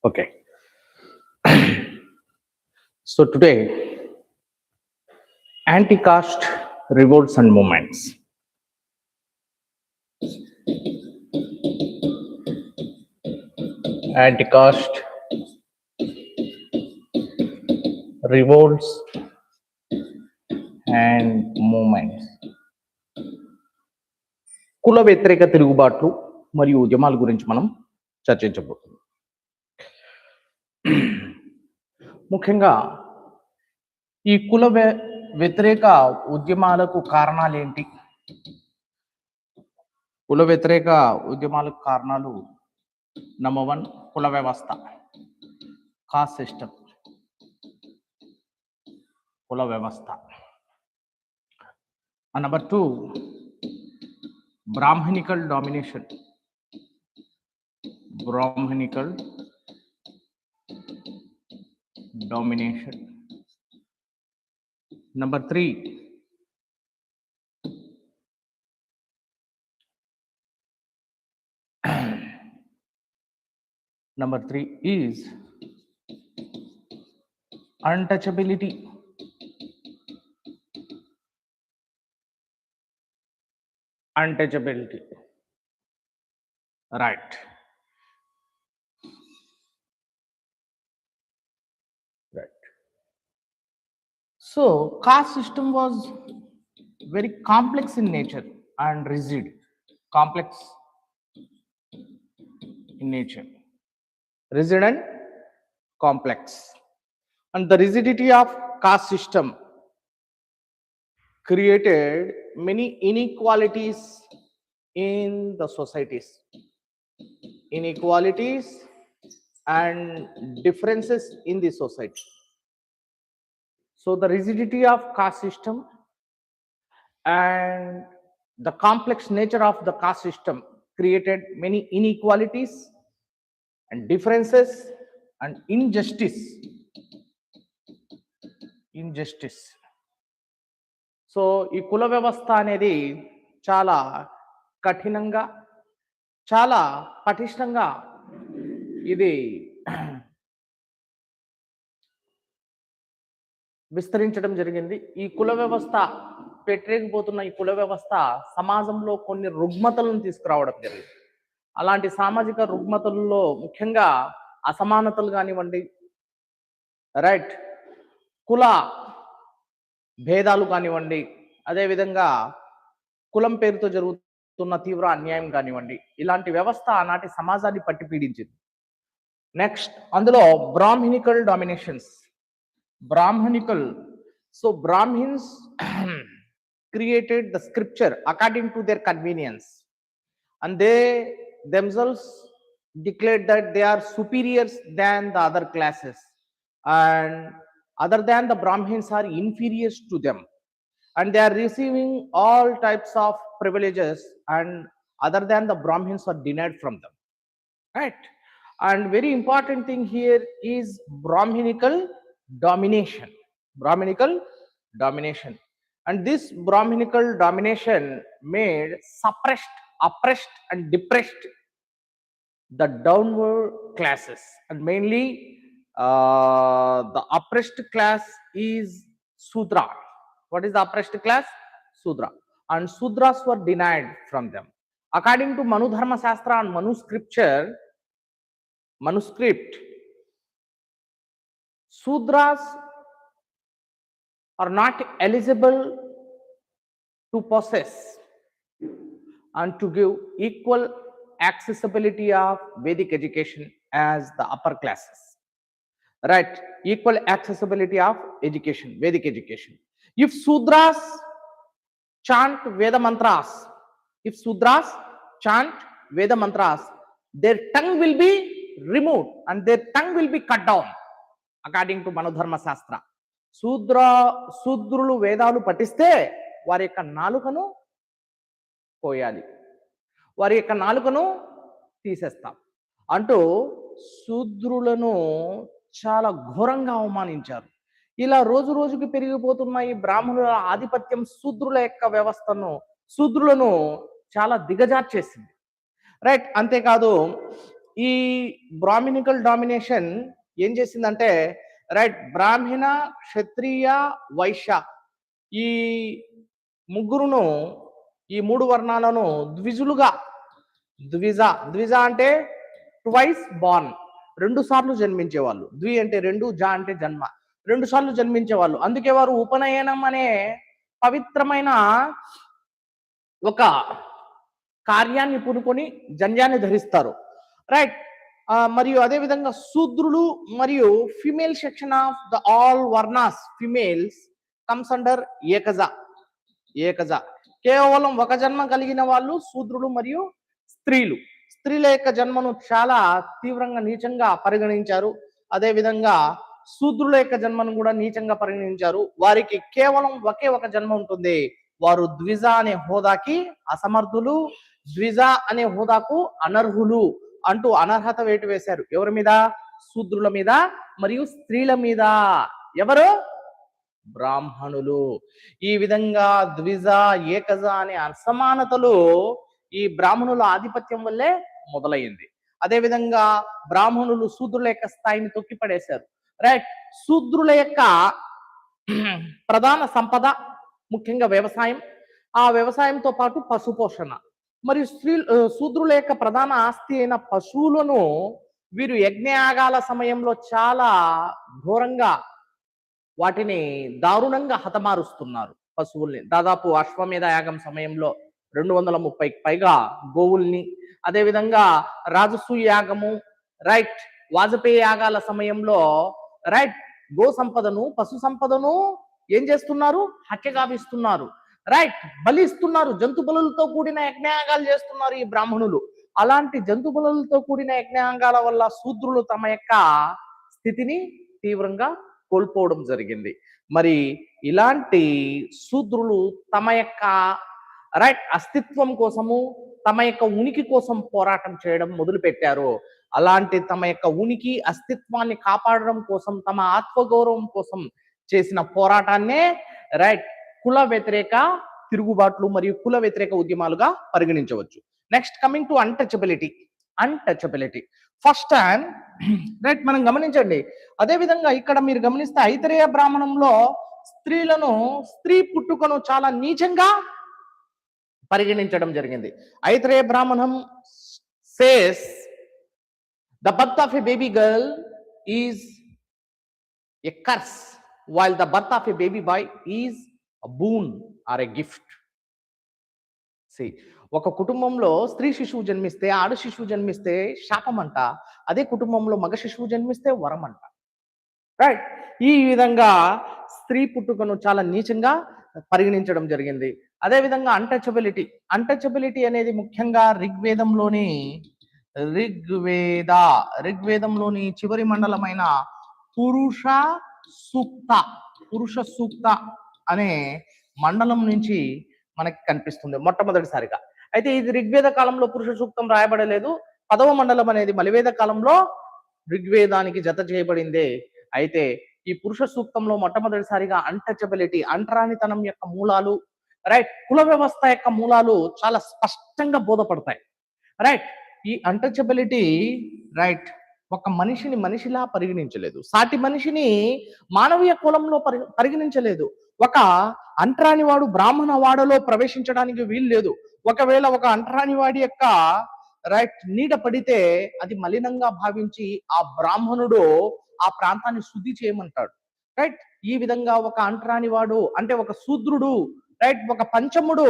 Okay. So today, anti-caste revolts and movements. Anti-caste revolts and movements. కుల వ్యతిరేక తిరుగుబాట్లు మరియు ఉద్యమాల గురించి మనం చర్చించబోతున్నాం. ముఖ్యంగా ఈ కుల వ్యతిరేక ఉద్యమాలకు కారణాలు ఏంటి? కుల వ్యతిరేక ఉద్యమాలకు కారణాలు నంబర్ 1 కుల వ్యవస్థ, కాస్ట్ సిస్టమ్, కుల వ్యవస్థ. Number 2 Brahminical domination. Brahminical domination. Number 3 is untouchability. Untouchability. Right. So caste system was very complex in nature and rigid. Complex in nature, rigid and complex. And the rigidity of caste system created many inequalities in the societies. Inequalities and differences in the society. So the rigidity of caste system and the complex nature of the caste system created many inequalities and differences and injustice. So ఈ కుల వ్యవస్థ అనేది చాలా కఠినంగా, చాలా పటిష్టంగా ఇది విస్తరించడం జరిగింది. ఈ కుల వ్యవస్థ పెట్టలేకపోతున్న ఈ కుల వ్యవస్థ సమాజంలో కొన్ని రుగ్మతలను తీసుకురావడం జరిగింది. అలాంటి సామాజిక రుగ్మతల్లో ముఖ్యంగా అసమానతలు కానివ్వండి, రైట్, కుల భేదాలు కానివ్వండి, అదేవిధంగా కులం పేరుతో జరుగుతున్న తీవ్ర అన్యాయం కానివ్వండి, ఇలాంటి వ్యవస్థ ఆనాటి సమాజాన్ని పట్టి పీడించింది. నెక్స్ట్ అందులో Brahminical dominations. Brahmanical. So Brahmins created the scripture according to their convenience, and they themselves declared that they are superiors than the other classes, and other than the Brahmins are inferiors to them, and they are receiving all types of privileges, and other than the Brahmins are denied from them, right? And very important thing here is Brahminical domination. And this Brahminical domination made suppressed, oppressed and depressed the downward classes, and mainly the oppressed class is Sudra. What is the oppressed class? Sudra. And Sudras were denied from them. According to Manu Dharma Shastra and manuscript, Sudras are not eligible to possess and to give equal accessibility of Vedic education as the upper classes. Right? Equal accessibility of education, Vedic education. If Sudras chant Veda mantras, their tongue will be removed and their tongue will be cut down. According to Manodharma Shastra, శూద్రులు వేదాలు పఠిస్తే వారి యొక్క నాలుకను కోయాలి, వారి యొక్క నాలుకను తీసేస్తాం అంటూ శూద్రులను చాలా ఘోరంగా అవమానించారు. ఇలా రోజు రోజుకి పెరిగిపోతున్న ఈ బ్రాహ్మణుల ఆధిపత్యం శూద్రుల యొక్క వ్యవస్థను, శూద్రులను చాలా దిగజార్చేసింది. రైట్. అంతేకాదు ఈ బ్రాహ్మినికల్ డామినేషన్ ఏం చేసిందంటే రైట్ బ్రాహ్మణ క్షత్రియ వైశ్య ఈ ముగ్గురును ఈ మూడు వర్ణాలను ద్విజులుగా ద్విజ అంటే ట్వైస్ బార్న్, 2 సార్లు జన్మించేవాళ్ళు. ద్వి అంటే 2, జ అంటే జన్మ, 2 సార్లు జన్మించేవాళ్ళు. అందుకే వారు ఉపనయనం అనే పవిత్రమైన ఒక కార్యాన్ని పూనుకొని జంధ్యాన్ని ధరిస్తారు. రైట్. మరియు అదేవిధంగా శూద్రులు మరియు female section of the all varnas females comes under ఏకజ. కేవలం ఒక జన్మ కలిగిన వాళ్ళు శూద్రులు మరియు స్త్రీలు. స్త్రీల యొక్క జన్మను చాలా తీవ్రంగా నీచంగా పరిగణించారు. అదేవిధంగా శూద్రుల యొక్క జన్మను కూడా నీచంగా పరిగణించారు. వారికి కేవలం ఒకే ఒక జన్మ ఉంటుంది. వారు ద్విజ అనే హోదాకి అసమర్థులు, ద్విజ అనే హోదాకు అనర్హులు అంటూ అనర్హత వేటు వేశారు. ఎవరి మీద? శూద్రుల మీద మరియు స్త్రీల మీద. ఎవరు? బ్రాహ్మణులు. ఈ విధంగా ద్విజ ఏకజ అనే అసమానతలు ఈ బ్రాహ్మణుల ఆధిపత్యం వల్లే మొదలైంది. అదేవిధంగా బ్రాహ్మణులు శూద్రుల యొక్క స్థాయిని తొక్కిపడేశారు. రైట్. శూద్రుల యొక్క ప్రధాన సంపద ముఖ్యంగా వ్యవసాయం, ఆ వ్యవసాయంతో పాటు పశుపోషణ. మరియు శూద్రుల యొక్క ప్రధాన ఆస్తి అయిన పశువులను వీరు యజ్ఞయాగాల సమయంలో చాలా ఘోరంగా వాటిని దారుణంగా హతమారుస్తున్నారు. పశువుల్ని దాదాపు అశ్వమేధ యాగం సమయంలో 230కి పైగా గోవుల్ని, అదేవిధంగా రాజసూయ యాగము, రైట్, వాజపేయి యాగాల సమయంలో రైట్ గో సంపదను పశు సంపదను ఏం చేస్తున్నారు? హత్య గావిస్తున్నారు. రైట్, బలిస్తున్నారు. జంతు బలులతో కూడిన యజ్ఞయాగాలు చేస్తున్నారు ఈ బ్రాహ్మణులు. అలాంటి జంతు బలులతో కూడిన యజ్ఞయాగాల వల్ల శూద్రులు తమ యొక్క స్థితిని తీవ్రంగా కోల్పోవడం జరిగింది. మరి ఇలాంటి శూద్రులు తమ యొక్క రైట్ అస్తిత్వం కోసము, తమ యొక్క ఉనికి కోసం పోరాటం చేయడం మొదలు పెట్టారు. అలాంటి తమ యొక్క ఉనికి అస్తిత్వాన్ని కాపాడడం కోసం, తమ ఆత్మగౌరవం కోసం చేసిన పోరాటాన్నే రైట్ కుల వ్యతిరేక తిరుగుబాట్లు మరియు కుల వ్యతిరేక ఉద్యమాలుగా పరిగణించవచ్చు. Next coming to untouchability. First time right మనం గమనించండి. అదేవిధంగా ఇక్కడ మీరు గమనిస్తే ఐతరేయ బ్రాహ్మణంలో స్త్రీలను, స్త్రీ పుట్టుకను చాలా నీచంగా పరిగణించడం జరిగింది. ఐతరేయ బ్రాహ్మణం says the birth of a baby girl is a curse while the birth of a baby boy is a boon or a gift. See, ఒక కుటుంబంలో స్త్రీ శిశువు జన్మిస్తే, ఆడ శిశువు జన్మిస్తే శాపం అంట. అదే కుటుంబంలో మగ శిశువు జన్మిస్తే వరం అంట. రైట్. ఈ విధంగా స్త్రీ పుట్టుకను చాలా నీచంగా పరిగణించడం జరిగింది. అదేవిధంగా అన్టచబిలిటీ అనేది ముఖ్యంగా ఋగ్వేదంలోని చివరి మండలమైన పురుష సూక్త అనే మండలం నుంచి మనకి కనిపిస్తుంది మొట్టమొదటిసారిగా. అయితే ఇది ఋగ్వేద కాలంలో పురుష సూక్తం రాయబడలేదు. 10వ మండలం అనేది మలివేద కాలంలో ఋగ్వేదానికి జత చేయబడిందే. అయితే ఈ పురుష సూక్తంలో మొట్టమొదటిసారిగా అన్టచబిలిటీ, అంటరానితనం యొక్క మూలాలు, రైట్, కుల వ్యవస్థ యొక్క మూలాలు చాలా స్పష్టంగా బోధపడతాయి. రైట్. ఈ అన్టచబిలిటీ రైట్ ఒక మనిషిని మనిషిలా పరిగణించలేదు, సాటి మనిషిని మానవీయ కులంలో పరిగణించలేదు. ఒక అంటరాని వాడు బ్రాహ్మణ వాడలో ప్రవేశించడానికి వీలు లేదు. ఒకవేళ ఒక అంటరాని వాడి యొక్క రైట్ నీడ పడితే అది మలినంగా భావించి ఆ బ్రాహ్మణుడు ఆ ప్రాంతాన్ని శుద్ధి చేయమంటాడు. రైట్. ఈ విధంగా ఒక అంటరాని వాడు అంటే ఒక శూద్రుడు, రైట్, ఒక పంచముడు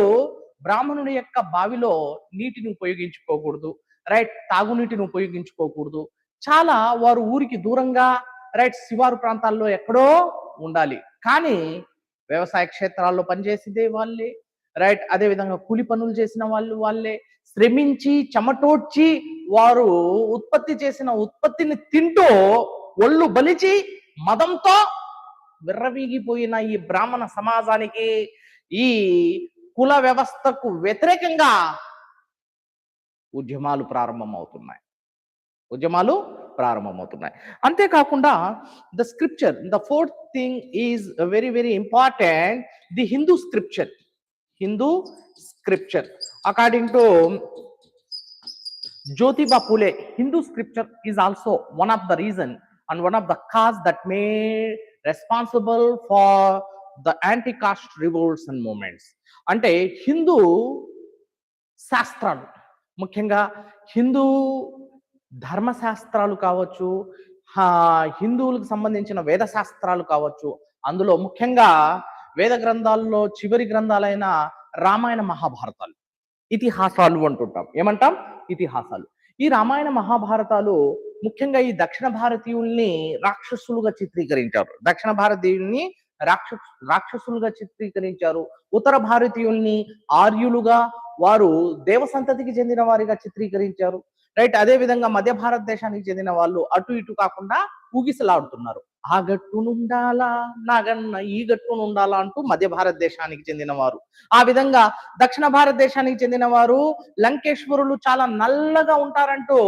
బ్రాహ్మణుడి యొక్క బావిలో నీటిని ఉపయోగించుకోకూడదు. రైట్. తాగునీటిని ఉపయోగించుకోకూడదు. చాలా వారు ఊరికి దూరంగా రైట్ శివారు ప్రాంతాల్లో ఎక్కడో ఉండాలి. కానీ వ్యవసాయ క్షేత్రాల్లో పనిచేసేదే వాళ్ళే. రైట్. అదేవిధంగా కూలి పనులు చేసిన వాళ్ళే. శ్రమించి చెమటోడ్చి వారు ఉత్పత్తి చేసిన ఉత్పత్తిని తింటూ ఒళ్ళు బలిచి మదంతో విర్రవీగిపోయిన ఈ బ్రాహ్మణ సమాజానికి ఈ కుల వ్యవస్థకు వ్యతిరేకంగా ఉద్యమాలు ప్రారంభమవుతున్నాయి. అంతేకాకుండా the scripture, the fourth thing is very very important, the Hindu scripture. According to Jyotiba Phule, Hindu scripture is also one of the reason and one of the cause that made responsible for the anti-caste revolts and movements. అంటే హిందూ శాస్త్రాలు, ముఖ్యంగా హిందూ ధర్మశాస్త్రాలు కావచ్చు, హిందువులకు సంబంధించిన వేద శాస్త్రాలు కావచ్చు, అందులో ముఖ్యంగా వేద గ్రంథాల్లో చివరి గ్రంథాలైన రామాయణ మహాభారతాలు, ఇతిహాసాలు అంటుంటాం. ఏమంటాం? ఇతిహాసాలు. ఈ రామాయణ మహాభారతాలు ముఖ్యంగా ఈ దక్షిణ భారతీయుల్ని రాక్షసులుగా చిత్రీకరించారు. దక్షిణ భారతీయుల్ని రాక్షసులుగా చిత్రీకరించారు. ఉత్తర భారతీయుల్ని ఆర్యులుగా, వారు దేవ సంతతికి చెందిన వారిగా చిత్రీకరించారు. రైట్. అదే విధంగా మధ్య భారతదేశానికి చెందిన వాళ్ళు అటు ఇటు కాకుండా ఊగిసలాడుతున్నారు. ఆ గట్టునుండాలా నాగన్న ఈ గట్టునుండాలా అంటూ మధ్య భారతదేశానికి చెందిన వారు. ఆ విధంగా దక్షిణ భారతదేశానికి చెందిన వారు లంకేశ్వరులు చాలా నల్లగా ఉంటారంటూ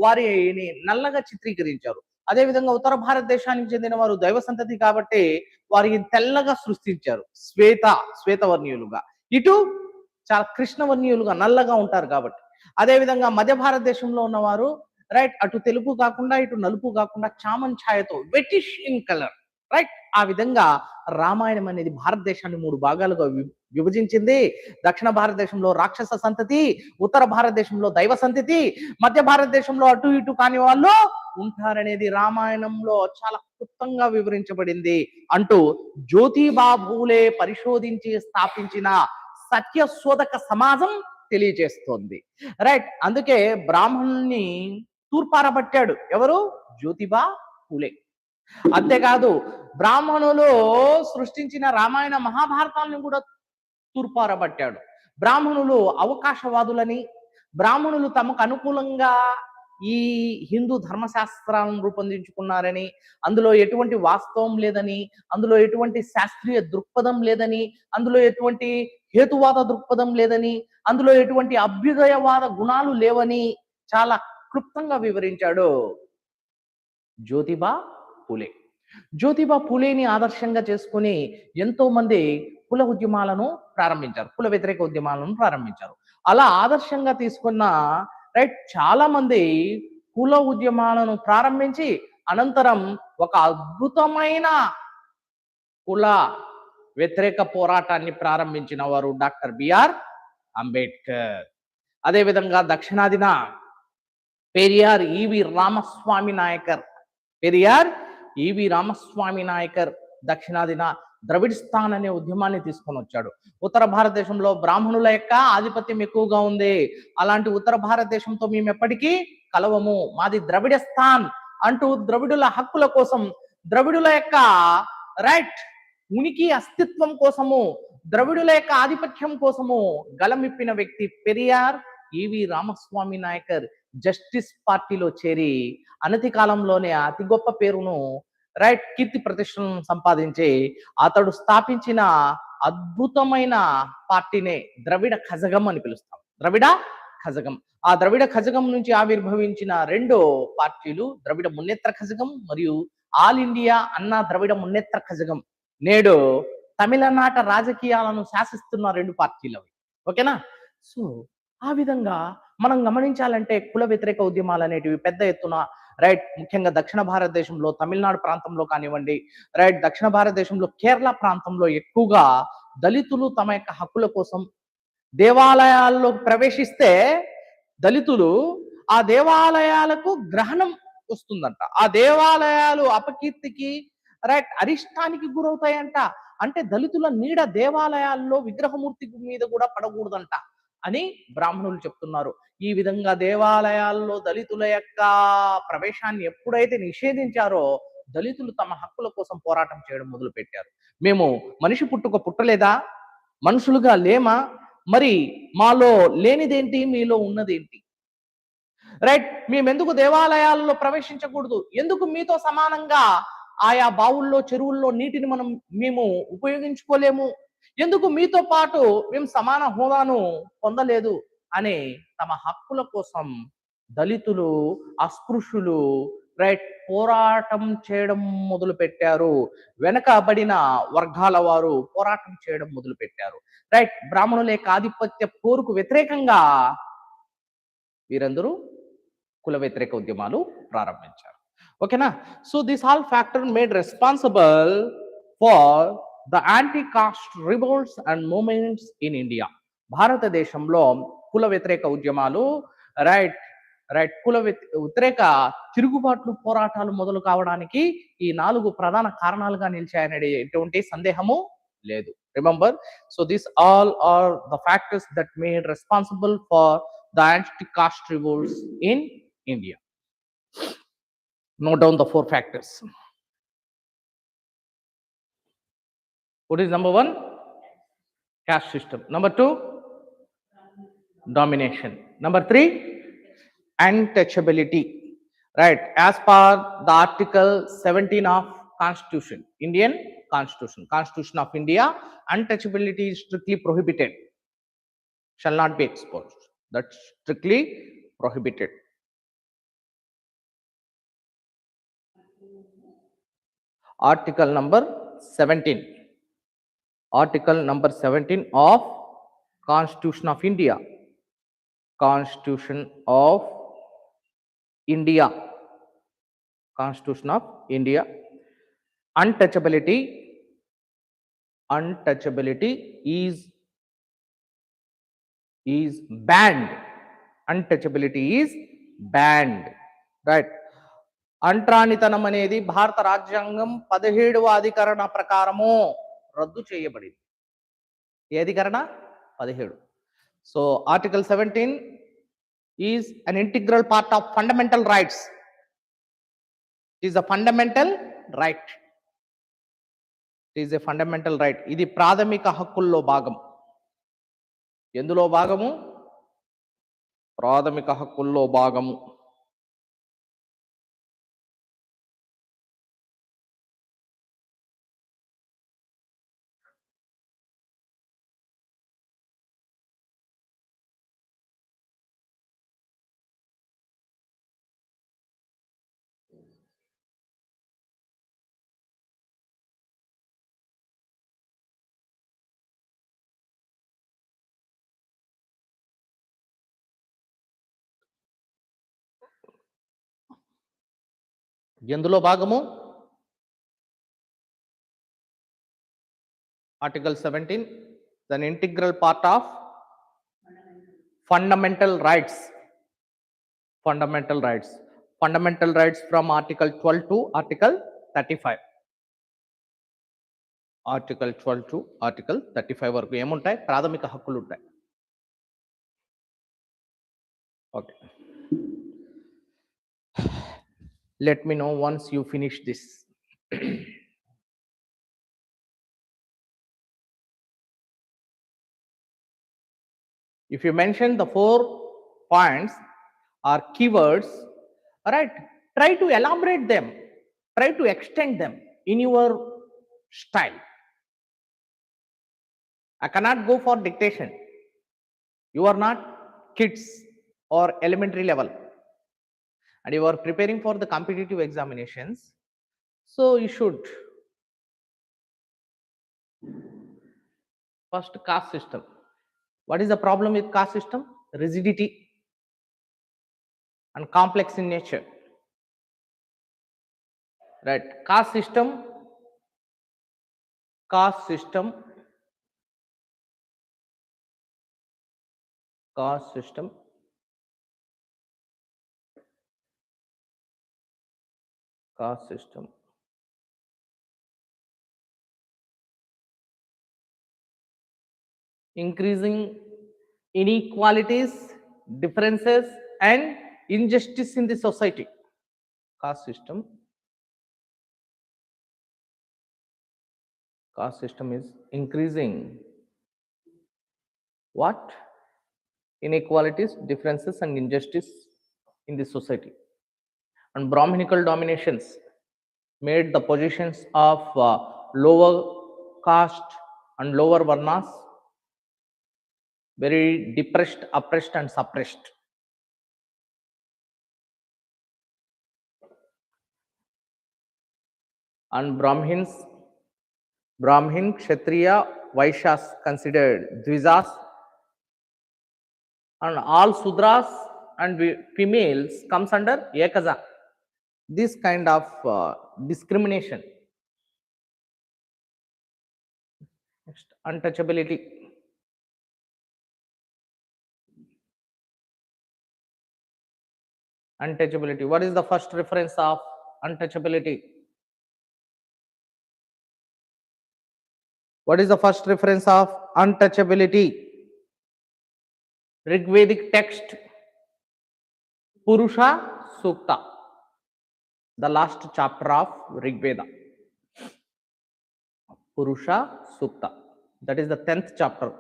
వారిని నల్లగా చిత్రీకరించారు. అదే విధంగా ఉత్తర భారతదేశానికి చెందిన వారు దైవ సంతతి కాబట్టి వారిని తెల్లగా సృష్టించారు, శ్వేతవర్ణీయులుగా. ఇటు చాలా కృష్ణవర్ణీయులుగా నల్లగా ఉంటారు కాబట్టి. అదే విధంగా మధ్య భారతదేశంలో ఉన్నవారు రైట్, అటు తెలుపు కాకుండా ఇటు నలుపు కాకుండా చామన్ ఛాయతో వెటిష్ ఇన్ కలర్. రైట్. ఆ విధంగా రామాయణం అనేది భారతదేశాన్ని 3 భాగాలుగా విభజించింది. దక్షిణ భారతదేశంలో రాక్షస సంతతి, ఉత్తర భారతదేశంలో దైవ సంతతి, మధ్య భారతదేశంలో అటు ఇటు కాని వాళ్ళు ఉంటారనేది రామాయణంలో చాలా క్లుప్తంగా వివరించబడింది అంటూ జ్యోతిబా ఫూలే పరిశోధించి స్థాపించిన సత్యశోధక సమాజం తెలియజేస్తోంది. రైట్. అందుకే బ్రాహ్మణుల్ని తూర్పారబట్టాడు ఎవరు? జ్యోతిబా ఫూలే. అంతేకాదు బ్రాహ్మణులు సృష్టించిన రామాయణ మహాభారతాలను కూడా తూర్పారబట్టాడు. బ్రాహ్మణులు అవకాశవాదులని, బ్రాహ్మణులు తమకు అనుకూలంగా ఈ హిందూ ధర్మశాస్త్రాలను రూపొందించుకున్నారని, అందులో ఎటువంటి వాస్తవం లేదని, అందులో ఎటువంటి శాస్త్రీయ దృక్పథం లేదని, అందులో ఎటువంటి హేతువాద దృక్పథం లేదని, అందులో ఎటువంటి అభ్యుదయవాద గుణాలు లేవని చాలా క్లుప్తంగా వివరించాడు జ్యోతిబా ఫూలే. జ్యోతిబా ఫూలేని ఆదర్శంగా చేసుకుని ఎంతో మంది కుల ఉద్యమాలను ప్రారంభించారు, కుల వ్యతిరేక ఉద్యమాలను ప్రారంభించారు. అలా ఆదర్శంగా తీసుకున్న రైట్ చాలా మంది కుల ఉద్యమాలను ప్రారంభించి అనంతరం ఒక అద్భుతమైన కుల వ్యతిరేక పోరాటాన్ని ప్రారంభించిన వారు డాక్టర్ బిఆర్ అంబేద్కర్. అదేవిధంగా దక్షిణాదిన పెరియార్ ఈవి రామస్వామి నాయకర్, పెరియార్ ఈవి రామస్వామి నాయకర్ దక్షిణాదిన ద్రవిడిస్తాన్ అనే ఉద్యమాన్ని తీసుకొని వచ్చాడు. ఉత్తర భారతదేశంలో బ్రాహ్మణుల యొక్క ఆధిపత్యం ఎక్కువగా ఉంది, అలాంటి ఉత్తర భారతదేశంతో మేము ఎప్పటికీ కలవము, మాది ద్రవిడస్థాన్ అంటూ ద్రవిడుల హక్కుల కోసం, ద్రవిడుల యొక్క రైట్ ఉనికి అస్తిత్వం కోసము, ద్రవిడుల యొక్క ఆధిపత్యం కోసము గలమిప్పిన వ్యక్తి పెరియార్ ఈవి రామస్వామి నాయకర్. జస్టిస్ పార్టీలో చేరి అనతి కాలంలోనే అతి గొప్ప పేరును రైట్ కీర్తి ప్రతిష్టలను సంపాదించి అతడు స్థాపించిన అద్భుతమైన పార్టీనే ద్రవిడ ఖజగం అని పిలుస్తాం. ద్రవిడ ఖజగం. ఆ ద్రవిడ ఖజగం నుంచి ఆవిర్భవించిన 2 పార్టీలు ద్రవిడ మున్నేత్ర ఖజగం మరియు ఆల్ ఇండియా అన్నా ద్రవిడ మున్నేత్ర ఖజగం. నేడు తమిళనాట రాజకీయాలను శాసిస్తున్న 2 పార్టీలు అవి. ఓకేనా? సో ఆ విధంగా మనం గమనించాలంటే కుల వ్యతిరేక ఉద్యమాలు అనేటివి పెద్ద ఎత్తున రైట్ ముఖ్యంగా దక్షిణ భారతదేశంలో తమిళనాడు ప్రాంతంలో కానివ్వండి, రైట్ దక్షిణ భారతదేశంలో కేరళ ప్రాంతంలో ఎక్కువగా దళితులు తమ యొక్క హక్కుల కోసం దేవాలయాల్లో ప్రవేశిస్తే దళితులు ఆ దేవాలయాలకు గ్రహణం వస్తుందంట, ఆ దేవాలయాలు అపకీర్తికి రైట్ అరిష్టానికి గురవుతాయంట. అంటే దళితుల నీడ దేవాలయాల్లో విగ్రహమూర్తి మీద కూడా పడకూడదంట అని బ్రాహ్మణులు చెప్తున్నారు. ఈ విధంగా దేవాలయాల్లో దళితుల యొక్క ప్రవేశాన్ని ఎప్పుడైతే నిషేధించారో దళితులు తమ హక్కుల కోసం పోరాటం చేయడం మొదలు పెట్టారు. మేము మనిషి పుట్టలేదా, మనుషులుగా లేమా, మరి మాలో లేనిదేంటి మీలో ఉన్నదేంటి, రైట్ మేమెందుకు దేవాలయాల్లో ప్రవేశించకూడదు, ఎందుకు మీతో సమానంగా ఆయా బావుల్లో చెరువుల్లో నీటిని మేము ఉపయోగించుకోలేము, ఎందుకు మీతో పాటు మేము సమాన హోదాను పొందలేదు అని తమ హక్కుల కోసం దళితులు అస్పృశ్యులు రైట్ పోరాటం చేయడం మొదలు పెట్టారు. వెనకబడిన వర్గాల వారు పోరాటం చేయడం మొదలు పెట్టారు. రైట్ బ్రాహ్మణుల యొక్క ఆధిపత్య పోరుకు వ్యతిరేకంగా వీరందరూ కుల వ్యతిరేక ఉద్యమాలు ప్రారంభించారు. ఓకేనా? So this all factor made responsible for the anti caste revolts and movements in India. భారతదేశంలో కుల వ్యతిరేక ఉద్యమాలు కుల వ్యతిరేక తిరుగుబాట్లు పోరాటాలు మొదలు కావడానికి ఈ 4 ప్రధాన కారణాలుగా నిలిచాయనే ఎటువంటి సందేహము లేదు. Remember, so this all are the factors that made responsible for the anti caste revolts in India. Note down the 4 factors. What is number 1? Caste system. Number 2, domination. Number 3, untouchability. Right, as per the Article 17 of Constitution, Indian Constitution of India, untouchability is strictly prohibited, shall not be exposed. That's strictly prohibited. Article number 17. Article number 17 of Constitution of India. Constitution of India. Constitution of India. Untouchability is banned. Untouchability is banned. Right. అంట్రానితనం అనేది భారత రాజ్యాంగం 17వ అధికరణ ప్రకారము రద్దు చేయబడింది. ఏ అధికరణ? 17. So article 17 is an integral part of fundamental rights. It is a fundamental right. It is a fundamental right. ఇది ప్రాథమిక హక్కుల్లో భాగం. ఎందులో భాగము? ప్రాథమిక హక్కుల్లో భాగము. ఎందులో భాగము? Article 17 is an integral part of fundamental rights. Fundamental rights. Fundamental rights from Article 12 to Article 35. Article 12 to Article 35 వరకు ఏముంటాయి? ప్రాథమిక హక్కులు ఉంటాయి. Okay, let me know once you finish this. If you mention the 4 points or keywords, right, try to elaborate them, try to extend them in your style. I cannot go for dictation. You are not kids or elementary level, and you are preparing for the competitive examinations, so you should first caste system. What is the problem with caste system? Rigidity and complex in nature. Right, caste system increasing inequalities, differences and injustice in the society. Caste system is increasing what? Inequalities, differences and injustice in the society. And Brahminical dominations made the positions of lower caste and lower varnas very depressed, oppressed and suppressed. And Brahmin, Kshatriya, Vaishyas considered Dvijas, and all Sudras and females comes under Ekaza. This kind of discrimination. Next, untouchability. Untouchability. What is the first reference of untouchability? What is the first reference of untouchability? Rigvedic text, Purusha Sukta, the last chapter of Rigveda. Purusha Sukta, that is the 10th chapter.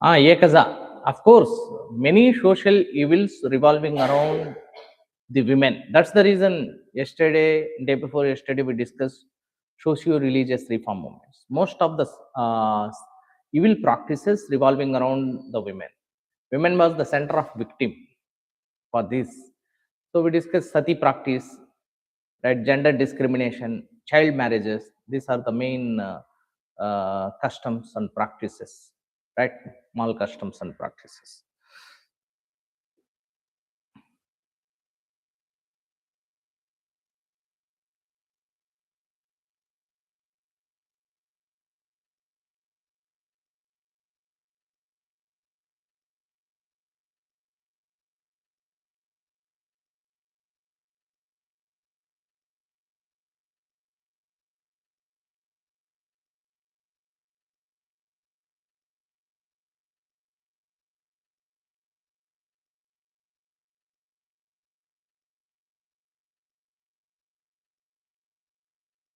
Ekaza. Of course, many social evils revolving around the women. That's the reason yesterday, day before yesterday, we discussed socio-religious reform movements. Most of the evil practices revolving around the women. Women was the center of victim for this. So we discussed sati practice, right? Gender discrimination, child marriages. These are the main customs and practices, right? Mal customs and practices.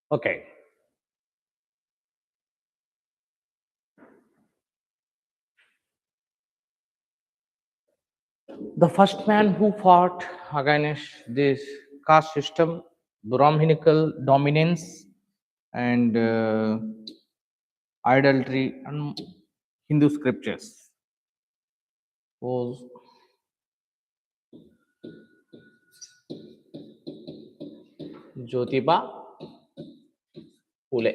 Okay. The first man who fought against this caste system, Brahminical dominance, and idolatry and Hindu scriptures was Jyotiba Phule.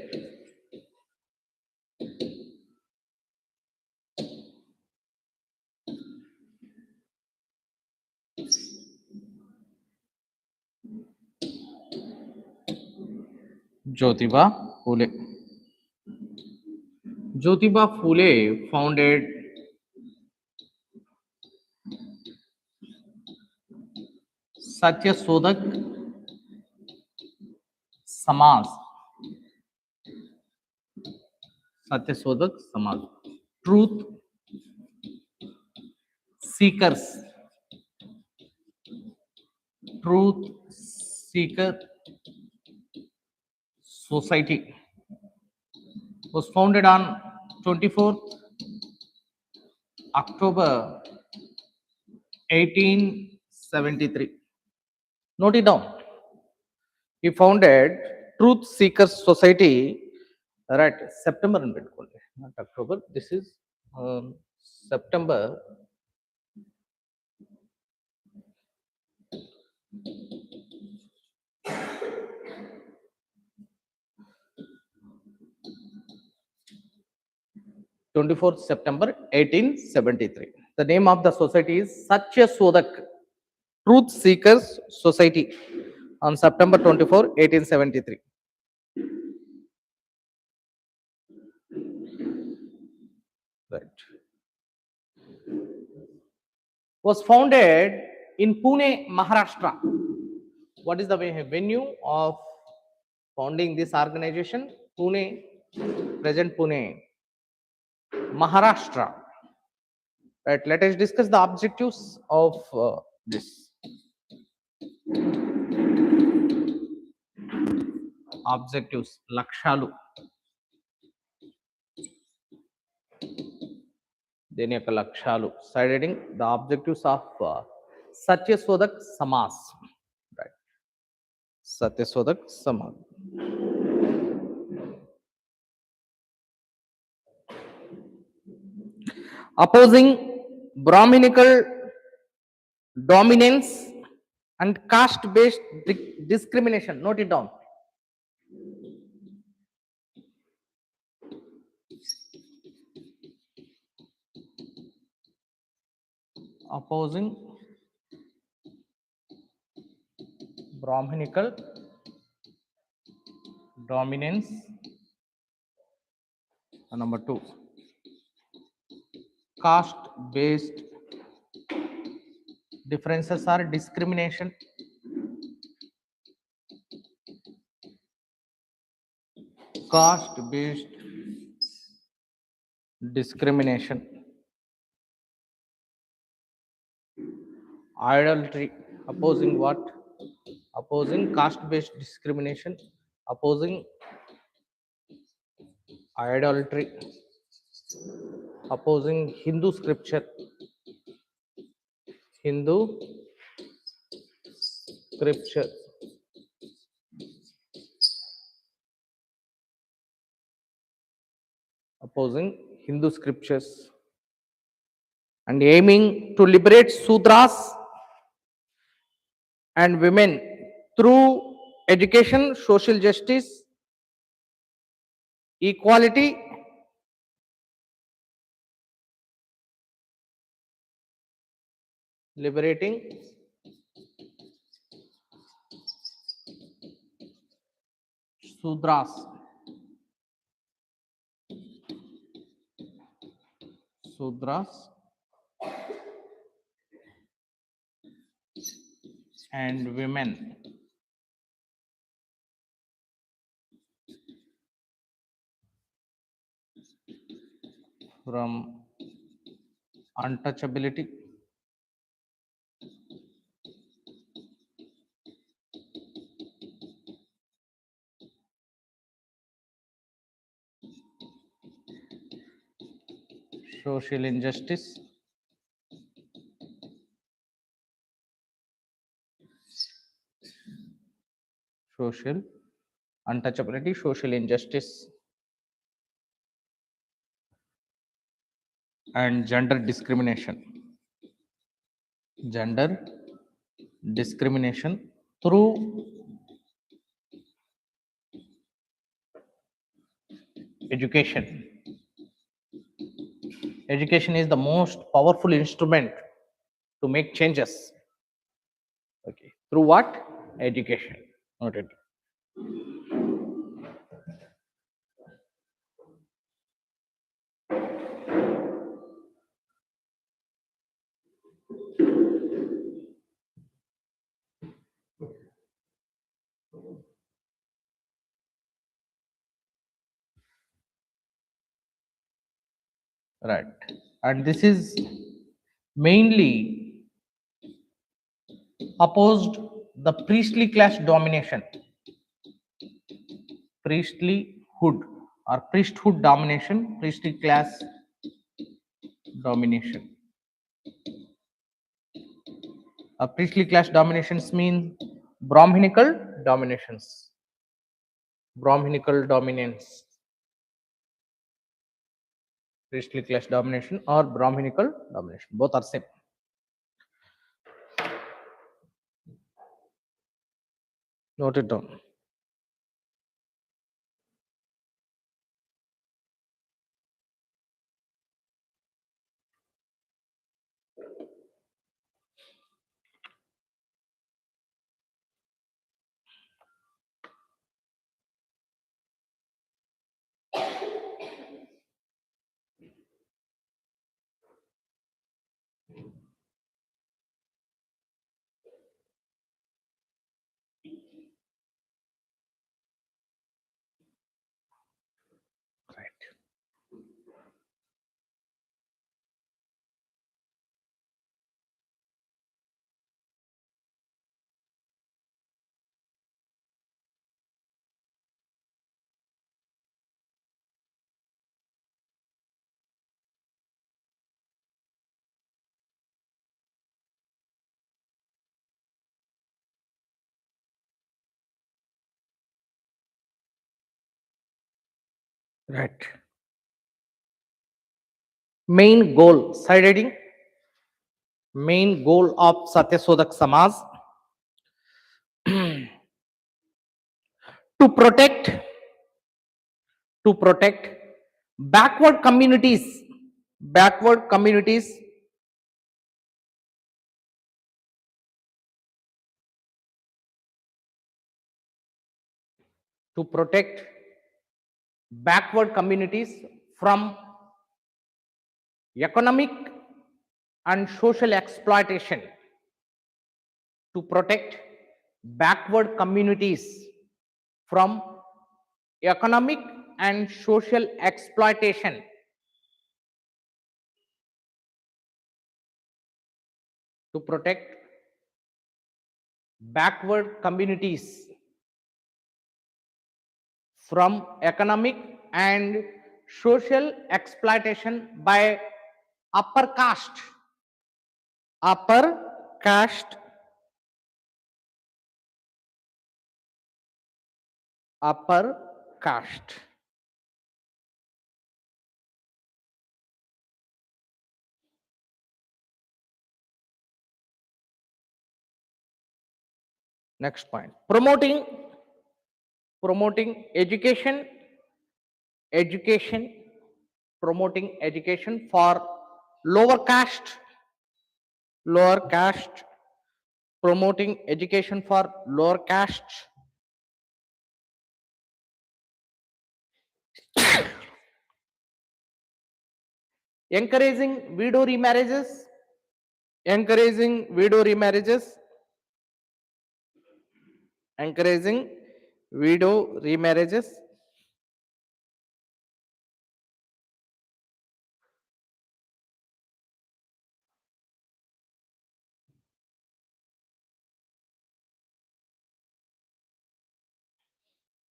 Jyotiba Phule. Jyotiba Phule founded Satyasodak Samaj. Satyasodak Samaj. Truth seekers. Truth Seeker Society was founded on 24th October 18 1873. Note it down. He founded Truth Seekers Society, right? September and not October. This is September 24th September 1873. The name of the society is Satya Sodak Truth Seekers Society on September 24, 1873. Right. Was founded in Pune, Maharashtra. What is the venue of founding this organization? Pune, present Pune, Maharashtra. Right. Let us discuss the objectives of this. Objectives, Lakshalu. Deni యొక్క లక్ష్యాలు, side heading, the objectives of Satyasodak Samas. Right. Satyasodak Samas. Opposing Brahminical dominance and caste-based discrimination. Note it down. Opposing Brahminical dominance. Number 2, caste-based differences or discrimination. Caste-based discrimination. Idolatry. Opposing what? Opposing caste-based discrimination. Opposing idolatry. Opposing Hindu scripture. Hindu scripture. Opposing Hindu scriptures. And aiming to liberate Sudras and women through education, social justice, equality, liberating Sudras, and women from untouchability, social injustice, social untouchability, social injustice, and gender discrimination. Gender discrimination through education. Education is the most powerful instrument to make changes. Okay. Through what? Education. Noted. Right. And this is mainly opposed the priestly class domination, priestlyhood or priesthood domination, priestly class domination Priestly class dominations mean Brahminical dominations. Brahminical dominance. Priestly class domination or Brahminical domination. Both are same. Note it down. Right. Right. Main goal, side heading. Main goal of Satyasodak Samaj to protect backward communities, to protect backward communities from economic and social exploitation, to protect backward communities from economic and social exploitation, to protect backward communities from economic and social exploitation by upper caste, upper caste, upper caste. Next point, promoting education, promoting education for lower caste, promoting education for lower caste, encouraging widow remarriages, encouraging widow remarriages, encouraging widow remarriages,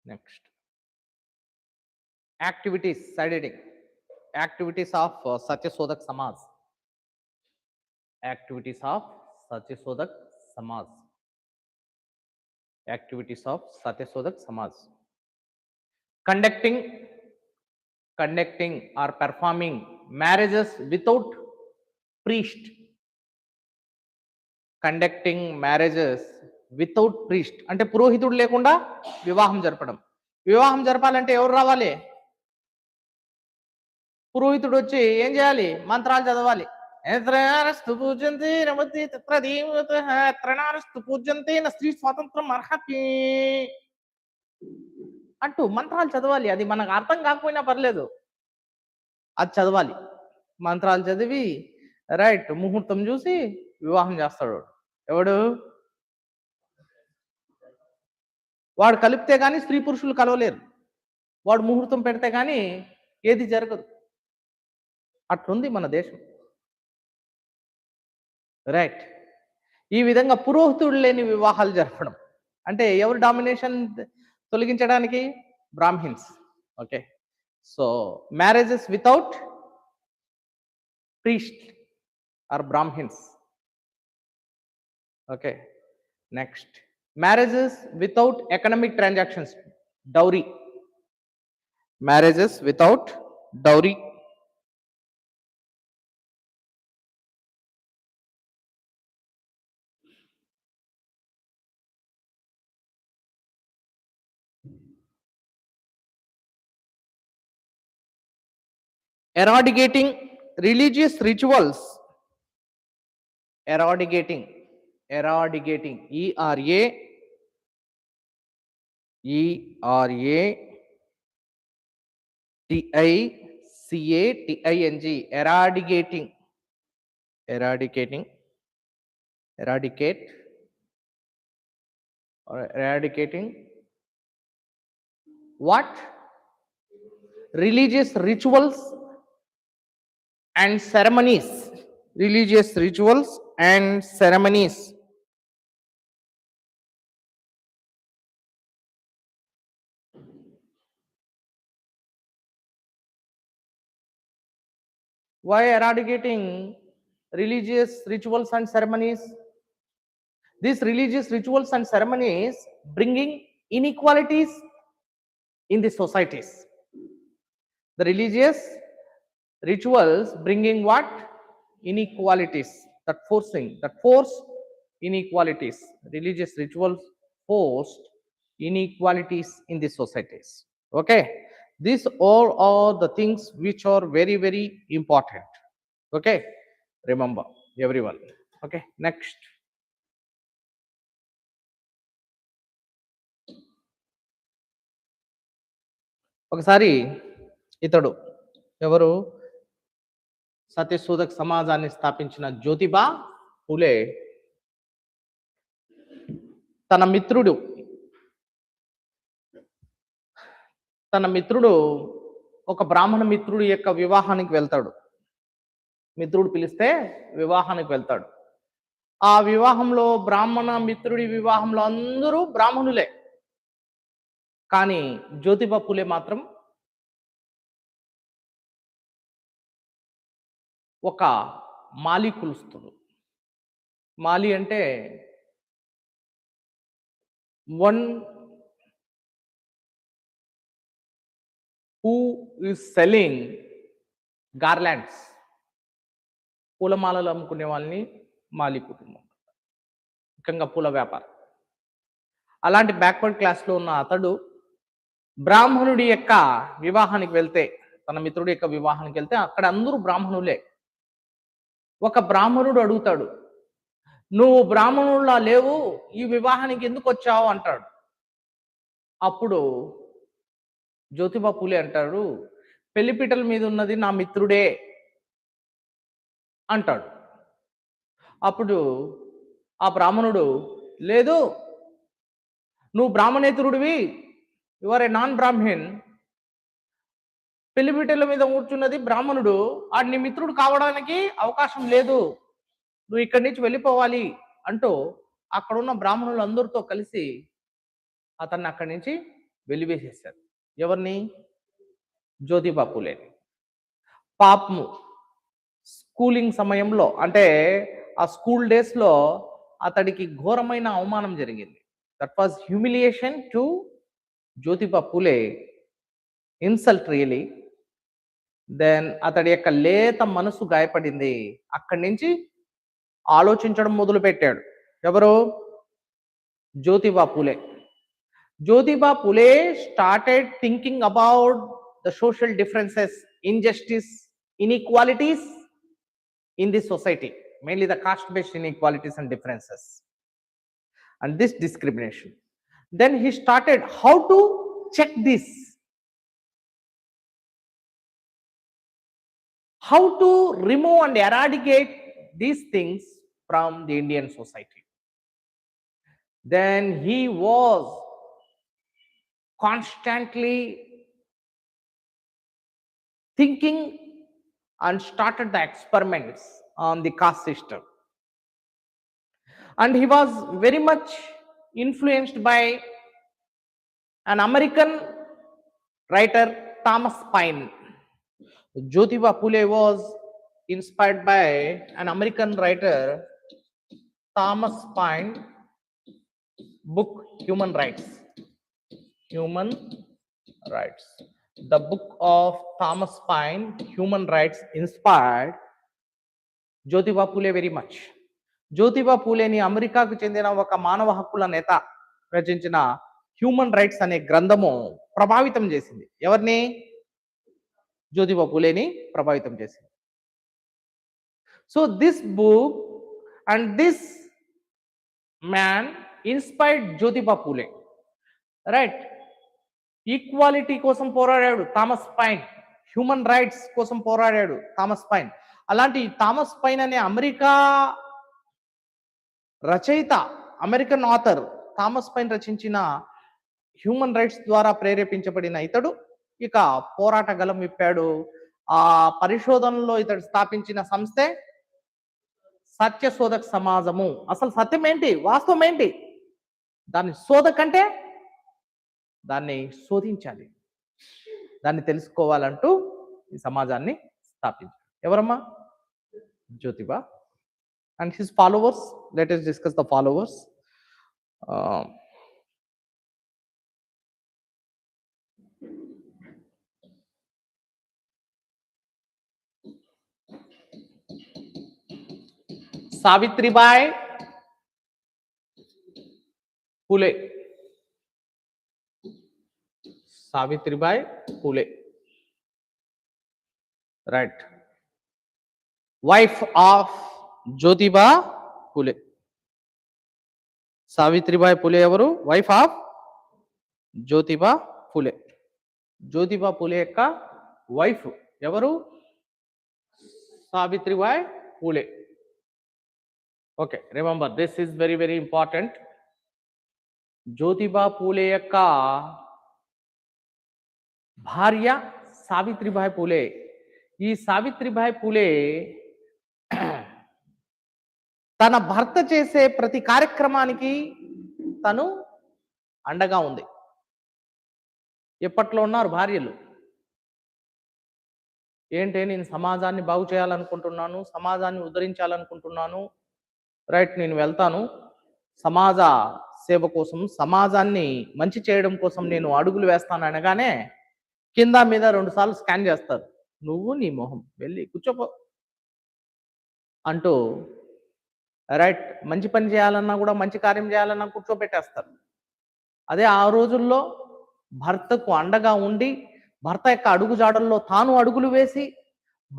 next activities, side heading, activities of Satyasodak Samaj, activities of Satyasodak Samaj, activities of Satyasodak Samaj, conducting or performing marriages without priest, conducting marriages without priest అంటే పురోహితుడు లేకుండా వివాహం జరపడం. వివాహం జరపాలంటే ఎవరు రావాలి? పురోహితుడు వచ్చి ఏం చేయాలి? మంత్రాలు చదవాలి. స్త్రీ స్వాతంత్రం అర్హతి అంటూ మంత్రాలు చదవాలి. అది మనకు అర్థం కాకపోయినా పర్లేదు, అది చదవాలి. మంత్రాలు చదివి రైట్ ముహూర్తం చూసి వివాహం చేస్తాడు. ఎవడు? వాడు కలిపితే కానీ స్త్రీ పురుషులు కలవలేరు, వాడు ముహూర్తం పెడితే కానీ ఏది జరగదు. అట్లుంది మన దేశం. రైట్. ఈ విధంగా పురోహితుడు లేని వివాహాలు జరపడం అంటే ఎవరు డామినేషన్ తొలగించడానికి? Brahmins. Okay, so marriages without priest or Brahmins. Okay. Next, marriages without economic transactions, dowry. Marriages without dowry. Eradicating religious rituals. Eradicating. ERADICATING. Eradicating what? Religious rituals and ceremonies. Religious rituals and ceremonies. Why eradicating religious rituals and ceremonies? These religious rituals and ceremonies bringing inequalities in the societies. The religious rituals bringing what? Inequalities. That force inequalities. Religious rituals forced inequalities in the societies. Okay, these all are the things which are very, very important. Okay, remember everyone. Okay, next. ఒకసారి ఇతడు ఎవరు? సత్యశోధక సమాజాన్ని స్థాపించిన జ్యోతిబా ఫులే తన మిత్రుడు ఒక బ్రాహ్మణ మిత్రుడి యొక్క వివాహానికి వెళ్తాడు. మిత్రుడు పిలిస్తే వివాహానికి వెళ్తాడు. ఆ వివాహంలో బ్రాహ్మణ మిత్రుడి వివాహంలో అందరూ బ్రాహ్మణులే. కానీ జ్యోతిబా ఫులే మాత్రం ఒక మాలి కులుస్తుడు. మాలి అంటే one who is selling garlands. పూలమాలలు అమ్ముకునే వాళ్ళని మాలి కుటుంబం, ముఖ్యంగా పూల వ్యాపారం. అలాంటి బ్యాక్వర్డ్ క్లాస్లో ఉన్న అతడు బ్రాహ్మణుడి యొక్క వివాహానికి వెళ్తే, తన మిత్రుడి యొక్క వివాహానికి వెళ్తే అక్కడ అందరూ బ్రాహ్మణులే. ఒక బ్రాహ్మణుడు అడుగుతాడు, నువ్వు బ్రాహ్మణుల్లా లేవు, ఈ వివాహానికి ఎందుకు వచ్చావు అంటాడు. అప్పుడు జ్యోతిబా ఫులే అంటాడు, పెళ్లిపీటల మీద ఉన్నది నా మిత్రుడే అంటాడు. అప్పుడు ఆ బ్రాహ్మణుడు, లేదు నువ్వు బ్రాహ్మణేతరుడివి, you are a non brahmin, పెళ్లిపీటల మీద కూర్చున్నది బ్రాహ్మణుడు, ఆ నీ మిత్రుడు కావడానికి అవకాశం లేదు, నువ్వు ఇక్కడి నుంచి వెళ్ళిపోవాలి అంటూ అక్కడున్న బ్రాహ్మణులు అందరితో కలిసి అతన్ని అక్కడి నుంచి వెలివేసేశారు. ఎవరిని? జ్యోతిబా ఫులే. పాపము స్కూలింగ్ సమయంలో, అంటే ఆ స్కూల్ డేస్లో అతడికి ఘోరమైన అవమానం జరిగింది. That was humiliation to Jyotiba Phule, insult really. Then అతడి యొక్క లేత మనసు గాయపడింది. అక్కడి నుంచి ఆలోచించడం మొదలుపెట్టాడు. ఎవరు? Jyotiba Phule. Jyotiba Phule started thinking about the social differences, injustice, inequalities in the society, mainly the caste-based inequalities and differences, and this discrimination. Then he started how to check this, how to remove and eradicate these things from the Indian society. Then he was constantly thinking and started the experiments on the caste system. And he was very much influenced by an American writer, Thomas Paine. Jyotiba Phule was inspired by an American writer, Thomas pine book Human Rights. Human Rights. The book of Thomas Paine, Human Rights, inspired Jyotiba Phule very much. Jyotiba పూలేని అమెరికాకు చెందిన ఒక మానవ హక్కుల నేత రచించిన human rights అనే గ్రంథము ప్రభావితం చేసింది. ఎవరిని? జ్యోతిబా పూలేని ప్రభావితం చేసింది. So this book and this man inspired Jyotiba Phule, right. Equality కోసం పోరాడాడు థామస్ పైన్, హ్యూమన్ రైట్స్ కోసం పోరాడాడు థామస్ పైన్. అలాంటి థామస్ పైన్ అనే అమెరికా రచయిత, అమెరికన్ ఆథర్ థామస్ పైన్ రచించిన హ్యూమన్ రైట్స్ ద్వారా ప్రేరేపించబడిన ఇతడు ఇక పోరాట గలం విప్పాడు. ఆ పరిశోధనలో ఇతడు స్థాపించిన సంస్థే సత్య శోధక సమాజము. అసలు సత్యం ఏంటి, వాస్తవం ఏంటి, దాన్ని శోధకంటే దాన్ని శోధించాలి, దాన్ని తెలుసుకోవాలంటూ ఈ సమాజాన్ని స్థాపించారు. ఎవరమ్మా? Jyotiba. And his followers, let us discuss the followers. Savitribai Phule. Savitribai Phule, right. Wife of Jyotiba Phule. Savitribai Phule ఎవరు? Wife of Jyotiba Phule. జ్యోతిబా పూలే యొక్క వైఫ్ ఎవరు? Savitribai Phule. Okay, remember this is very very important. Jyotiba Phule యొక్క భార్య సావిత్రిబాయి పూలే. ఈ సావిత్రిబాయి పూలే తన భర్త చేసే ప్రతి కార్యక్రమానికి తను అండగా ఉంది. ఎప్పట్లో ఉన్నారు భార్యలు, ఏంటి నేను సమాజాన్ని బాగు చేయాలనుకుంటున్నాను, సమాజాన్ని ఉద్ధరించాలనుకుంటున్నాను, రైట్, నేను వెళ్తాను సమాజ సేవ కోసం, సమాజాన్ని మంచి చేయడం కోసం నేను అడుగులు వేస్తాను అనగానే కింద మీద 2 సార్లు స్కాన్ చేస్తారు. నువ్వు నీ మొహం వెళ్ళి కూర్చోపో అంటూ, రైట్, మంచి పని చేయాలన్నా కూడా, మంచి కార్యం చేయాలన్నా కూర్చోబెట్టేస్తారు. అదే ఆ రోజుల్లో భర్తకు అండగా ఉండి, భర్త యొక్క అడుగుజాడల్లో తాను అడుగులు వేసి,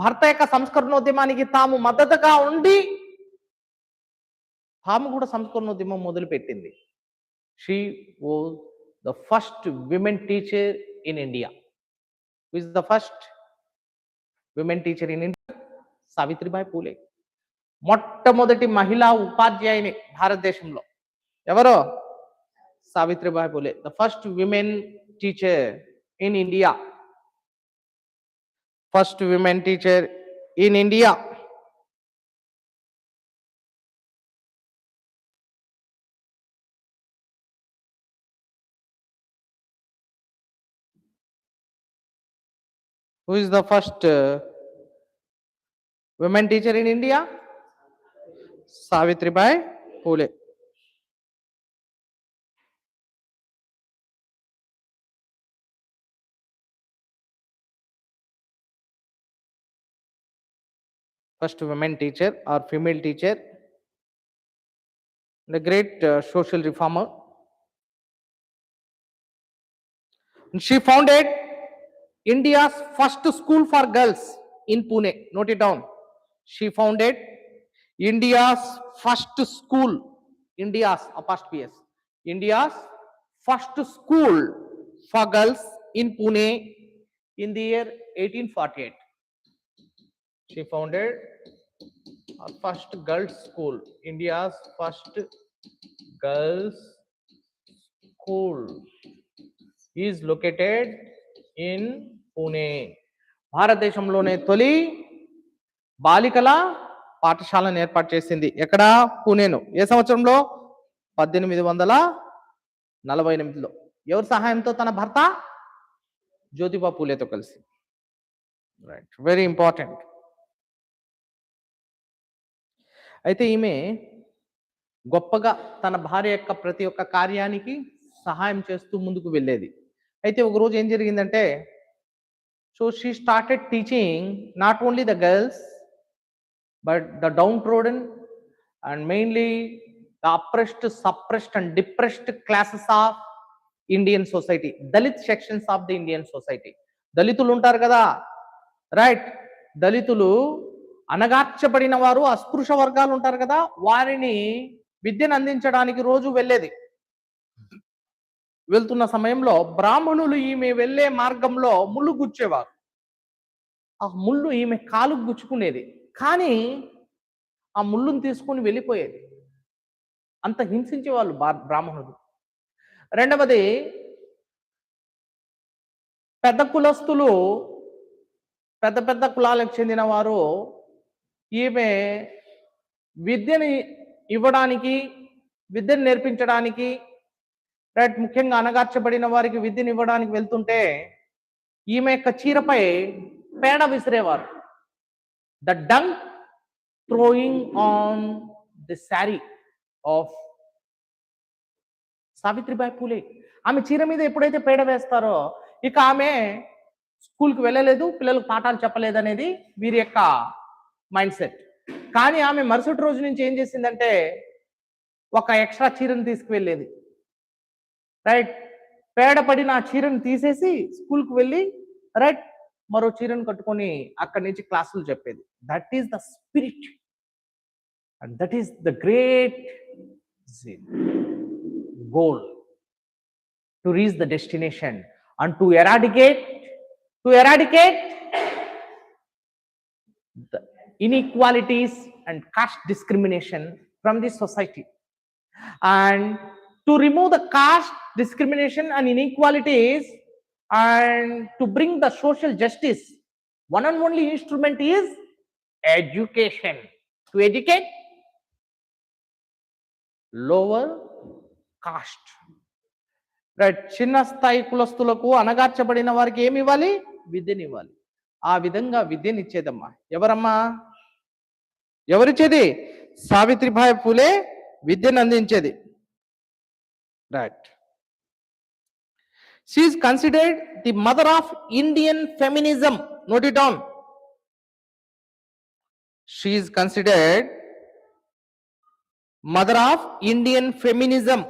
భర్త యొక్క సంస్కరణోద్యమానికి తాము మద్దతుగా ఉండి తాము కూడా సంస్కరణోద్యమం మొదలుపెట్టింది. She was the first women teacher in India. Who is the first women teacher in India? Savitribai Phule. మొట్టమొదటి మహిళా ఉపాధ్యాయుని భారతదేశంలో ఎవరో? Savitribai Phule, the first women teacher in India. First women teacher in India. Who is the first women teacher in India? Savitribai Phule. First women teacher or female teacher, the great social reformer. She founded India's first school for girls in Pune. Note it down. She founded India's first school, India's apostrophe S, India's first school for girls in Pune in the year 1848. She founded our first girls school, India's first girls school is located in Pune. భారతదేశంలోనే తొలి బాలికల పాఠశాలను ఏర్పాటు చేసింది. ఎక్కడ? పూణేను. ఏ సంవత్సరంలో? 1848లో. ఎవరి సహాయంతో? తన భర్త జ్యోతిబా పూలేతో కలిసి. Right, very important. అయితే ఈమె గొప్పగా తన భార్య యొక్క ప్రతి ఒక్క కార్యానికి సహాయం చేస్తూ ముందుకు వెళ్ళేది. అయితే ఒకరోజు ఏం జరిగిందంటే, so she started teaching not only the girls but the downtrodden and mainly the oppressed, suppressed and depressed classes of Indian society, Dalit sections of the Indian society. దళితులు ఉంటారు కదా, రైట్? దళితులు అణగార్చబడిన వారు, అస్పృశ వర్గాలు ఉంటారు కదా, వారిని విద్యను అందించడానికి రోజు వెళ్ళేది. వెళ్తున్న సమయంలో బ్రాహ్మణులు ఈమె వెళ్ళే మార్గంలో ముళ్ళు గుచ్చేవారు. ఆ ముళ్ళు ఈమె కాలుకు గుచ్చుకునేది, కానీ ఆ ముళ్ళును తీసుకుని వెళ్ళిపోయేది. అంత హింసించే వాళ్ళు బ్రాహ్మణులు. రెండవది, పెద్ద కులస్తులు, పెద్ద పెద్ద కులాలకు చెందిన వారు ఈమె విద్యని ఇవ్వడానికి, విద్యను నేర్పించడానికి, రైట్, ముఖ్యంగా అణగార్చబడిన వారికి విద్యను ఇవ్వడానికి వెళ్తుంటే ఈమె యొక్క చీరపై పేడ విసిరేవారు. The dung throwing on the sari of Savitribai Phule. ఆమె చీర మీద ఎప్పుడైతే పేడ వేస్తారో ఇక ఆమె స్కూల్కి వెళ్ళలేదు, పిల్లలకు పాఠాలు చెప్పలేదు అనేది వీరి యొక్క మైండ్ సెట్. కానీ ఆమె మరుసటి రోజు నుంచి ఏం చేసిందంటే ఒక ఎక్స్ట్రా చీరను తీసుకువెళ్ళేది, రైట్? పేడ పడిన ఆ చీరను తీసేసి స్కూల్కి వెళ్ళి, రైట్, మరో చీరను కట్టుకొని అక్కడి నుంచి క్లాసులు చెప్పేది. That is the spirit and that is the great goal to reach the destination and to eradicate the inequalities and caste discrimination from the society, and to remove the caste discrimination and inequalities and to bring the social justice. One and only instrument is education, to educate lower cost, right? చిన్న స్థాయి కులస్తులకు, అణగార్చబడిన వారికి ఏమి ఇవ్వాలి? విద్యని ఇవ్వాలి. ఆ విధంగా విద్యని ఇచ్చేదమ్మా. ఎవరమ్మా? ఎవరిచ్చేది? సావిత్రిబాయి పూలే విద్యను అందించేది, right? She is considered the mother of Indian feminism. Note it down. She is considered mother of Indian feminism.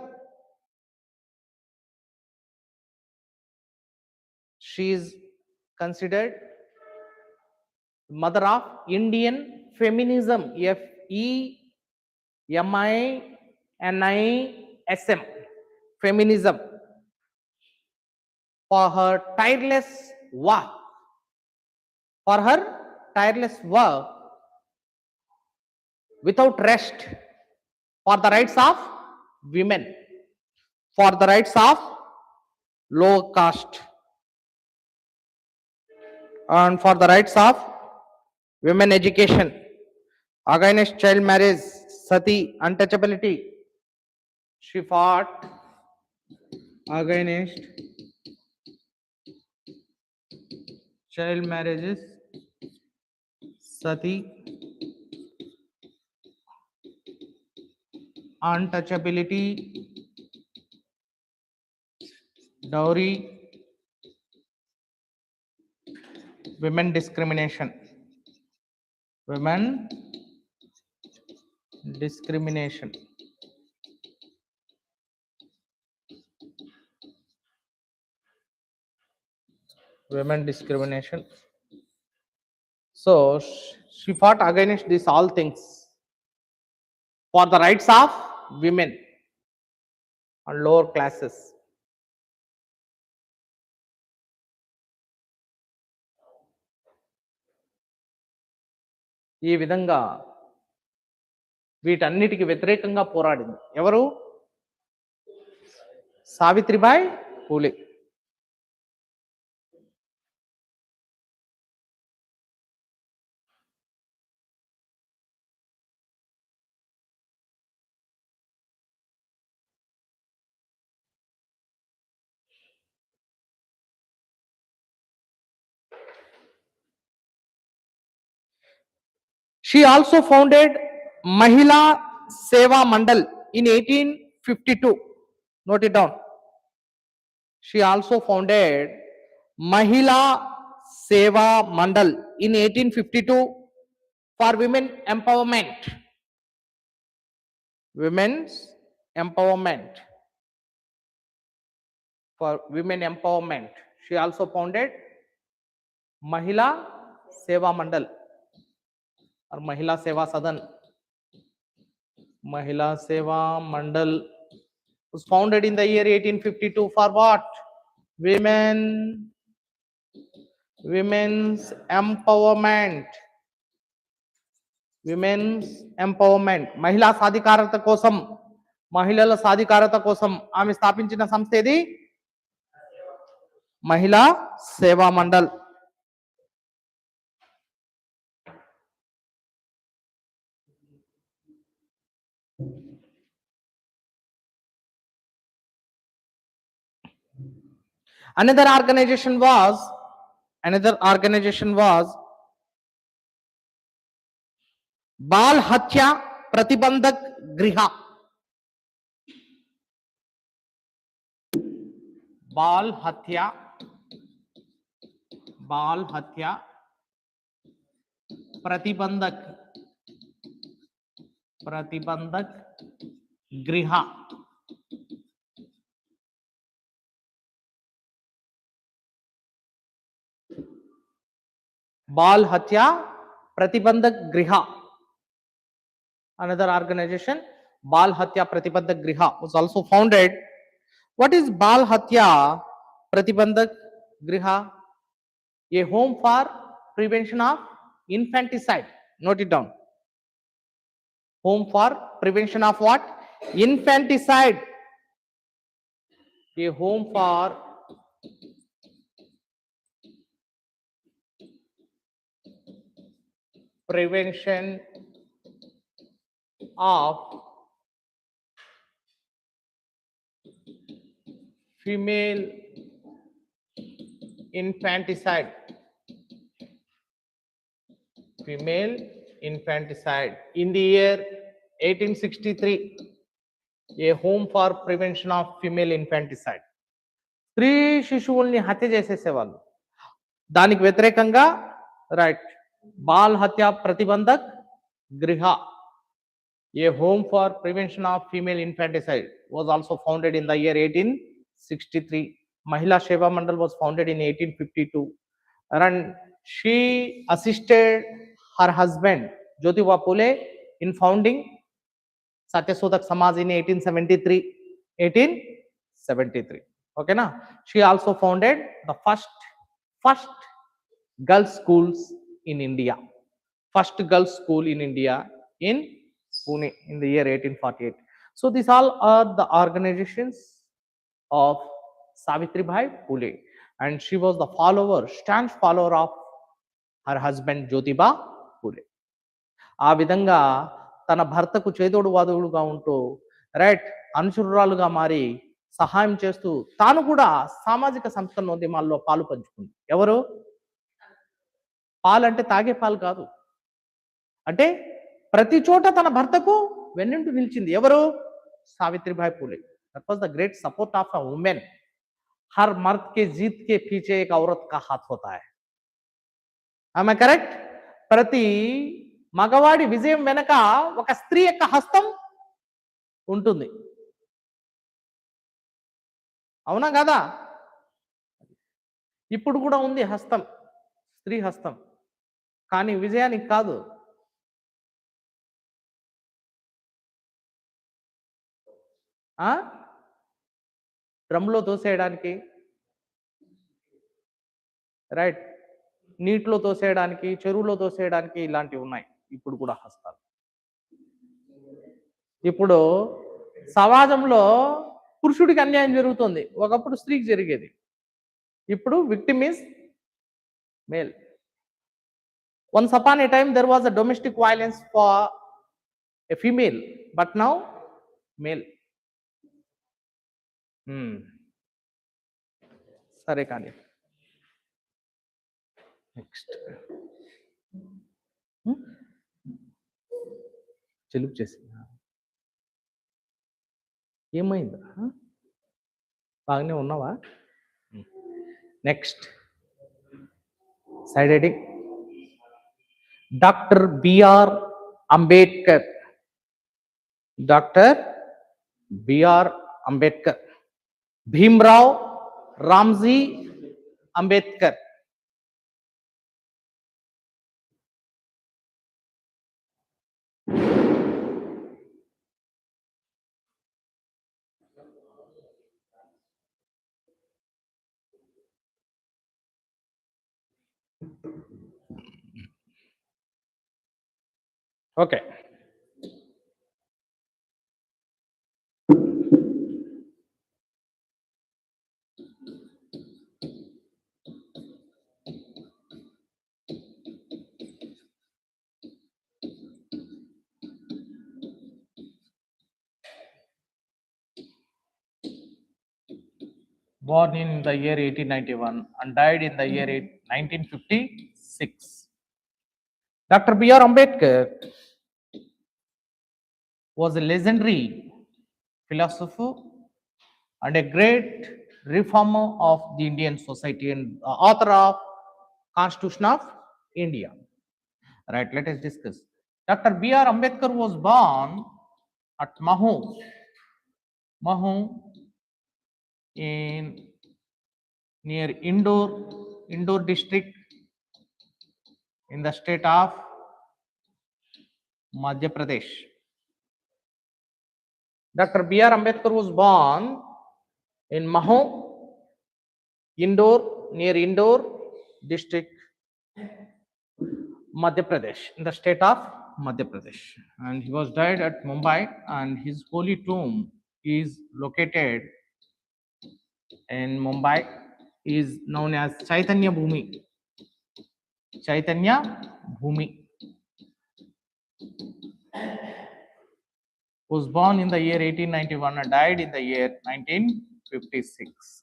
She is considered mother of Indian feminism. Feminism. Feminism. For her tireless work. For her tireless work without rest for the rights of women, for the rights of low caste, and for the rights of women education, against child marriage, sati, untouchability. She fought against child marriages, sati, untouchability, dowry, women discrimination. Women discrimination. Women discrimination. So she fought against these all things for the rights of women and lower classes. ఈ విధంగా వీటన్నిటికి వ్యతిరేకంగా పోరాడింది ఎవరు? సావిత్రిబాయి పూలే. She also founded Mahila Seva Mandal in 1852. Note it down. She also founded Mahila Seva Mandal in 1852 for women empowerment. Women's empowerment. For women empowerment. She also founded Mahila Seva Mandal or Mahila Seva Sadan. Mahila Seva Mandal was founded in the year 1852 for what? Women's empowerment. Women's empowerment. మహిళా సాధికారత కోసం, మహిళల సాధికారత కోసం ఆమె స్థాపించిన సంస్థ ఏది? మహిళా సేవా మండల్. Another organization was बाल हत्या प्रतिबंधक गृह. बाल हत्या प्रतिबंधक गृह. बाल हत्या प्रतिबंधक गृह. Another organization, Bal Hatya Pratibandhak Griha, was also founded. What is Bal Hatya Pratibandhak Griha? A home for prevention of infanticide. Note it down. Home for prevention of what? Infanticide. A home for prevention of female infanticide. Female infanticide. In the year 1863, a home for prevention of female infanticide. స్త్రీ శిశువుల్ని హత్య చేసేసేవాళ్ళు. దానికి వ్యతిరేకంగా right ball హత్య ప్రతిబంధక్ గృహ, a home for prevention of female infanticide, was also founded in the year 1863. Mahila Seva Mandal was founded in 1852, and she assisted her husband Jyotiba Phule in founding Satyasodak Samaj in 1873. Okay na? She also founded the first girls schools in India. First girls school in India in Pune in the year 1848. So these all are the organizations of Savitribai Phule, and she was the staunch follower of her husband Jyotiba Phule. ఆ విధంగా తన భర్తకు చేదోడు వాదోడుగా ఉంటూ right అనుచరురాలుగా మారి సహాయం చేస్తూ తాను కూడా సామాజిక సంస్కరణోద్యమాల్లో పాలు పంచుకుంది. ఎవరు? పాలు అంటే తాగే పాలు కాదు, అంటే ప్రతి చోట తన భర్తకు వెన్నంటూ నిలిచింది. ఎవరు? Savitribai Phule. That was the great support of a woman. హర్ మర్ద్ కే జీత్ కే పీछे एक औरत का हाथ होता है. am I correct? ప్రతి మగవాడి విజయం వెనక ఒక స్త్రీ యొక్క హస్తం ఉంటుంది. అవునా కదా? ఇప్పుడు కూడా ఉంది హస్తం, స్త్రీ హస్తం, కానీ విజయానికి కాదు. డ్రమ్లో తోసేయడానికి, రైట్, నీటిలో తోసేయడానికి, చెరువులో తోసేయడానికి ఇలాంటివి ఉన్నాయి ఇప్పుడు కూడా హస్తాలు. ఇప్పుడు సమాజంలో పురుషుడికి అన్యాయం జరుగుతుంది, ఒకప్పుడు స్త్రీకి జరిగేది. ఇప్పుడు victim is male. Once upon a time there was a domestic violence for a female, but now male. సరే కానీ నెక్స్ట్ తెలుగు చేసి ఏమైందా? బాగానే ఉన్నావా? Next side heading doctor B R Ambedkar. Doctor B R Ambedkar. Bhimrao Ramji Ambedkar. Okay, born in the year 1891 and died in the year 1956. Dr. B.R. Ambedkar was a legendary philosopher and a great reformer of the Indian society and author of Constitution of India. Right, let us discuss. Dr. B.R. Ambedkar was born at Mahou in near Indore district in the state of Madhya Pradesh. Dr. B.R. Ambedkar was born in Mahou, near Indore district, Madhya Pradesh, in the state of Madhya Pradesh. And he was died at Mumbai, and his holy tomb is located in Mumbai, is known as Chaitanya Bhumi. Chaitanya Bhumi. Was born in the year 1891 and died in the year 1956.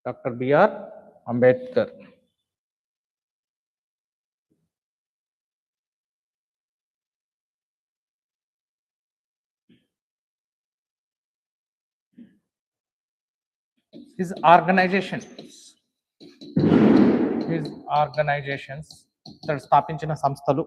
Dr. B.R. Ambedkar. His organizations స్థాపించిన సంస్థలు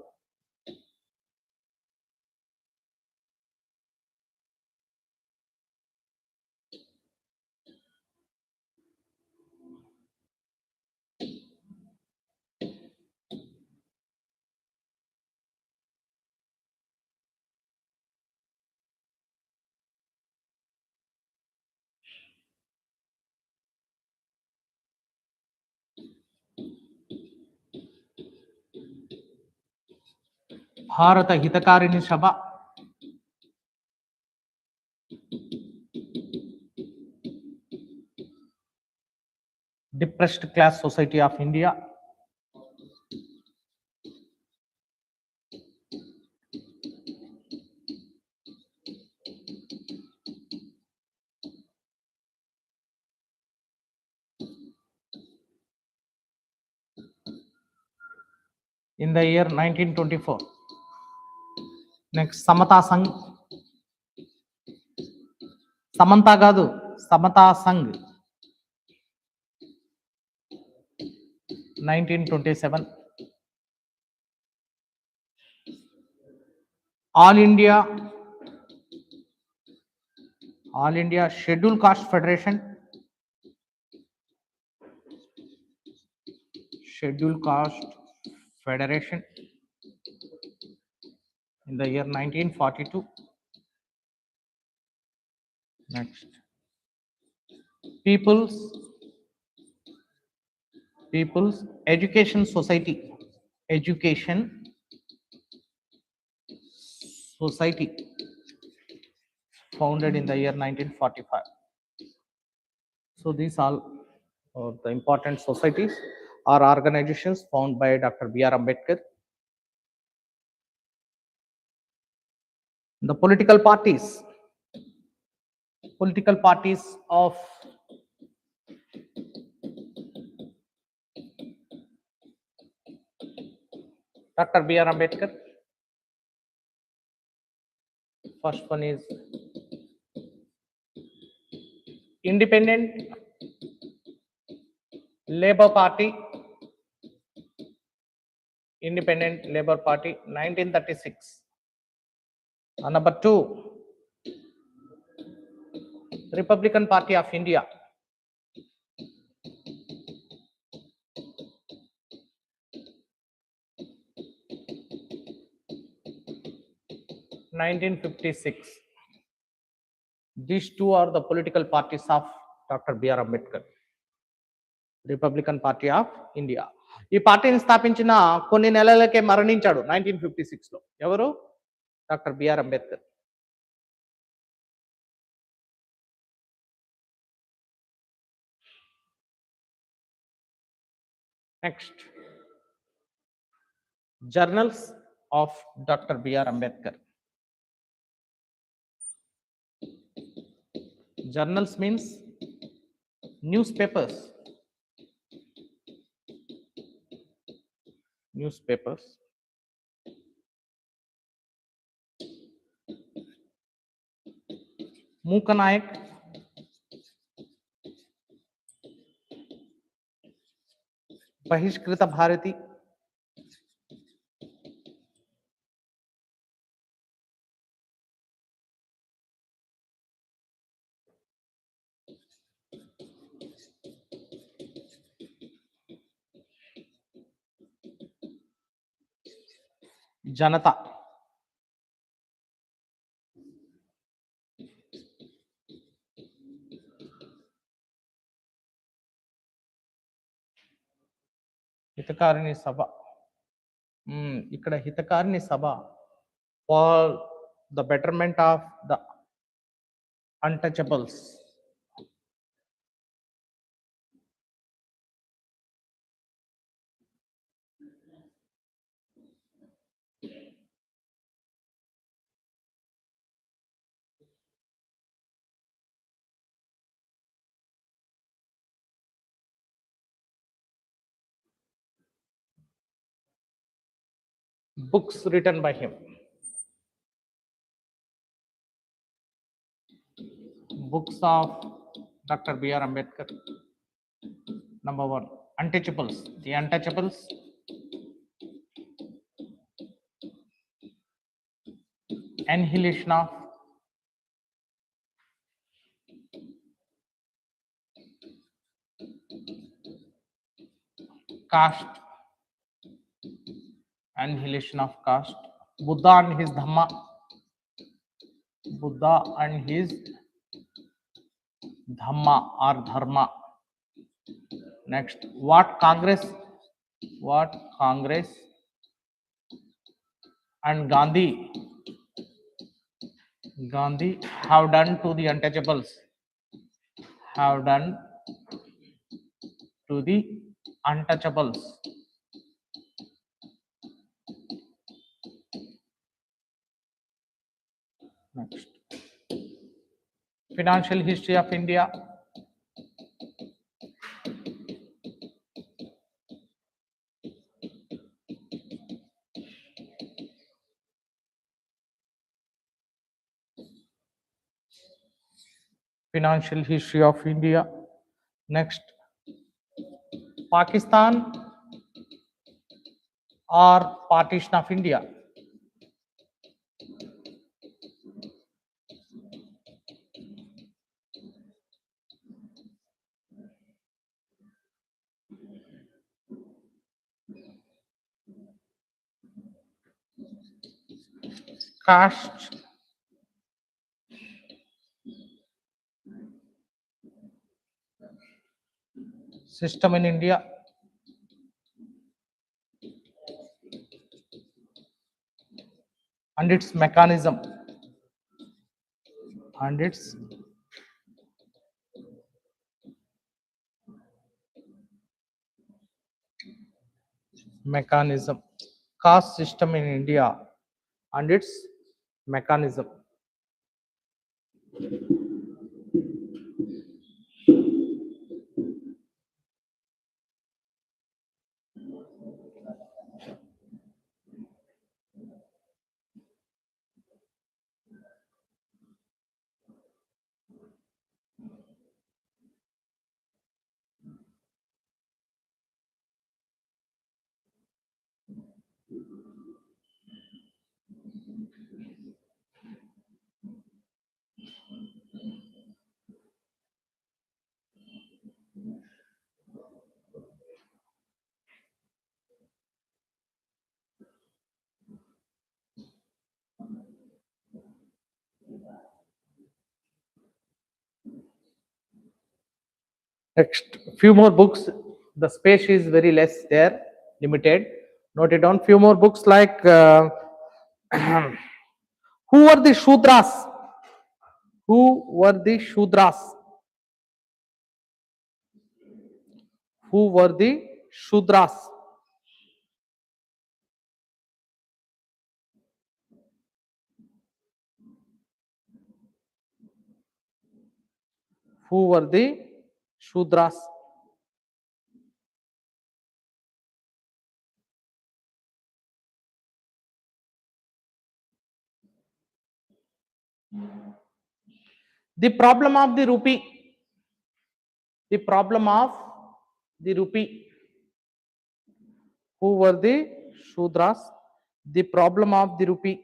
భారత హితకారిణి సభ, depressed class society of India, in the year 1924. Next, Samata Sangh. Samanta Gadu, Samata Sangh. 1927. All India Scheduled Caste Federation. Scheduled Caste Federation in the year 1942. Next, People's Education Society. Education Society founded in the year 1945. So these all the important societies or organizations founded by Dr. B.R. Ambedkar. The political parties of Dr. B.R. Ambedkar. First one is Independent Labour Party. Independent Labour Party, 1936. Number 2, Republican Party of India. (1956). These two are the political parties of Dr. B.R. Ambedkar. Republican Party of India. ఈ పార్టీని స్థాపించిన కొన్ని నెలలకే మరణించాడు 1956 లో. ఎవరు? Doctor B R Ambedkar. Next, journals of doctor B R Ambedkar. Journals means newspapers. Newspapers. Mukanayak, Bahishkrita Bharati, Janata. Hitakarini Sabha. ఇక్కడ Hitakarini Sabha for the betterment of the untouchables. Books written by him. Books of Dr. B.R. Ambedkar. Number 1, Untouchables. The Untouchables. Annihilation of caste. Annihilation of caste. Buddha and his Dhamma. Buddha and his Dhamma or Dharma. Next, what Congress and Gandhi have done to the untouchables. Have done to the untouchables. Next, financial history of India. Financial history of India. Next, Pakistan or partition of India. Caste system in India. And its mechanism. Caste system in India and its mechanism. Next, few more books. The space is very less there, limited. Note it down. Few more books like who were the Shudras? Who were the Shudras? Who were the Shudras? Who were the Shudras? The problem of the rupee. The problem of the rupee. Who were the Shudras? The problem of the rupee.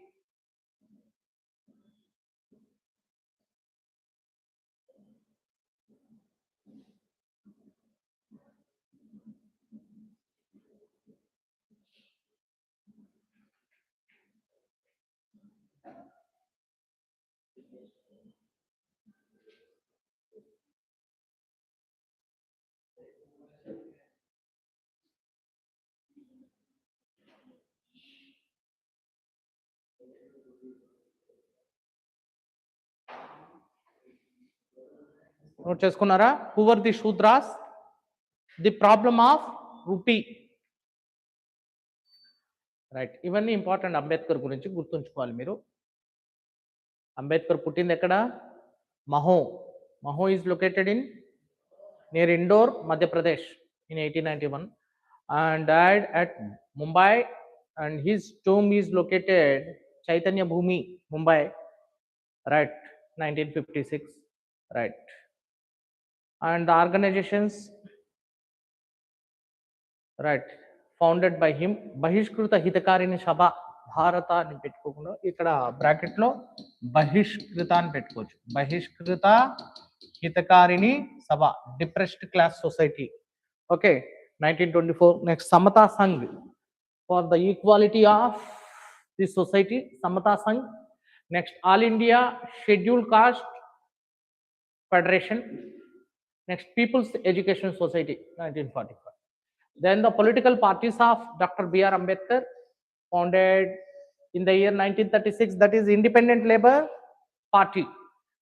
Note చేసుకున్నారా? Who were the Shudras, the problem of rupee. Right, ఇవన్నీ important. Ambedkar గురించి గుర్తుంచుకోవాలి మీరు. అంబేద్కర్ పుట్టింది ఎక్కడ? Mhow. Mhow is located in near Indore, Madhya Pradesh in 1891 and died at Mumbai, and his tomb is located Chaitanya Bhumi, Mumbai, right, 1956, right. And the organizations, right, founded by him, Bahishkrit Hitakarini Sabha Bharat అని పెట్టుకోకుండా ఇక్కడ bracket లో బహిష్కృత అని పెట్టుకోవచ్చు. బహిష్కృత హితకారిణి సభ, depressed class society. Okay, 1924. Next, Samata Sangh, for the equality of the society, Samata Sangh. Next, All India Scheduled Caste Federation. Next, People's Education Society, 1945. Then the political parties of Dr. B.R. Ambedkar, founded in the year 1936, that is Independent Labour Party.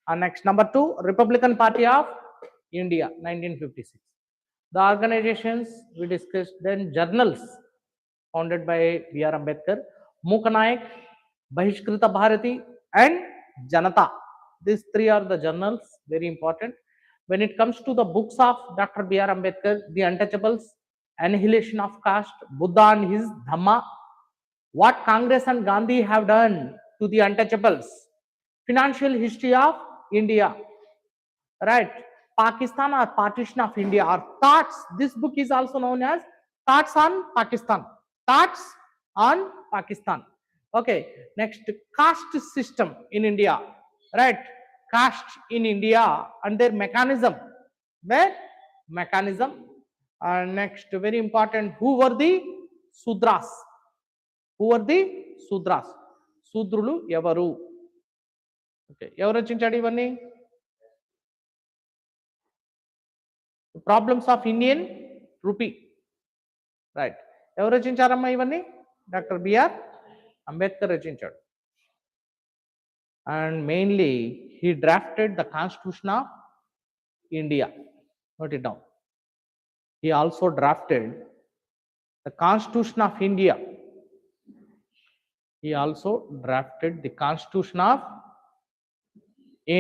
And next, number 2, Republican Party of India, 1956. The organizations we discussed. Then journals founded by B.R. Ambedkar, Mukanayak, Bahishkrita Bharati, and Janata. These three are the journals, very important. When it comes to the books of Dr. B.R. Ambedkar, The Untouchables, Annihilation of Caste, Buddha and His Dhamma, What Congress and Gandhi Have Done to the Untouchables, Financial History of India, right, Pakistan or Partition of India, or Thoughts. This book is also known as Thoughts on Pakistan. Thoughts on Pakistan. Okay, next, caste system in India, right, caste in India and their mechanism. Where mechanism. And next, very important, who were the Sudras? Who were the Sudras? Sudrulu evaru? Okay, ఎవరు రచించాడు ఇవన్నీ? Problems of Indian rupee, right. ఎవరు రచించారమ్మా ఇవన్నీ? Doctor B R Ambedkar రచించాడు. And mainly he drafted the constitution of India. Note it down. He also drafted the constitution of India. He also drafted the Constitution of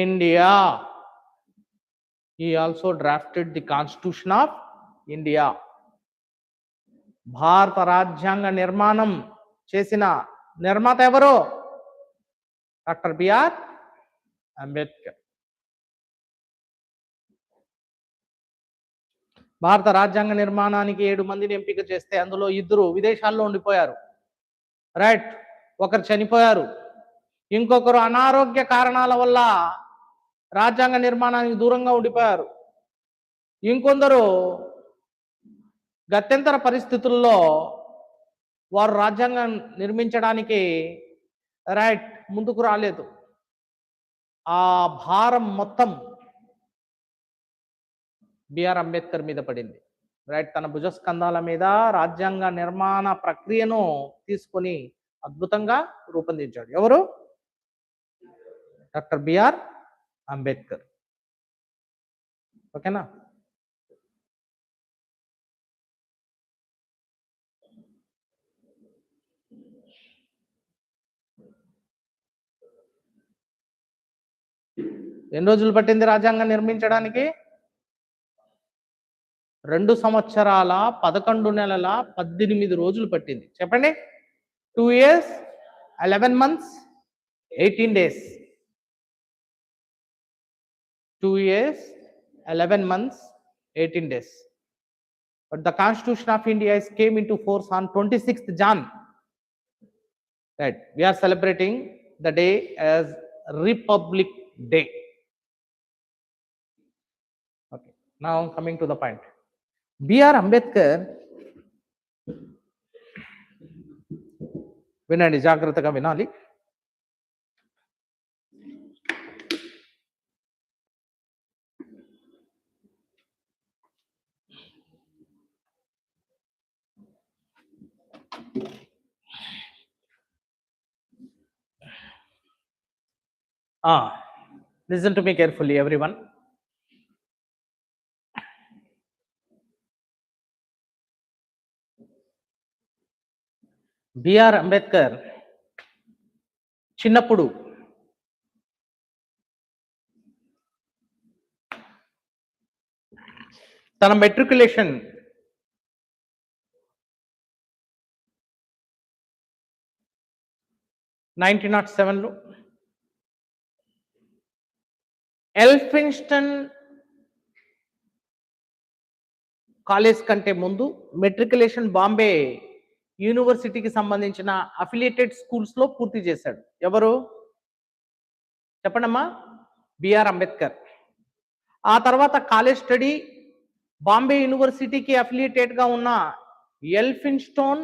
India. He also drafted the Constitution of India. భారత రాజ్యాంగ నిర్మాణం చేసిన నిర్మాత ఎవరు? Doctor B R Ambedkar. భారత రాజ్యాంగ నిర్మాణానికి 7 మందిని ఎంపిక చేస్తే అందులో 2 విదేశాల్లో ఉండిపోయారు, రైట్. ఒకరు చనిపోయారు, ఇంకొకరు అనారోగ్య కారణాల వల్ల రాజ్యాంగ నిర్మాణానికి దూరంగా ఉండిపోయారు, ఇంకొందరు గత్యంతర పరిస్థితుల్లో వారు రాజ్యాంగం నిర్మించడానికి రైట్ ముందుకు రాలేదు. ఆ భారం మొత్తం బిఆర్ అంబేద్కర్ మీద పడింది. రైట్, తన భుజస్కంధాల మీద రాజ్యాంగ నిర్మాణ ప్రక్రియను తీసుకొని అద్భుతంగా రూపొందించాడు. ఎవరు? Doctor B R Ambedkar. ఓకేనా? ఎన్ని రోజులు పట్టింది రాజ్యాంగం నిర్మించడానికి? 2 సంవత్సరాల 11 నెలల 18 రోజులు పట్టింది. చెప్పండి. 2 years 11 months 18 days. 2 years 11 months 18 days. But the Constitution of India came into force on 26th Jan. Right. We are celebrating the day as Republic Day. Okay. Now coming to the point. B R Ambedkar, వినండి, జాగ్రత్తగా వినాలి. Listen to me carefully, everyone. B R Ambedkar చిన్నప్పుడు తన matriculation 1907లో Elphinstone college కంటే ముందు matriculation Bombay యూనివర్సిటీకి సంబంధించిన affiliated schools లో పూర్తి చేశాడు. ఎవరు? చెప్పండమ్మా. బిఆర్ అంబేద్కర్. ఆ తర్వాత కాలేజ్ స్టడీ బాంబే యూనివర్సిటీకి అఫిలియేటెడ్ గా ఉన్న ఎల్ఫిన్స్టోన్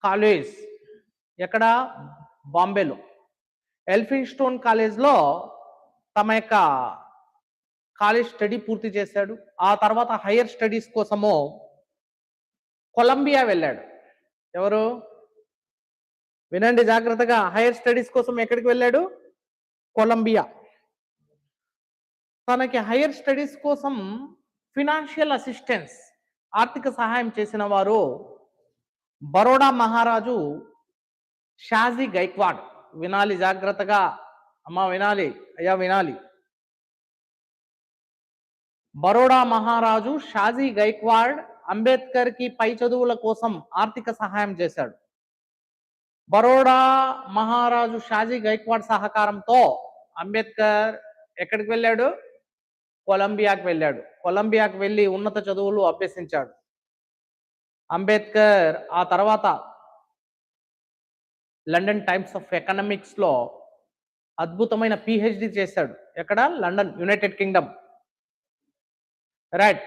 కాలేజ్, ఎక్కడ? బాంబేలో. ఎల్ఫిన్స్టోన్ కాలేజ్లో తమ యొక్క కాలేజ్ స్టడీ పూర్తి చేశాడు. ఆ తర్వాత హైయర్ స్టడీస్ కోసము కొలంబియా వెళ్ళాడు. ఎవరు? వినండి జాగ్రత్తగా. హైయర్ స్టడీస్ కోసం ఎక్కడికి వెళ్ళాడు? కొలంబియా. తనకి హైయర్ స్టడీస్ కోసం ఫినాన్షియల్ అసిస్టెన్స్, ఆర్థిక సహాయం చేసిన వారు బరోడా మహారాజు షాజీ గైక్వాడ్. వినాలి జాగ్రత్తగా అమ్మా, వినాలి అయ్యా, వినాలి. బరోడా మహారాజు షాజీ గైక్వాడ్ అంబేద్కర్ కి పై చదువుల కోసం ఆర్థిక సహాయం చేశాడు. బరోడా మహారాజు షాజీ గైక్వాడ్ సహకారంతో అంబేద్కర్ ఎక్కడికి వెళ్ళాడు? కొలంబియాకి వెళ్ళాడు. కొలంబియాకి వెళ్ళి ఉన్నత చదువులు అభ్యసించాడు. అంబేద్కర్ ఆ తర్వాత లండన్ టైమ్స్ ఆఫ్ ఎకనామిక్స్ లో అద్భుతమైన పిహెచ్డి చేశాడు. ఎక్కడ? London, United Kingdom. రైట్.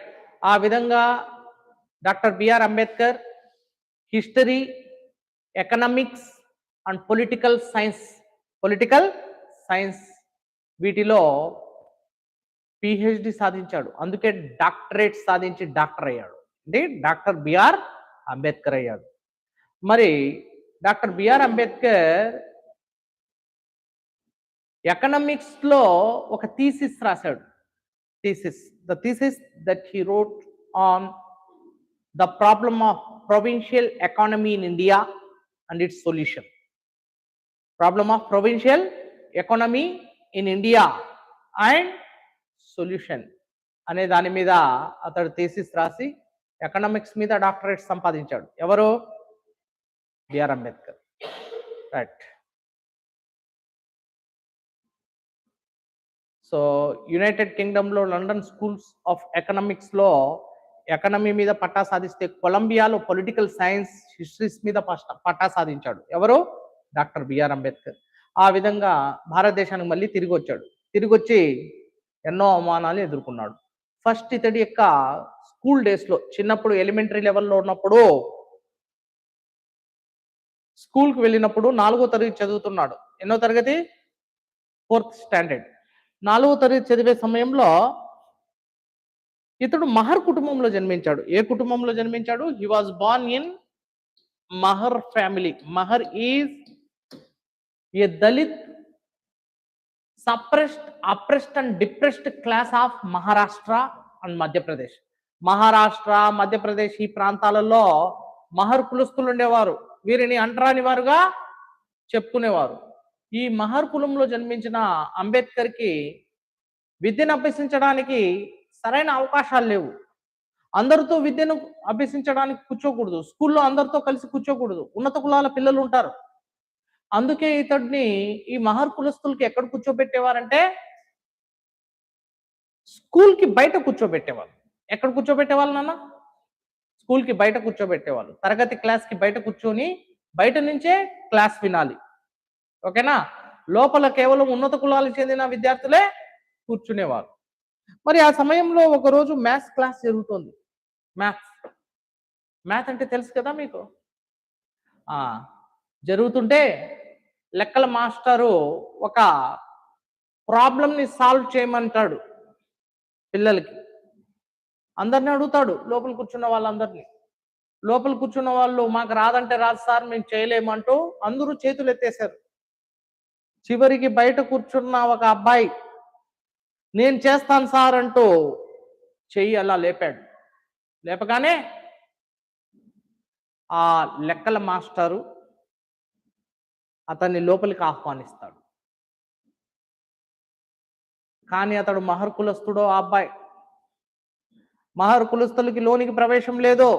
ఆ విధంగా doctor B R Ambedkar history, economics and political science వీటిలో పిహెచ్డి సాధించాడు. అందుకే డాక్టరేట్ సాధించి డాక్టర్ అయ్యాడు. అంటే డాక్టర్ బిఆర్ అంబేద్కర్ అయ్యాడు. మరి డాక్టర్ బిఆర్ అంబేద్కర్ ఎకనామిక్స్ లో ఒక థీసిస్ రాశాడు. The thesis that he wrote on the problem of provincial economy in India and its solution. Problem of provincial economy in India and solution అనే దాని మీద అతడు థీసిస్ రాసి ఎకనామిక్స్ మీద డాక్టరేట్ సంపాదించాడు. ఎవరు? B R Ambedkar. Right. So united కింగ్డమ్లో London schools of ఎకనామిక్స్లో ఎకనమీ మీద పట్టా సాధిస్తే కొలంబియాలో పొలిటికల్ సైన్స్, హిస్టరీస్ మీద పట్టా సాధించాడు. ఎవరు? Doctor B R Ambedkar. ఆ విధంగా భారతదేశానికి మళ్ళీ తిరిగి వచ్చాడు. తిరిగి వచ్చి ఎన్నో అవమానాలు ఎదుర్కొన్నాడు. ఫస్ట్ ఇతడి యొక్క స్కూల్ డేస్లో, చిన్నప్పుడు ఎలిమెంటరీ లెవెల్లో ఉన్నప్పుడు, స్కూల్కి వెళ్ళినప్పుడు 4వ తరగతి చదువుతున్నాడు. ఎన్నో తరగతి? 4th standard. 4వ తరగతి చదివే సమయంలో ఇతడు మహర్ కుటుంబంలో జన్మించాడు. ఏ కుటుంబంలో జన్మించాడు? He was born in Mahar family. Mahar is a Dalit suppressed, oppressed and depressed class of Maharashtra and Madhya Pradesh. Maharashtra, Madhya Pradesh ఈ ప్రాంతాలలో మహర్ కులస్తులు ఉండేవారు. వీరిని అంటరాని వారుగా చెప్పుకునేవారు. ఈ మహర్ కులంలో జన్మించిన అంబేద్కర్కి విద్యను అభ్యసించడానికి సరైన అవకాశాలు లేవు. అందరితో విద్యను అభ్యసించడానికి కూర్చోకూడదు. స్కూల్లో అందరితో కలిసి కూర్చోకూడదు. ఉన్నత కులాల పిల్లలు ఉంటారు. అందుకే ఇతడిని ఈ మహర్ కులస్తులకి ఎక్కడ కూర్చోబెట్టేవారంటే స్కూల్కి బయట కూర్చోబెట్టేవాళ్ళు. ఎక్కడ కూర్చోబెట్టేవాళ్ళు నాన్న? స్కూల్కి బయట కూర్చోబెట్టేవాళ్ళు. తరగతి క్లాస్కి బయట కూర్చొని బయట నుంచే క్లాస్ వినాలి. ఓకేనా? లోపల కేవలం ఉన్నత కులాలకు చెందిన విద్యార్థులే కూర్చునేవారు. మరి ఆ సమయంలో ఒకరోజు మ్యాథ్స్ క్లాస్ జరుగుతోంది. మ్యాథ్ అంటే తెలుసు కదా మీకు. జరుగుతుంటే లెక్కల మాస్టరు ఒక ప్రాబ్లంని సాల్వ్ చేయమంటాడు పిల్లలకి. అందరిని అడుగుతాడు లోపల కూర్చున్న వాళ్ళందరినీ. లోపల కూర్చున్న వాళ్ళు మాకు రాదంటే రాదు సార్, మేము చేయలేమంటూ అందరూ చేతులు ఎత్తేశారు. చివరికి బయట కూర్చున్న ఒక అబ్బాయి నేను చేస్తాను సార్ అంటూ చెయ్యి అలా లేపాడు. లేపగానే ఆ లెక్కల మాస్టరు అతన్ని లోపలికి ఆహ్వానిస్తాడు. కానీ అతడు మహర్ కులస్తుడో ఆ అబ్బాయి. మహర్ కులస్తులకి లోనికి ప్రవేశం లేదు.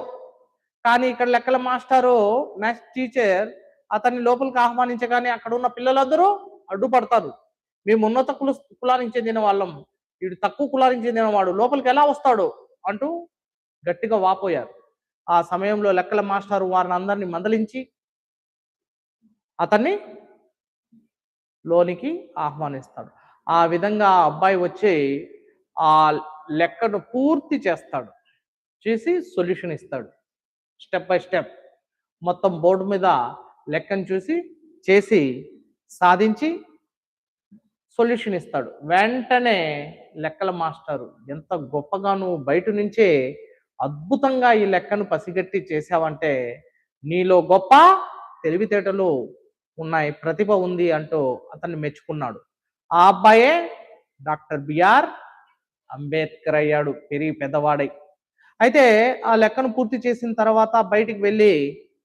కానీ ఇక్కడ లెక్కల మాస్టరు, మ్యాథ్స్ టీచర్ అతన్ని లోపలికి ఆహ్వానించగానే అక్కడ ఉన్న పిల్లలందరూ అడ్డుపడతారు. మేము ఉన్నత కులానికి చెందిన వాళ్ళం, వీడు తక్కువ కులానికి చెందిన వాడు లోపలికి ఎలా వస్తాడు అంటూ గట్టిగా వాపోయారు. ఆ సమయంలో లెక్కల మాస్టారు వారిని అందరినీ మందలించి అతన్ని లోనికి ఆహ్వానిస్తాడు. ఆ విధంగా ఆ అబ్బాయి వచ్చి ఆ లెక్కను పూర్తి చేస్తాడు. చేసి సొల్యూషన్ ఇస్తాడు. స్టెప్ బై స్టెప్ మొత్తం బోర్డు మీద లెక్కను చేసి సాధించి సొల్యూషన్ ఇస్తాడు. వెంటనే లెక్కల మాస్టారు ఎంత గొప్పగా నువ్వు బయట నుంచే అద్భుతంగా ఈ లెక్కను పసిగట్టి చేసావంటే నీలో గొప్ప తెలివితేటలు ఉన్నాయి, ప్రతిభ ఉంది అంటూ అతన్ని మెచ్చుకున్నాడు. ఆ అబ్బాయే డాక్టర్ బిఆర్ అంబేద్కర్ అయ్యాడు పెరిగి పెద్దవాడై. అయితే ఆ లెక్కను పూర్తి చేసిన తర్వాత బయటికి వెళ్ళి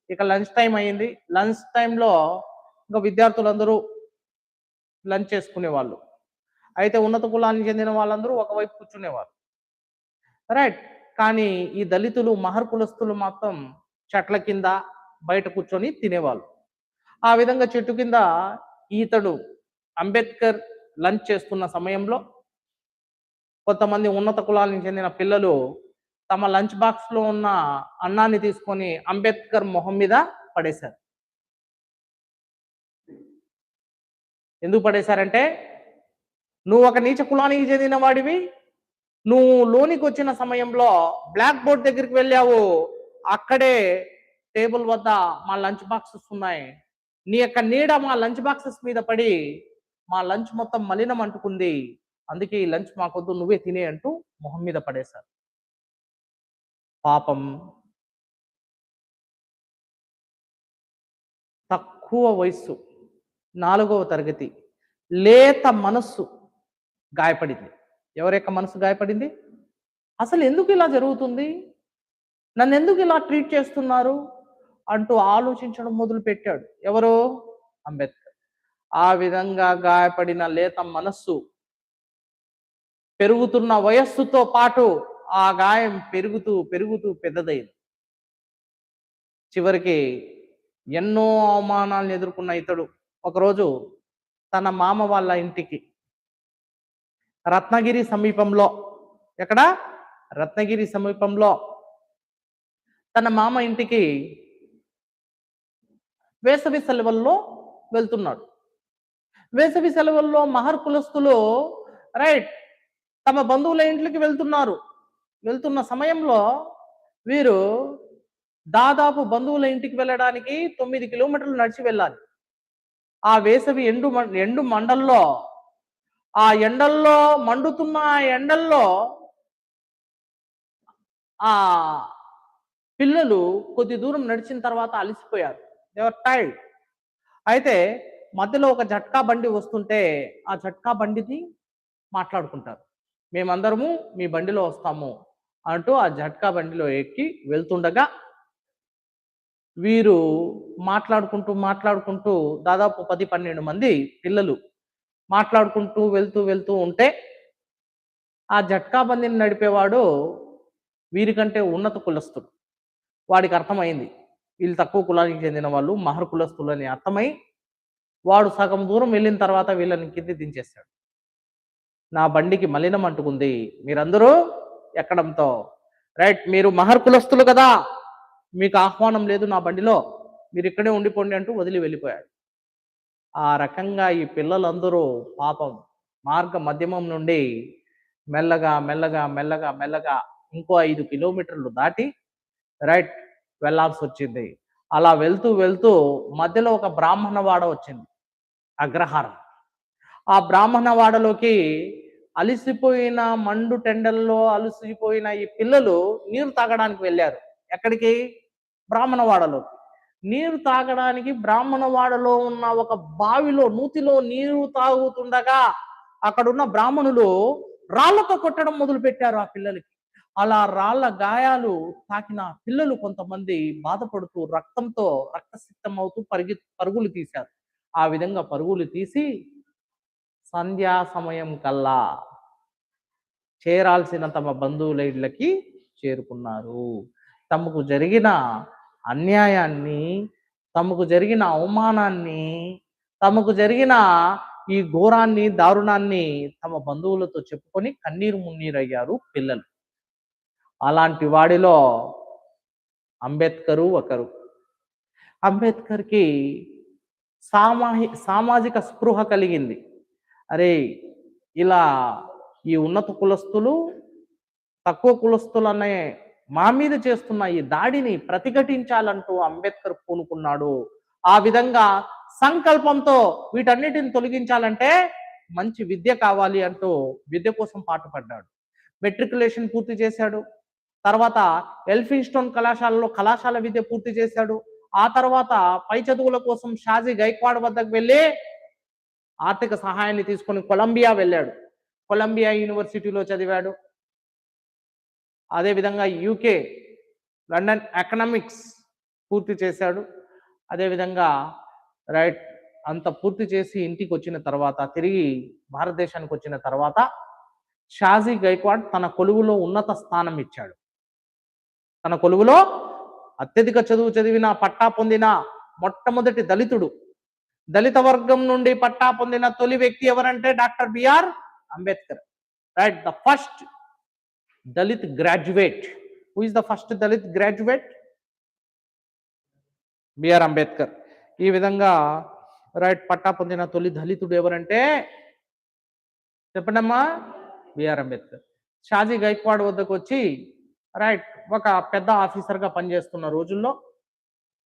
ఇక లంచ్ టైం అయింది. లంచ్ టైంలో ఇంకా విద్యార్థులందరూ లంచ్ చేసుకునేవాళ్ళు. అయితే ఉన్నత కులానికి చెందిన వాళ్ళందరూ ఒకవైపు కూర్చునేవారు. రైట్. కానీ ఈ దళితులు, మహర్ కులస్తులు మాత్రం చెట్ల కింద బయట కూర్చొని తినేవాళ్ళు. ఆ విధంగా చెట్టు కింద ఈతడు అంబేద్కర్ లంచ్ చేస్తున్న సమయంలో కొంతమంది ఉన్నత కులానికి చెందిన పిల్లలు తమ లంచ్ బాక్స్లో ఉన్న అన్నాన్ని తీసుకొని అంబేద్కర్ మొహం మీద పడేశారు. ఎందుకు పడేశారంటే నువ్వు ఒక నీచ కులానికి చెందిన వాడివి, నువ్వు లోనికి వచ్చిన సమయంలో బ్లాక్ బోర్డ్ దగ్గరికి వెళ్ళావు, అక్కడే టేబుల్ వద్ద మా లంచ్ బాక్సెస్ ఉన్నాయి, నీ యొక్క నీడ మా లంచ్ బాక్సెస్ మీద పడి మా లంచ్ మొత్తం మలినం అంటుకుంది, అందుకే ఈ లంచ్ మాకొద్దు నువ్వే తినే అంటూ మొహం మీద పడేశారు. పాపం తక్కువ వయస్సు, 4వ తరగతి, లేత మనస్సు గాయపడింది. ఎవరి యొక్క మనసు గాయపడింది? అసలు ఎందుకు ఇలా జరుగుతుంది, నన్ను ఎందుకు ఇలా ట్రీట్ చేస్తున్నారు అంటూ ఆలోచించడం మొదలు పెట్టాడు. ఎవరు? అంబేద్కర్. ఆ విధంగా గాయపడిన లేత మనస్సు పెరుగుతున్న వయస్సుతో పాటు ఆ గాయం పెరుగుతూ పెరుగుతూ పెద్దదైంది. చివరికి ఎన్నో అవమానాలను ఎదుర్కొన్న ఇతడు ఒకరోజు తన మామ వాళ్ళ ఇంటికి రత్నగిరి సమీపంలో, ఎక్కడ? రత్నగిరి సమీపంలో తన మామ ఇంటికి వేసవి సెలవుల్లో వెళ్తున్నాడు. వేసవి సెలవుల్లో మహర్ కులస్తులు రైట్ తమ బంధువుల ఇంట్లోకి వెళ్తున్నారు. వెళ్తున్న సమయంలో వీరు దాదాపు బంధువుల ఇంటికి వెళ్ళడానికి 9 కిలోమీటర్లు నడిచి వెళ్ళాలి. ఆ వేసవి ఎండు మండల్లో, ఆ ఎండల్లో మండుతున్న ఎండల్లో ఆ పిల్లలు కొద్ది దూరం నడిచిన తర్వాత అలసిపోయారు. They are tired. అయితే మధ్యలో ఒక జట్కా బండి వస్తుంటే ఆ జట్కా బండిని మాట్లాడుకుంటారు. మేమందరము మీ బండిలో వస్తాము అంటూ ఆ జట్కా బండిలో ఎక్కి వెళ్తుండగా వీరు మాట్లాడుకుంటూ దాదాపు 10-12 మంది పిల్లలు మాట్లాడుకుంటూ వెళ్తూ ఉంటే ఆ జట్కా బండిని నడిపేవాడు వీరికంటే ఉన్నత కులస్తుడు. వాడికి అర్థమైంది వీళ్ళు తక్కువ కులానికి చెందిన వాళ్ళు మహర్ కులస్తులు అని అర్థమై వాడు సగం దూరం వెళ్ళిన తర్వాత వీళ్ళని కింది దించేస్తాడు. నా బండికి మలినం అంటుకుంది, మీరందరూ ఎక్కడంతో రైట్, మీరు మహర్ కులస్తులు కదా, మీకు ఆహ్వానం లేదు నా బండిలో, మీరు ఇక్కడే ఉండిపోండి అంటూ వదిలి వెళ్ళిపోయాడు. ఆ రకంగా ఈ పిల్లలందరూ పాపం మార్గ మధ్యమం నుండి మెల్లగా ఇంకో 5 కిలోమీటర్లు దాటి రైట్ వెళ్ళాల్సి వచ్చింది. అలా వెళ్తూ మధ్యలో ఒక బ్రాహ్మణవాడ వచ్చింది, అగ్రహారం. ఆ బ్రాహ్మణవాడలోకి అలిసిపోయిన మండు టెండల్లో అలసిపోయిన ఈ పిల్లలు నీరు తాగడానికి వెళ్ళారు. ఎక్కడికి? బ్రాహ్మణవాడలో. నీరు తాగడానికి బ్రాహ్మణవాడలో ఉన్న ఒక బావిలో నూతిలో నీరు తాగుతుండగా అక్కడున్న బ్రాహ్మణులు రాళ్లతో కొట్టడం మొదలు పెట్టారు ఆ పిల్లలకి. అలా రాళ్ల గాయాలు తాకిన పిల్లలు కొంతమంది బాధపడుతూ రక్తంతో రక్తసిక్తం అవుతూ పరుగులు తీశారు. ఆ విధంగా పరుగులు తీసి సంధ్యా సమయం కల్లా చేరాల్సిన తమ బంధువుల ఇళ్ళకి చేరుకున్నారు. తమకు జరిగిన అన్యాయాన్ని, తమకు జరిగిన అవమానాన్ని, తమకు జరిగిన ఈ ఘోరాన్ని, దారుణాన్ని తమ బంధువులతో చెప్పుకొని కన్నీరు మున్నీరయ్యారు పిల్లలు. అలాంటి వాడిలో అంబేద్కరు ఒకరు. అంబేద్కర్కి సామాజిక స్పృహ కలిగింది. అరే, ఇలా ఈ ఉన్నత కులస్తులు తక్కువ కులస్తులు అనే మా మీద చేస్తున్న ఈ దాడిని ప్రతిఘటించాలంటూ అంబేద్కర్ పూనుకున్నాడు. ఆ విధంగా సంకల్పంతో వీటన్నిటిని తొలగించాలంటే మంచి విద్య కావాలి అంటూ విద్య కోసం పాటుపడ్డాడు. మెట్రికులేషన్ పూర్తి చేశాడు. తర్వాత ఎల్ఫిన్స్టోన్ కళాశాలలో కళాశాల విద్య పూర్తి చేశాడు. ఆ తర్వాత పై చదువుల కోసం షాజీ గైక్వాడ్ వద్దకు వెళ్ళి ఆర్థిక సహాయాన్ని తీసుకొని కొలంబియా వెళ్ళాడు. కొలంబియా యూనివర్సిటీలో చదివాడు. అదేవిధంగా యూకే లండన్ ఎకనామిక్స్ పూర్తి చేశాడు. అదేవిధంగా రైట్ అంత పూర్తి చేసి ఇంటికి వచ్చిన తర్వాత, తిరిగి భారతదేశానికి వచ్చిన తర్వాత షాజీ గైక్వాడ్ తన కొలువులో ఉన్నత స్థానం ఇచ్చాడు. తన కొలువులో అత్యధిక చదువు చదివిన పట్టా పొందిన మొట్టమొదటి దళితుడు, దళిత వర్గం నుండి పట్టా పొందిన తొలి వ్యక్తి ఎవరంటే doctor B R Ambedkar. Right, the first Dalit graduate. Who is the first Dalit graduate? B R Ambedkar. ఈ విధంగా రైట్ పట్టా పొందిన తొలి దళితుడు ఎవరంటే చెప్పండమ్మా, బిఆర్ అంబేద్కర్. షాజీ గైక్వాడ్ వద్దకు వచ్చి రైట్ ఒక పెద్ద ఆఫీసర్గా పనిచేస్తున్న రోజుల్లో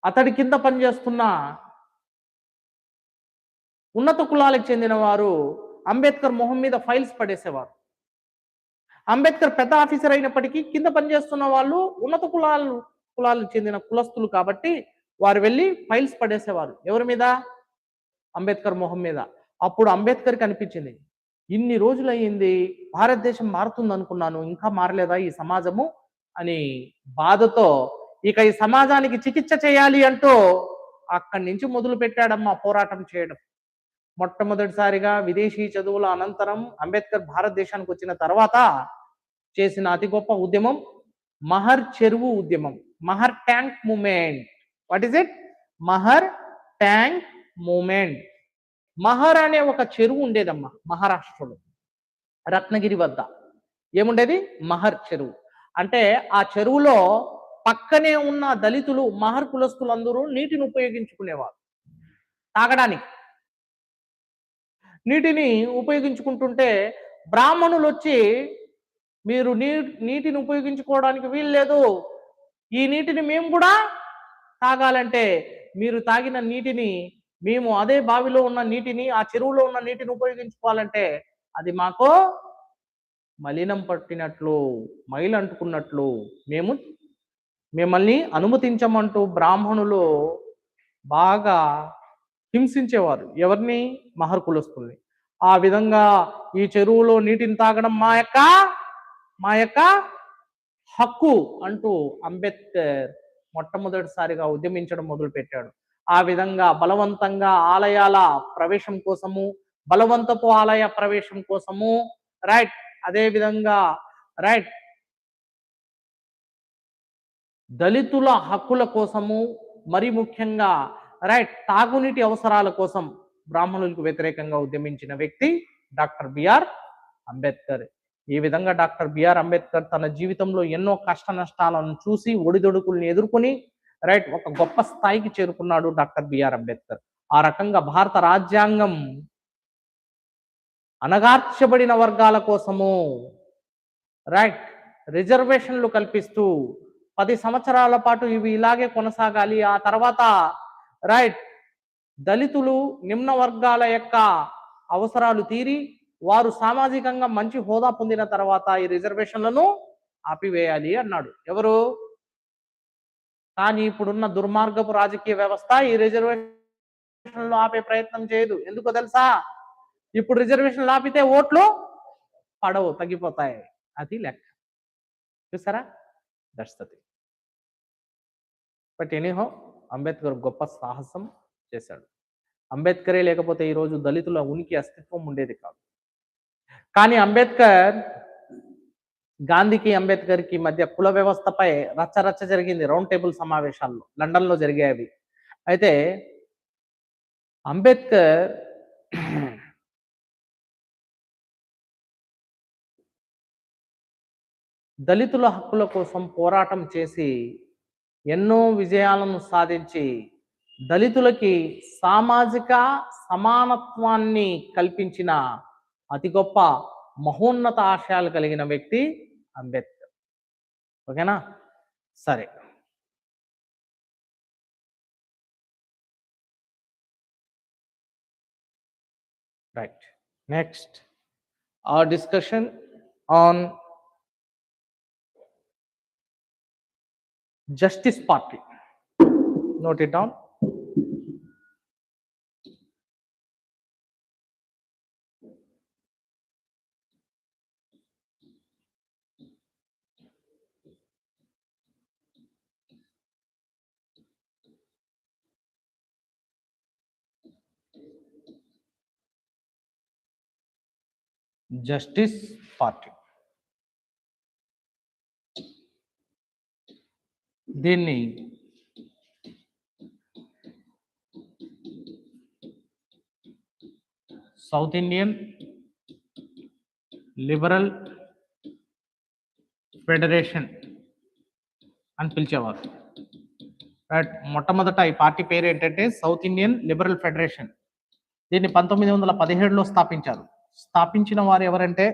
అతడి కింద పనిచేస్తున్న ఉన్నత కులాలకు చెందిన వారు అంబేద్కర్ మొహం మీద ఫైల్స్ పడేసేవారు. అంబేద్కర్ పెద్ద ఆఫీసర్ అయినప్పటికీ కింద పనిచేస్తున్న వాళ్ళు ఉన్నత కులాలకు చెందిన కులస్తులు కాబట్టి వారు వెళ్ళి ఫైల్స్ పడేసేవారు. ఎవరి మీద? అంబేద్కర్ మొహం మీద. అప్పుడు అంబేద్కర్కి అనిపించింది, ఇన్ని రోజులు అయ్యింది, భారతదేశం మారుతుంది అనుకున్నాను, ఇంకా మారలేదా ఈ సమాజము అని బాధతో ఇక ఈ సమాజానికి చికిత్స చేయాలి అంటూ అక్కడి నుంచి మొదలు పెట్టాడమ్మా పోరాటం చేయడం. మొట్టమొదటిసారిగా విదేశీ చదువుల అనంతరం అంబేద్కర్ భారతదేశానికి వచ్చిన తర్వాత చేసిన అతి గొప్ప ఉద్యమం మహర్ చెరువు ఉద్యమం, Mahar tank movement. What is it? Mahar tank movement. Mahar అనే ఒక చెరువు ఉండేదమ్మా మహారాష్ట్రలో, రత్నగిరి వద్ద. ఏముండేది? మహర్ చెరువు. అంటే ఆ చెరువులో పక్కనే ఉన్న దళితులు, మహర్ కులస్తులందరూ నీటిని ఉపయోగించుకునేవారు తాగడానికి. నీటిని ఉపయోగించుకుంటుంటే బ్రాహ్మణులు వచ్చి, మీరు నీటిని ఉపయోగించుకోవడానికి వీలు లేదు, ఈ నీటిని మేము కూడా తాగాలంటే మీరు తాగిన నీటిని మేము అదే బావిలో ఉన్న నీటిని, ఆ చెరువులో ఉన్న నీటిని ఉపయోగించుకోవాలంటే అది మాకు మలినం పట్టినట్లు, మైలు అంటుకున్నట్లు మేము మిమ్మల్ని అనుమతించమంటూ బ్రాహ్మణులు బాగా హింసించేవారు. ఎవరిని? మహర్ కులస్తుల్ని. ఆ విధంగా ఈ చెరువులో నీటిని తాగడం మా యొక్క హక్కు అంటూ అంబేద్కర్ మొట్టమొదటిసారిగా ఉద్యమించడం మొదలుపెట్టాడు. ఆ విధంగా బలవంతంగా ఆలయాల ప్రవేశం కోసము, బలవంతపు ఆలయ ప్రవేశం కోసము, రైట్, అదే విధంగా రైట్, దళితుల హక్కుల కోసము, మరి ముఖ్యంగా రైట్ తాగునీటి అవసరాల కోసం బ్రాహ్మణులకు వ్యతిరేకంగా ఉద్యమించిన వ్యక్తి డాక్టర్ బిఆర్ అంబేద్కర్. ఈ విధంగా డాక్టర్ బిఆర్ అంబేద్కర్ తన జీవితంలో ఎన్నో కష్ట నష్టాలను చూసి ఒడిదొడుకుల్ని ఎదుర్కొని రైట్ ఒక గొప్ప స్థాయికి చేరుకున్నాడు డాక్టర్ బిఆర్ అంబేద్కర్. ఆ రకంగా భారత రాజ్యాంగం అణగార్చబడిన వర్గాల కోసము రైట్ రిజర్వేషన్లు కల్పిస్తూ 10 సంవత్సరాల పాటు ఇవి ఇలాగే కొనసాగాలి. ఆ తర్వాత రైట్ దళితులు, నిమ్న వర్గాల యొక్క అవసరాలు తీరి వారు సామాజికంగా మంచి హోదా పొందిన తర్వాత ఈ రిజర్వేషన్లను ఆపివేయాలి అన్నాడు. ఎవరు? కానీ ఇప్పుడున్న దుర్మార్గపు రాజకీయ వ్యవస్థ ఈ రిజర్వేషన్లు ఆపే ప్రయత్నం చేయదు. ఎందుకో తెలుసా? ఇప్పుడు రిజర్వేషన్లు ఆపితే ఓట్లు పడవు, తగ్గిపోతాయి. అది లెక్క. చూసారా? That's the thing. But anyhow Ambedkar గొప్ప సాహసం చేశాడు. అంబేద్కరే లేకపోతే ఈరోజు దళితుల ఉనికి అస్తిత్వం ఉండేది కాదు. కానీ అంబేద్కర్, గాంధీకి అంబేద్కర్కి మధ్య కుల వ్యవస్థపై రచ్చరచ్చ జరిగింది రౌండ్ టేబుల్ సమావేశాల్లో, లండన్లో జరిగాయి. అయితే అంబేద్కర్ దళితుల హక్కుల కోసం పోరాటం చేసి ఎన్నో విజయాలను సాధించి దళితులకి సామాజిక సమానత్వాన్ని కల్పించిన అతి గొప్ప మహోన్నత ఆశయాలు కలిగిన వ్యక్తి అంబేద్కర్. ఓకేనా? సరే, right. Next our discussion on Justice Party. Note it down. Justice Party. దీన్ని సౌత్ ఇండియన్ లిబరల్ ఫెడరేషన్ అని పిలిచేవారు. రైట్, మొట్టమొదట ఈ పార్టీ పేరు ఏంటంటే సౌత్ ఇండియన్ లిబరల్ ఫెడరేషన్. దీన్ని 1917లో స్థాపించారు. స్థాపించిన వారు ఎవరంటే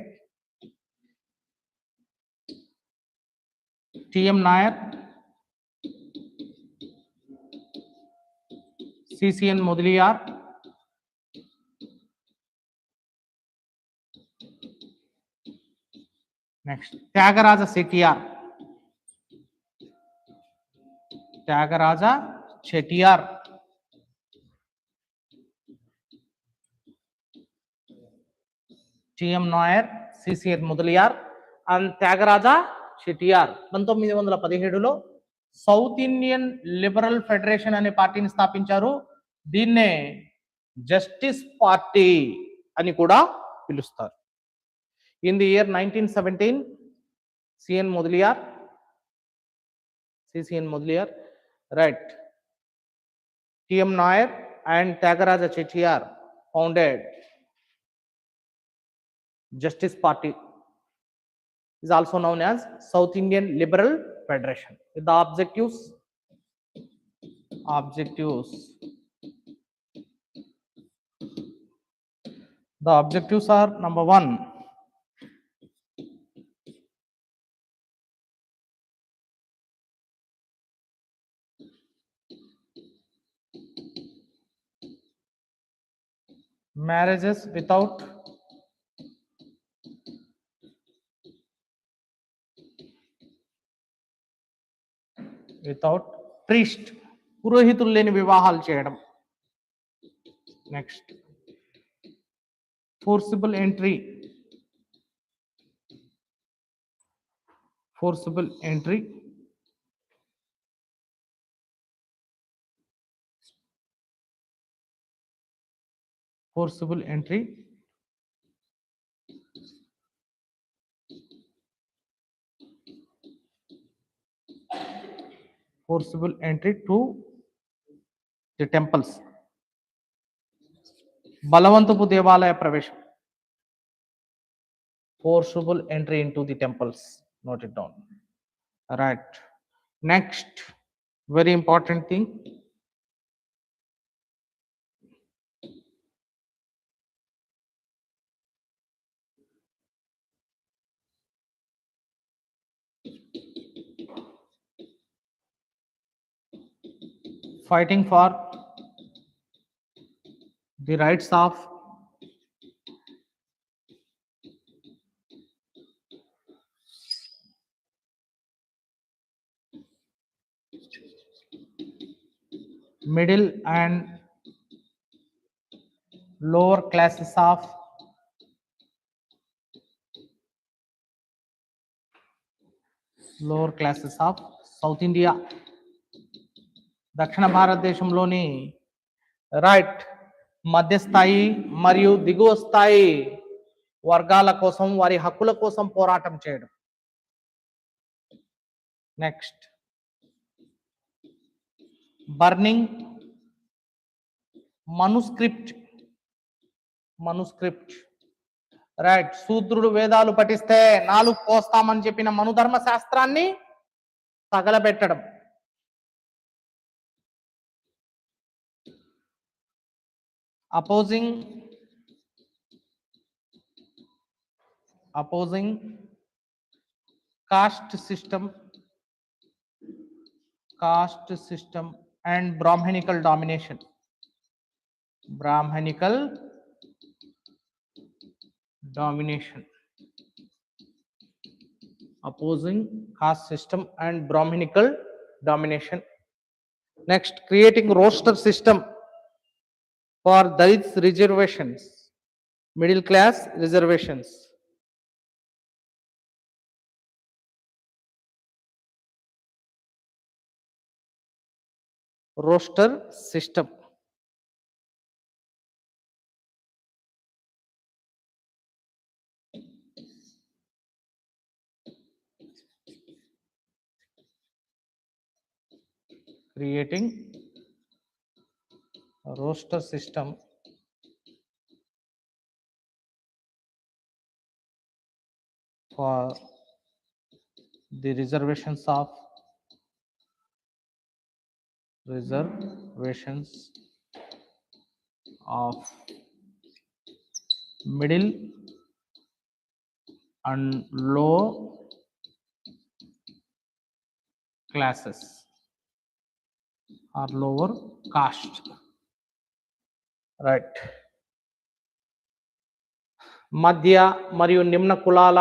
T M Nair, C C N Mudaliar, next Thyagaraja Chettiar. Thyagaraja Chettiar, T M Nair, C C N Mudaliar and Thyagaraja Chettiar 1917లో సౌత్ ఇండియన్ లిబరల్ ఫెడరేషన్ అనే పార్టీని స్థాపించారు. దీన్నే జస్టిస్ పార్టీ అని కూడా పిలుస్తారు. In the year 1917 C N Mudaliar, C C N Mudaliar, right, T M Nair and Tyagaraja Chettiar founded Justice Party, is also known as South Indian Liberal Federation, with the objectives are number 1, marriages without without priest, పురోహితులు లేని వివాహాలు చేయడం. Next forcible entry, forcible entry, forcible entry, forcible entry to the temples, బలవంతపు దేవాలయ ప్రవేశం, forcible entry into the temples. Note it down. Right. Next, very important thing, fighting for the rights of middle and lower classes of south India, దక్షిణ భారతదేశంలోని right మధ్యస్థాయి మరియు దిగువ స్థాయి వర్గాల కోసం, వారి హక్కుల కోసం పోరాటం చేయడం. నెక్స్ట్ బర్నింగ్ మనుస్క్రిప్ట్, రైట్, శూద్రుడు వేదాలు పఠిస్తే నాలుగు కోస్తామని చెప్పిన మనుధర్మ శాస్త్రాన్ని తగలబెట్టడం. Opposing caste system and Brahminical domination, opposing caste system and Brahminical domination. Next, creating roster system for Dalits reservations, middle class reservations. Roster system. Creating a roster system for the reservations of middle and low classes or lower caste. Right. మధ్య మరియు నిమ్న కులాల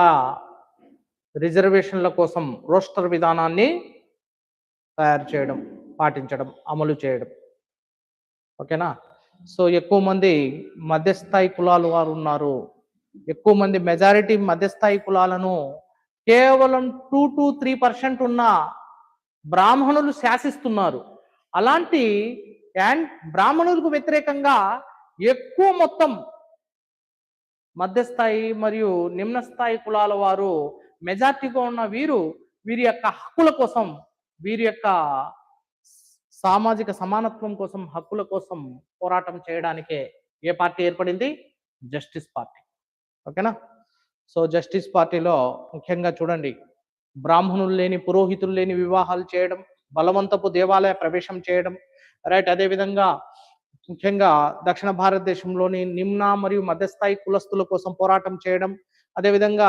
రిజర్వేషన్ల కోసం roster విధానాన్ని తయారు చేయడం, పాటించడం, అమలు చేయడం. ఓకేనా? సో ఎక్కువ మంది మధ్యస్థాయి కులాలు వారు ఉన్నారు, ఎక్కువ మంది మెజారిటీ మధ్యస్థాయి కులాలను కేవలం 2 to 3% ఉన్న బ్రాహ్మణులు శాసిస్తున్నారు. అలాంటి బ్రాహ్మణులకు వ్యతిరేకంగా ఎక్కువ మొత్తం మధ్యస్థాయి మరియు నిమ్న స్థాయి కులాల వారు మెజార్టీగా ఉన్న వీరి యొక్క హక్కుల కోసం, వీరి యొక్క సామాజిక సమానత్వం కోసం, హక్కుల కోసం పోరాటం చేయడానికే ఏ పార్టీ ఏర్పడింది? Justice party. ఓకేనా? సో జస్టిస్ పార్టీలో ముఖ్యంగా చూడండి, బ్రాహ్మణులు లేని, పురోహితులు లేని వివాహాలు చేయడం, బలవంతపు దేవాలయ ప్రవేశం చేయడం, రైట్. అదేవిధంగా ముఖ్యంగా దక్షిణ భారతదేశంలోని నిమ్న మరియు మధ్యస్థాయి కులస్తుల కోసం పోరాటం చేయడం, అదేవిధంగా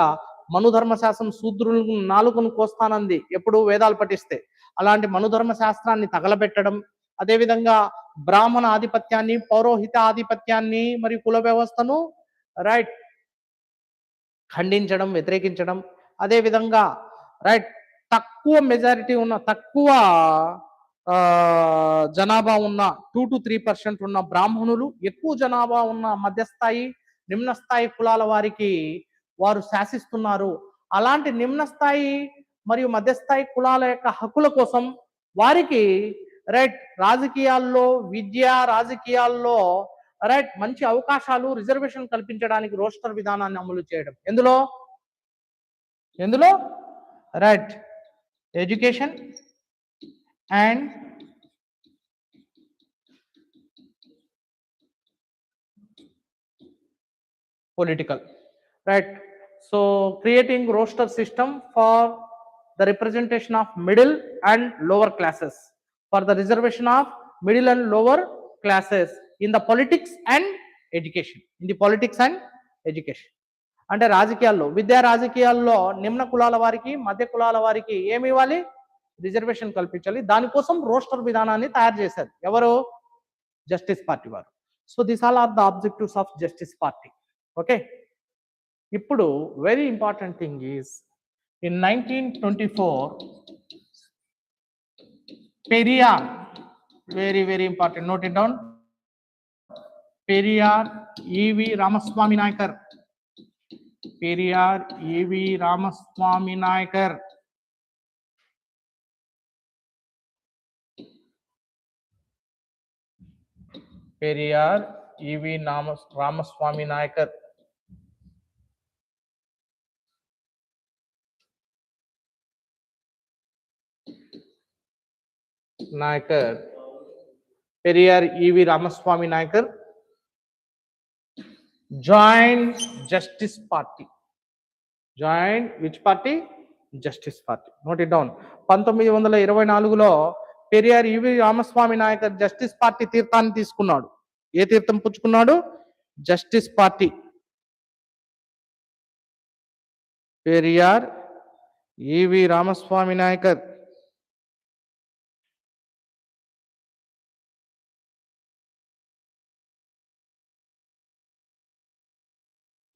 మనుధర్మ శాస్త్రం శూద్రులకు నాలుకను కోస్తానంది ఎప్పుడు వేదాలు పఠిస్తే, అలాంటి మనుధర్మ శాస్త్రాన్ని తగలబెట్టడం, అదేవిధంగా బ్రాహ్మణ ఆధిపత్యాన్ని, పౌరోహిత ఆధిపత్యాన్ని మరియు కుల వ్యవస్థను ఖండించడం, వ్యతిరేకించడం, అదేవిధంగా తక్కువ మెజారిటీ ఉన్న తక్కువ జనాభా ఉన్న 2 to 3% ఉన్న బ్రాహ్మణులు, ఎక్కువ జనాభా ఉన్న మధ్యస్థాయి నిమ్న స్థాయి కులాల వారికి వారు శాసిస్తున్నారు. అలాంటి నిమ్న స్థాయి మరియు మధ్యస్థాయి కులాల యొక్క హక్కుల కోసం వారికి రైట్ రాజకీయాల్లో, విద్య రాజకీయాల్లో రైట్ మంచి అవకాశాలు, రిజర్వేషన్ కల్పించడానికి రోస్టర్ విధానాన్ని అమలు చేయడం. ఎందులో right education and political, right? So creating roster system for the representation of middle and lower classes, for the reservation of middle and lower classes in the politics and education, అంటే రాజకీయాల్లో, విద్యా రాజకీయాల్లో నిమ్న కులాల వారికి, మధ్య కులాల వారికి ఏమి ఇవ్వాలి? రిజర్వేషన్ కల్పించాలి. దానికోసం రోస్టర్ విధానాన్ని తయారు చేశారు. ఎవరు? జస్టిస్ పార్టీ వారు. So this all are the objectives of justice party. Okay, ఇప్పుడు very important thing is in 1924 Periyar, very important, note it down. Periyar E V Ramaswamy Naicker, Periyar E V Ramaswamy Naicker Periyar E V Ramaswamy Naicker Periyar E.V. Ramaswamy Nayakar joined Justice Party. Joined which party? Justice Party. Note it down. 1924లో Periyar E V Ramaswamy Naicker justice party తీర్థాన్ని తీసుకున్నాడు. ఏ తీర్థం పుచ్చుకున్నాడు? Justice party. Periyar E V Ramaswamy Naicker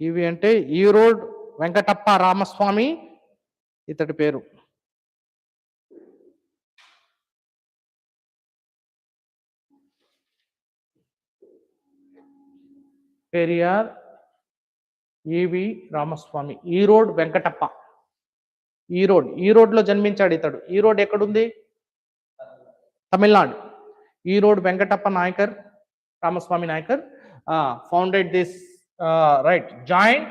E V అంటే ఈరోడ్ వెంకటప్ప రామస్వామి ఇతడి పేరు. Periyar E V Ramaswamy, Erode Venkatappa. ఈరోడ్లో జన్మించాడు ఇతడు. ఈరోడ్ ఎక్కడుంది? Tamil Nadu. Erode Venkatappa Nayakar Ramaswamy Nayakar founded this right, joined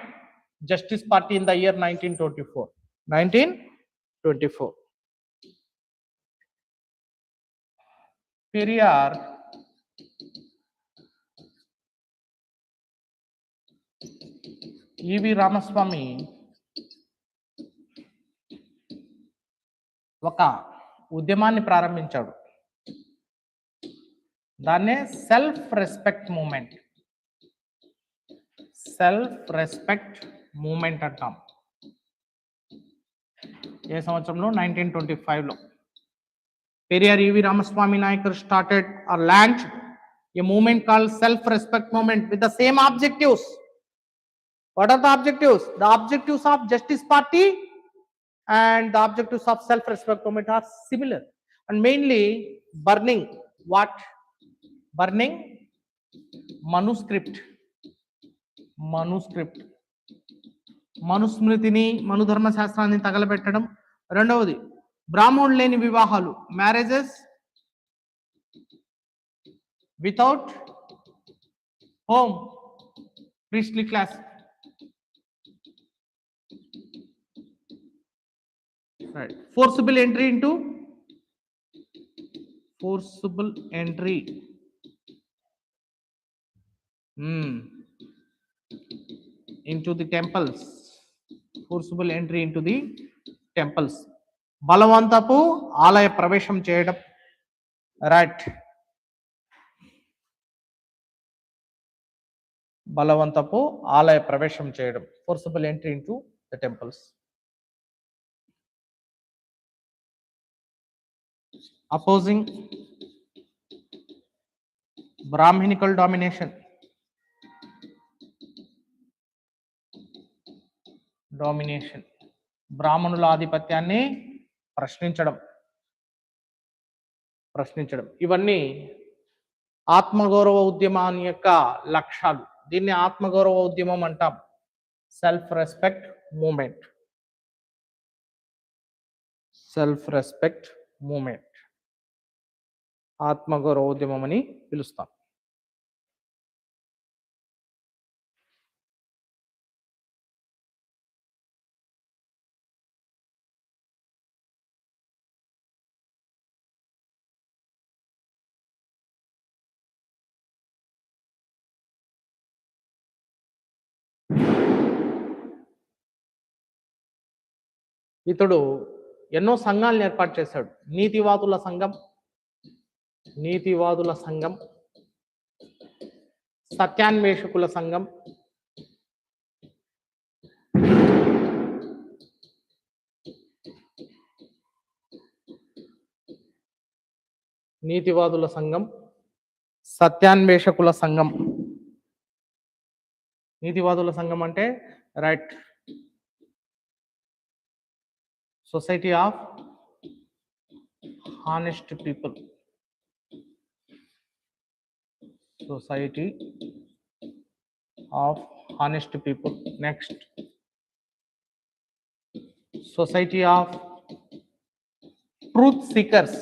Justice Party in the year 1924. Periyar E.V. Ramaswamy ఒక ఉద్యమాన్ని ప్రారంభించాడు. దాన్నే సెల్ఫ్ రెస్పెక్ట్ మూమెంట్ అంటాం. ఏ సంవత్సరంలో? 1925లో. Periyar E V Ramaswamy Nayakar started or launched a movement called self-respect movement with the same objectives. What are the objectives? The objectives of Justice Party and the objectives of self-respect movement are similar, and mainly burning what? Burning manuscript. మనుస్మృతిని, మనుధర్మ శాస్త్రాన్ని తగలబెట్టడం. రెండవది బ్రాహ్మణులు లేని వివాహాలు, marriages without home priestly class. Right. Forcible entry into the temples. Forcible entry into the temples. బలవంతపు ఆలయ ప్రవేశం చేయడం. Right, బలవంతపు ఆలయ ప్రవేశం చేయడం, forcible entry into the temples. Opposing Brahminical domination. బ్రాహ్మణుల ఆధిపత్యాన్ని ప్రశ్నించడం ఇవన్నీ ఆత్మగౌరవ ఉద్యమాన్ని యొక్క లక్ష్యాలు. దీన్ని ఆత్మగౌరవ ఉద్యమం అంటాం. సెల్ఫ్ రెస్పెక్ట్ మూమెంట్ ఆత్మగౌరవ ఉద్యమం అని పిలుస్తాం. ఇతడు ఎన్నో సంఘాలను ఏర్పాటు చేశాడు. నీతివాదుల సంఘం, సత్యాన్వేషకుల సంఘం, సత్యాన్వేషకుల సంఘం. నీతివాదుల సంఘం అంటే right society of honest people, next society of truth seekers,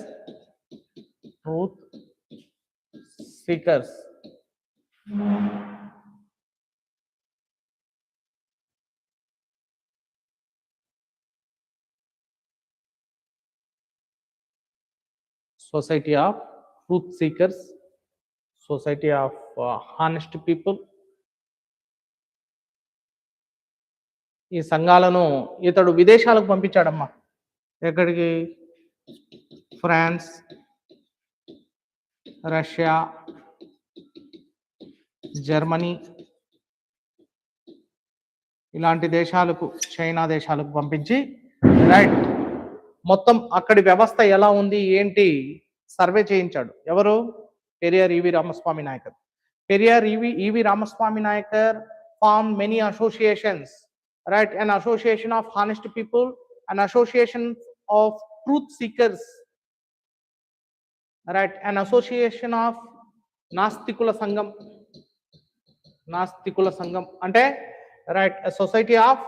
society of truth seekers, society of honest people. ఈ సంఘాలను ఇతడు విదేశాలకు పంపించాడమ్మా. ఎక్కడికి? ఫ్రాన్స్, రష్యా, జర్మనీ ఇలాంటి దేశాలకు, చైనా దేశాలకు పంపించి రైట్ మొత్తం అక్కడి వ్యవస్థ ఎలా ఉంది ఏంటి సర్వే చేయించాడు. ఎవరు? Periyar E V Ramaswamy Naicker. Periyar E V Ramaswamy Nayakar formed many associations, right? An association of honest people, an association of truth seekers, right? An association of నాస్తికుల సంఘం అంటే రైట్ సొసైటీ ఆఫ్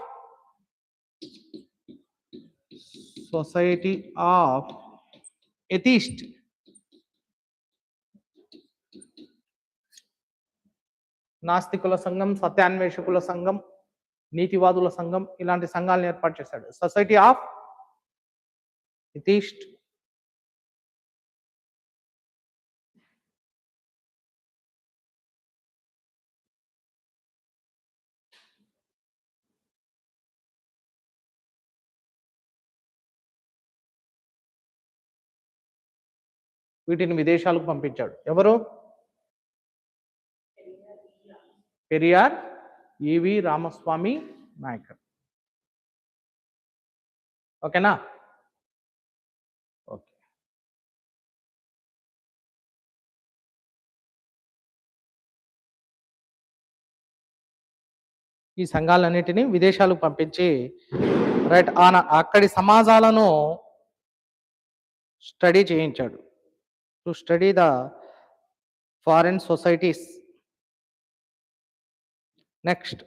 ఎథిస్ట్, నాస్తికుల సంఘం, సత్యాన్వేషకుల సంఘం, నీతివాదుల సంఘం ఇలాంటి సంఘాలను ఏర్పాటు చేశాడు. సొసైటీ ఆఫ్ ఎథిస్ట్, వీటిని విదేశాలకు పంపించాడు. ఎవరు? పెరియార్ ఈవి రామస్వామి నాయకర్. ఓకేనా? ఓకే. ఈ సంఘాలన్నిటినీ విదేశాలకు పంపించి రైట్ అక్కడి సమాజాలను స్టడీ చేయించాడు. To study the foreign societies. Next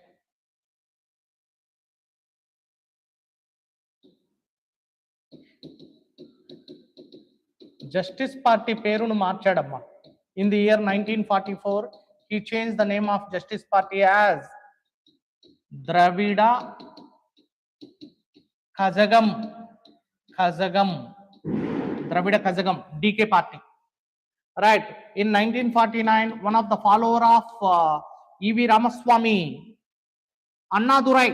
justice party పేరును మార్చాడమ్మా. In the year 1944 he changed the name of Justice Party as Dravida Kazhagam, Dravida Kazhagam, DK party. Right. In 1949, one of the follower of EV Ramaswamy, Annadurai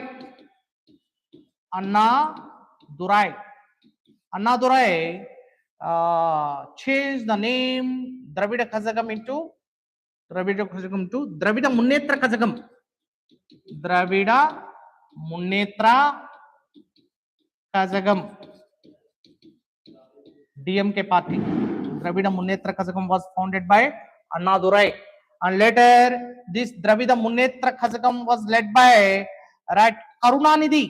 changed the name Dravida Kazagam into Dravida Munnetra Kazagam. Dravida Munnetra Kazagam, DMK party. Dravida Munnetra Kazagam was founded by Annadurai, and later this Dravida Munnetra Kazagam was led by right Karunanidhi.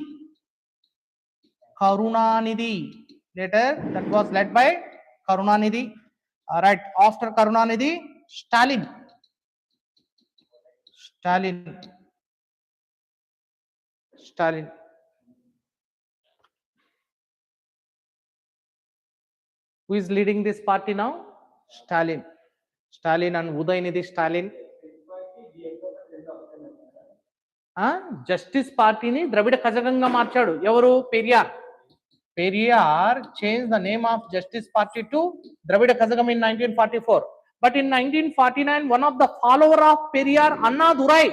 later that was led by Karunanidhi. Right, after Karunanidhi, Stalin. Who is leading this party now? Stalin and Udaynidhi Stalin. Justice పార్టీని ద్రవిడ కజగంగా మార్చాడు ఎవరు? Periyar changed the name of Justice Party to Dravida Kazhagam in 1944. But in 1949, one of the follower of Periyar, Annadurai,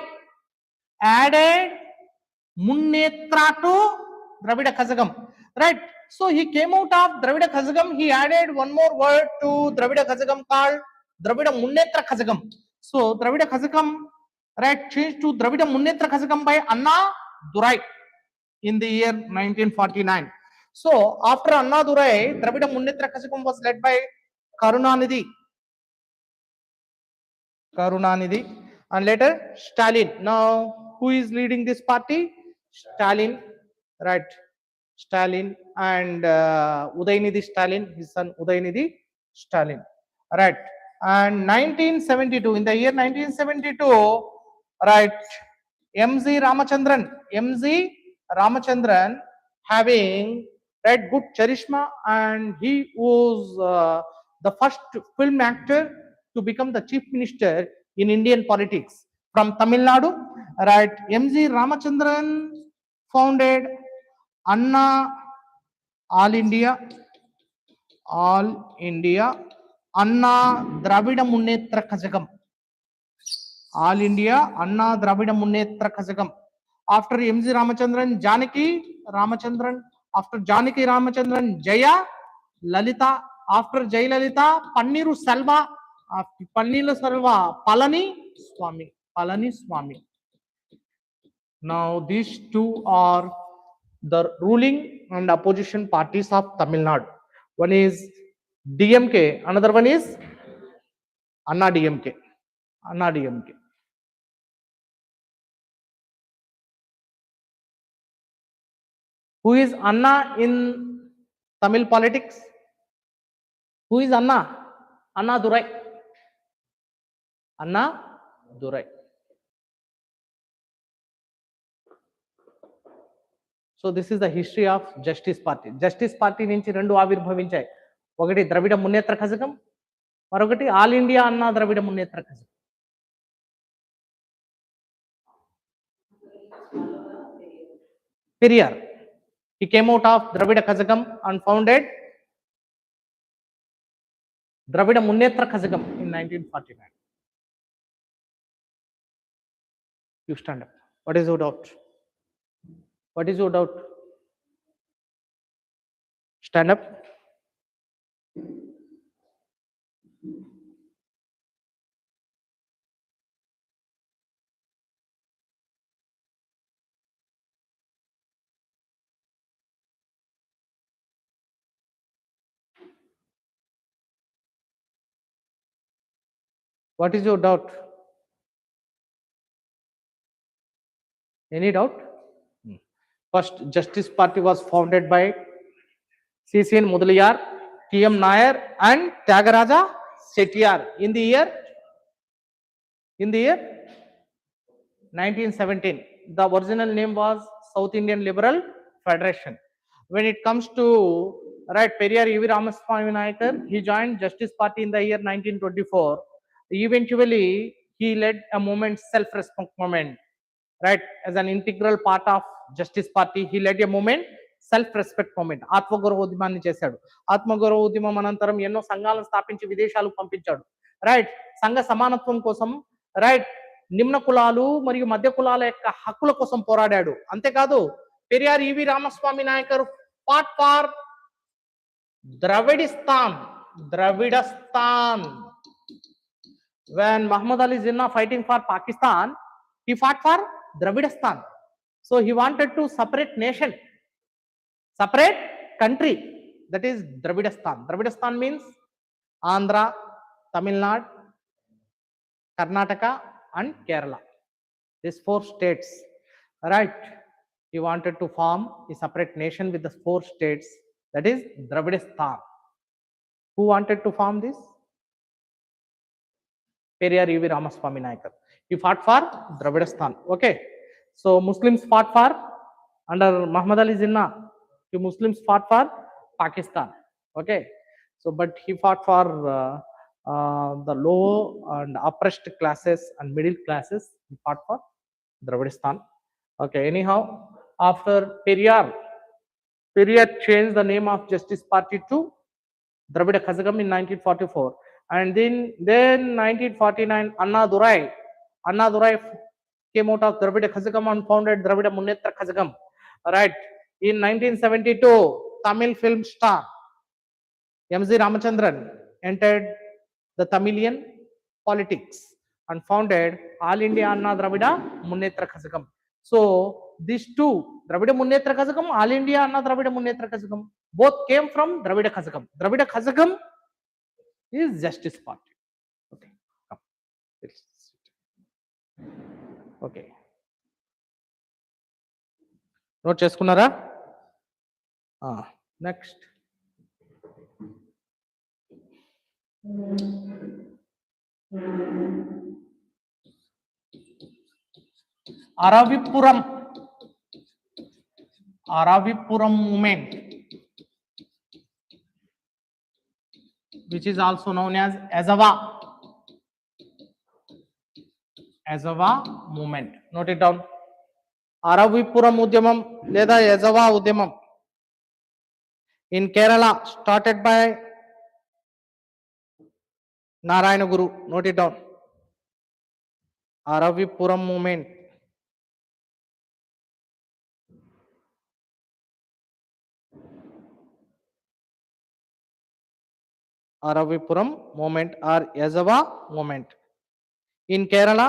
added Munnetra to Dravida Kazhagam. Right. So he came out of Dravida Kazhagam. He added one more word to Dravida Kazhagam called Dravida Munnetra Kazhagam. So Dravida Kazhagam, right, changed to Dravida Munnetra Kazhagam by Annadurai in the year 1949. So after Annadurai, Dravida Munnetra Kazhagam was led by Karunanidhi, and later Stalin. Now who is leading this party? Stalin, right? Stalin and Udaynidhi Stalin, his son Udaynidhi Stalin, right? And 1972, in the year 1972, right, MZ Ramachandran having, right, good charisma, and he was the first film actor to become the chief minister in Indian politics from Tamil Nadu. Right, MZ Ramachandran founded Anna All India Anna Dravida Munnetra Kazhagam. All India Anna Dravida Munnetra Kazhagam. After MZ Ramachandran, Janaki Ramachandran. After Janaki Ramachandran, Jaya Lalita. After Jaya Lalita, Panniru Selva. After Panniru Selva, Palani Swami. Now these two are the ruling and opposition parties of Tamil Nadu. One is DMK, another one is Anna DMK. Who is Anna in Tamil politics? Who is Anna? Annadurai. So this is the history of Justice Party. Justice Party నుంచి రెండు ఆవిర్భవించాయి. ఒకటి ద్రవిడ మున్నేత్ర కజగం, మరొకటి all India అన్నా ద్రవిడ మున్నేత్ర Kazhagam. Periyar, he came out of Dravida Kazhagam and founded Dravida Munnetra Kazhagam in 1949. You stand up. What is your doubt? Stand up. What is your doubt? Any doubt? First, Justice Party was founded by CCN Mudaliyar, TM Nair and Tyagaraja Chettiar in the year 1917. The original name was South Indian Liberal Federation. When it comes to, right, Periyar E.V. Ramaswamy Nayakar, he joined Justice Party in the year 1924. Eventually, he led a movement, self-respect movement, right? As an integral part of Justice Party, he led a movement, self-respect movement. ఆత్మగౌరవ ఉద్యమాన్ని చేశాడు. ఆత్మగౌరవ ఉద్యమం అనంతరం ఎన్నో సంఘాలను స్థాపించి విదేశాలకు పంపించాడు. రైట్, సంఘ సమానత్వం కోసం, రైట్, నిమ్న కులాలు మరియు మధ్య కులాల యొక్క హక్కుల కోసం పోరాడాడు. అంతేకాదు Periyar E V Ramaswamy Naicker fought for Dravidasthan. When Muhammad Ali Jinnah fighting for Pakistan, he fought for Dravidistan. So he wanted to separate nation, separate country, that is Dravidistan. Dravidistan means Andhra, Tamil Nadu, Karnataka and Kerala. These 4 states, right? He wanted to form a separate nation with the 4 states, that is Dravidistan. Who wanted to form this? Periyar E.V. Ramaswamy Nayakar. He fought for Dravidistan. Okay. So Muslims fought for, under Muhammad Ali Jinnah, the Muslims fought for Pakistan. Okay. So but he fought for the low and oppressed classes and middle classes. He fought for Dravidistan. Okay. Anyhow, after Periyar changed the name of Justice Party to Dravida Kazhagam in 1944, and then 1949 Anna Durai came out of Dravida Kazhagam and founded Dravida Munnetra Kazhagam. Right. In 1972, Tamil film star M.G. Ramachandran entered the Tamilian politics and founded All India Anna Dravida Munnetra Kazhagam. So these two, Dravida Munnetra Kazhagam, All India Anna Dravida Munnetra Kazhagam, both came from Dravida Kazhagam. Dravida Kazhagam is Justice Party. Okay. Okay. Note చేసుకున్నారా? Next. Aravipuram movement, which is also known as Ezhava movement. Note it down. Aravipuram Udyamam leda Ezhava Udyamam in Kerala, started by Narayana Guru. Note it down. Aravipuram movement. Aravipuram movement or Ezhava movement. In Kerala,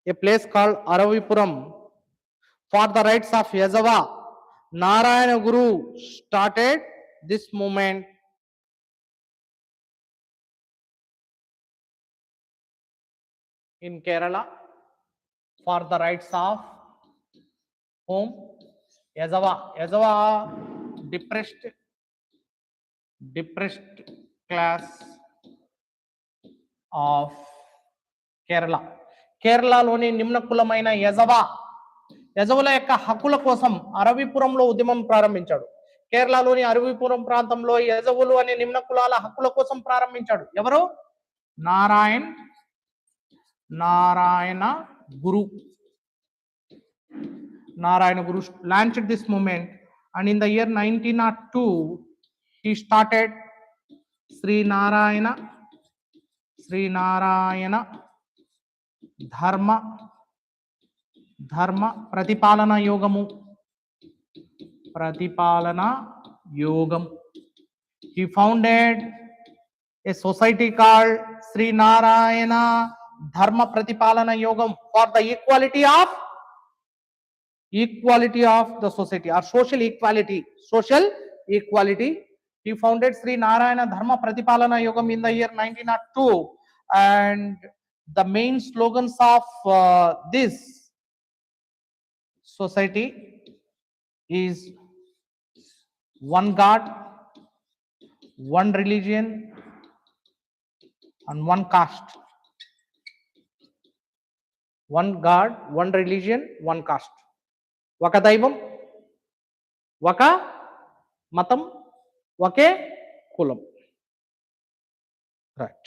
a place called Aravipuram, for the rights of Ezhava, Narayana Guru started this movement. In Kerala, for the rights of whom? Ezhava, depressed class of Kerala. కేరళలోని నిమ్న కులమైన యజవుల యొక్క హక్కుల కోసం అరవిపురంలో ఉద్యమం ప్రారంభించాడు. కేరళలోని అరవిపురం ప్రాంతంలో యజవులు అనే నిమ్న కులాల హక్కుల కోసం ప్రారంభించాడు. ఎవరు? నారాయణ గురు launched this movement, and in the year 1902 he started Sri Narayana Dharma Pratipalana Yogam. He founded a society called Sri Narayana Dharma Pratipalana Yogam for the equality of the society, or social equality. He founded Sri Narayana Dharma Pratipalana Yogam in the year 1902, and the main slogans of this society is one God, one religion, and one caste. One God, one religion, one caste. Vaka daivam, vaka matam, vake kulam. Right.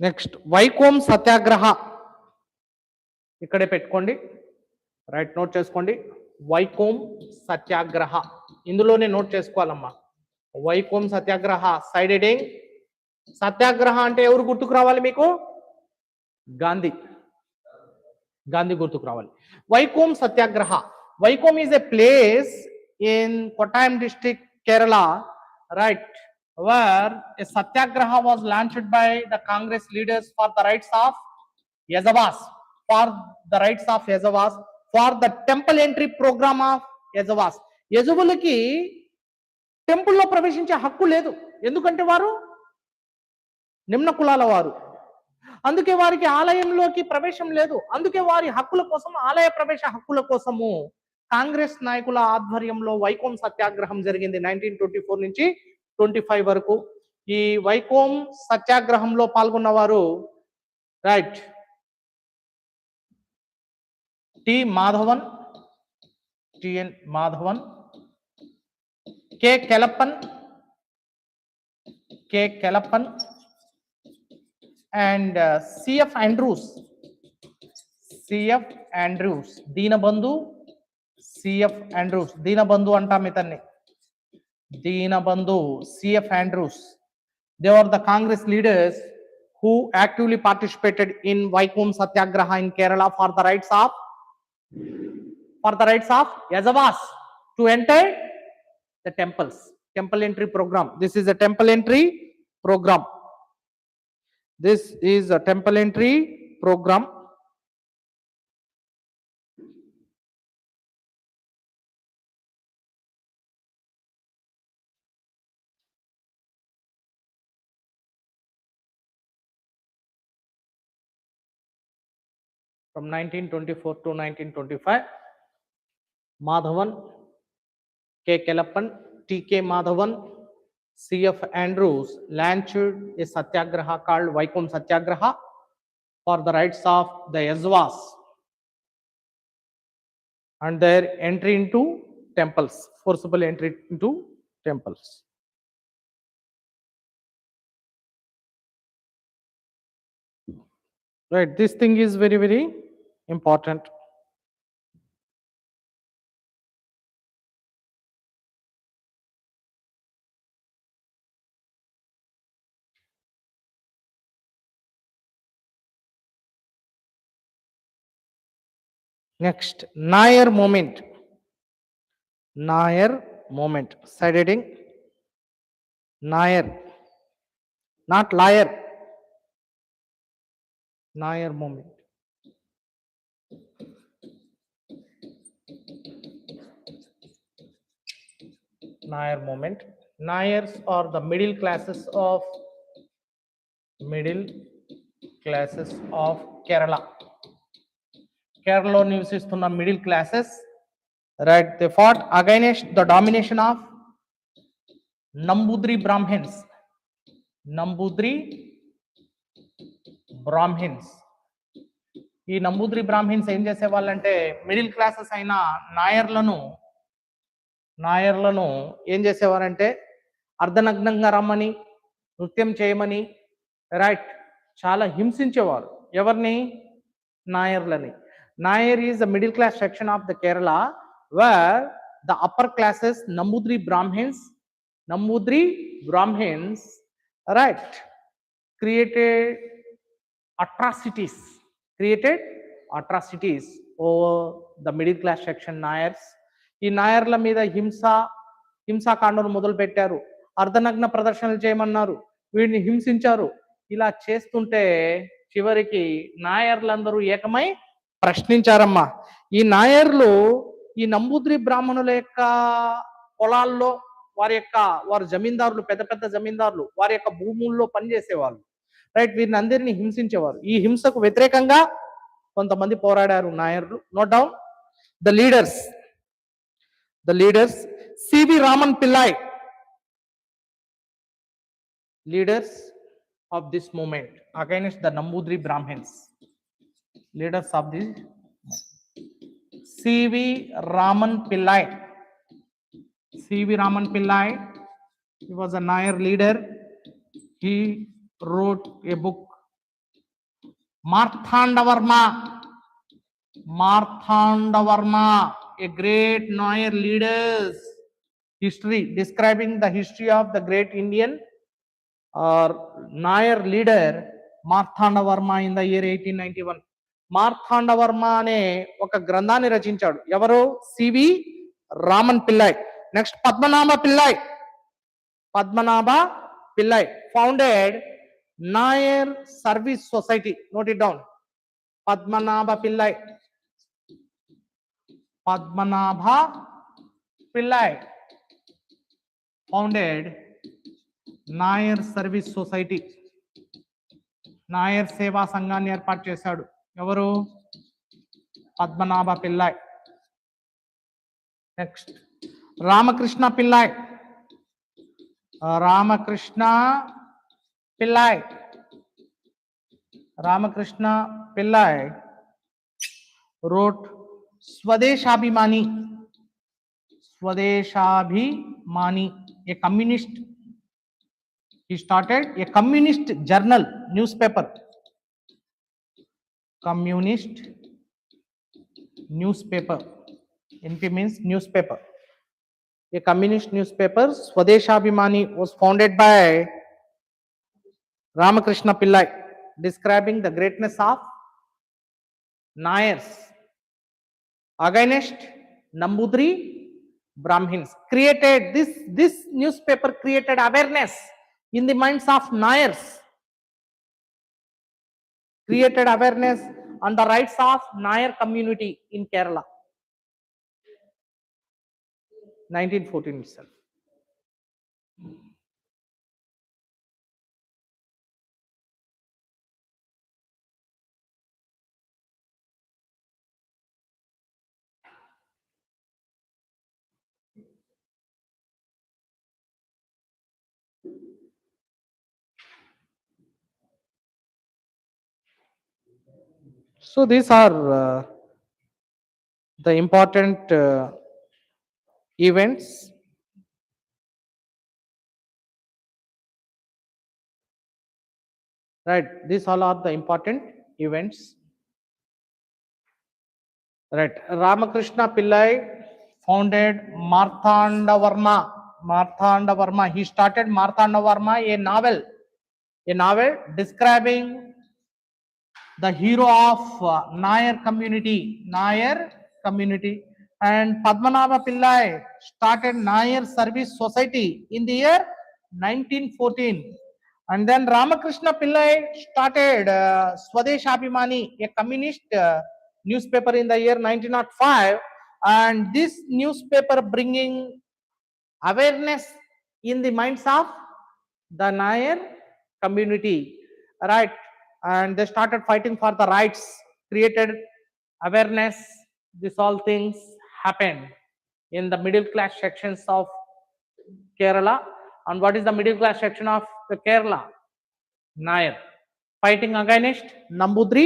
Next Vaikom Satyagraha, ఇక్కడే పెట్టుకోండి, right, note చేసుకోండి. వైకోమ్ సత్యాగ్రహ ఇందులోనే note చేసుకోవాలమ్మా. Vaikom Satyagraha, side heading. Satyagraha అంటే ఎవరు గుర్తుకు రావాలి మీకు? గాంధీ గుర్తుకు రావాలి. Vaikom Satyagraha. Vaikom is a place in Kottayam district, Kerala, right, where a satyagraha was launched by the Congress leaders for the rights of Yazavas, for the temple entry program of Yazavas. యజువులకి టెంపుల్లో ప్రవేశించే హక్కు లేదు, ఎందుకంటే వారు నిమ్న కులాల వారు, అందుకే వారికి ఆలయంలోకి ప్రవేశం లేదు. అందుకే వారి హక్కుల కోసం, ఆలయ ప్రవేశ హక్కుల కోసము కాంగ్రెస్ నాయకుల ఆధ్వర్యంలో వైకోం సత్యాగ్రహం జరిగింది 1924 నుంచి 25 వరకు. ఈ వైకోం సత్యాగ్రహంలో పాల్గొన్నవారు right Madhavan, T N Madhavan, K Kelappan and CF Andrews, Deenabandhu, CF Andrews, Deenabandhu అంటాం ఇతన్ని, Deenabandhu CF Andrews. They were the Congress leaders who actively participated in Vaikom Satyagraha in Kerala for the rights of Yazavas to enter the temples. Temple entry program. This is a temple entry program. This is a temple entry program. From 1924 to 1925, Madhavan, K. Kelappan, T.K. Madhavan, CF Andrews launched a satyagraha called Vaikom Satyagraha for the rights of the Yazavas and their entry into temples, forcible entry into temples. Right, this thing is very, very important. Next, Nair moment. Side heading. Nair, not liar. Nair moment. Nairs are the middle classes of Kerala. Kerala నివసిస్తున్న middle classes, right? They fought against the domination of Nambudri Brahmins. ఈ Namboodiri Brahmins ఏం చేసేవాళ్ళంటే middle classes అయిన నాయర్లను ఏం చేసేవారంటే అర్ధనగ్నంగా రమ్మని, నృత్యం చేయమని, right, చాలా హింసించేవారు. ఎవరిని? నాయర్లని. Nair is the middle class section of the Kerala where the upper classes Nambudri Brahmins, right, created atrocities over the middle class section Nairs. ఈ నాయర్ల మీద హింసాకాండను మొదలు పెట్టారు, అర్ధనగ్న ప్రదర్శనలు చేయమన్నారు, వీడిని హింసించారు. ఇలా చేస్తుంటే చివరికి నాయర్లందరూ ఏకమై ప్రశ్నించారమ్మా. ఈ నాయర్లు ఈ నంబూద్రి బ్రాహ్మణుల యొక్క పొలాల్లో వారు జమీందారులు, పెద్ద పెద్ద జమీందారులు, వారి యొక్క భూముల్లో పనిచేసేవాళ్ళు, రైట్, వీరిని అందరినీ హింసించేవారు. ఈ హింసకు వ్యతిరేకంగా కొంతమంది పోరాడారు నాయర్లు. Note down the leaders C.V. Raman Pillai, leaders of this movement against the Nambudri Brahmins. Leaders of the C.V. Raman Pillai. He was a Nair leader. He wrote a book, Marthandavarma, a great Nair leader's history, describing the history of the great Indian or Nair leader Marthandavarma in the year 1891. Marthandavarma అనే ఒక గ్రంథాన్ని రచించాడు. ఎవరు? C V Raman Pillai. Next, Padmanabha Pillai. Padmanabha Pillai founded Nair Service Society. Note it down. Padmanabha Pillai. Padmanabha Pillai founded Nair Service Society. Nair సేవా సంఘాన్ని ఏర్పాటు చేశాడు. ఎవరు? Padmanabha Pillai. Next, Ramakrishna Pillai. Ramakrishna Pillai. Ramakrishna Pillai wrote Swadeshabhimani. Swadeshabhimani, a communist. He started a communist journal, newspaper. Communist newspaper. NP means newspaper. A communist newspaper, Swadeshabhimani, was founded by Ramakrishna Pillai, describing the greatness of Nayars against Nambudri Brahmins. Created this newspaper created awareness in the minds of Nayars, created awareness on the rights of Nayar community in Kerala. 1914 itself. So these are the important events. Right, these all are the important events. Right, Ramakrishna Pillai founded Marthanda Varma. Marthanda Varma, he started Marthanda Varma, a novel describing the hero of Nayar community. And Padmanabha Pillai started Nayar Service Society in the year 1914. And then Ramakrishna Pillai started Swadeshabhimani, a communist newspaper in the year 1905. And this newspaper bringing awareness in the minds of the Nayar community, right? And they started fighting for the rights, created awareness. This all things happened in the middle class sections of Kerala. And what is the middle class section of the Kerala? Nayar, fighting against Nambudri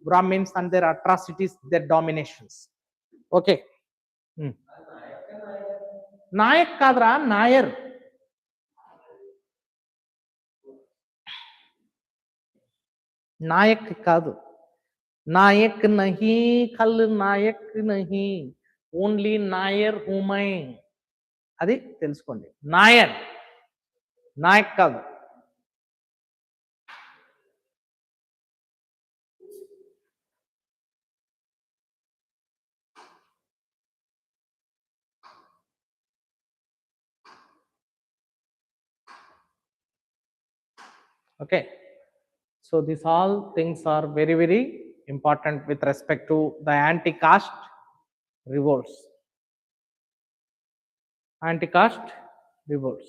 Brahmins and their atrocities, their dominations. Okay. Nayak kadra, Nayar. नायक కాదు, నాయక్ నహి, కల్ నాయక్ నహి, only Nair హూమై, అది తెలుసుకోండి. నాయర్, నాయక్ కాదు. Okay, so these all things are very, very important with respect to the anti-caste revolts. Anti-caste revolts.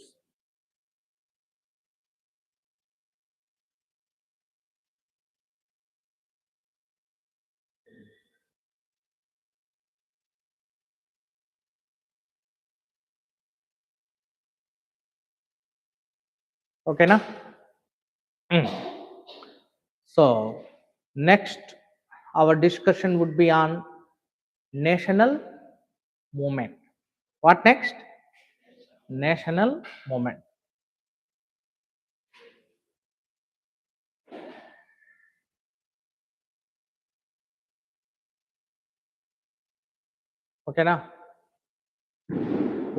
Okay, na? So next our discussion would be on national movement. What next? National movement. Okay, now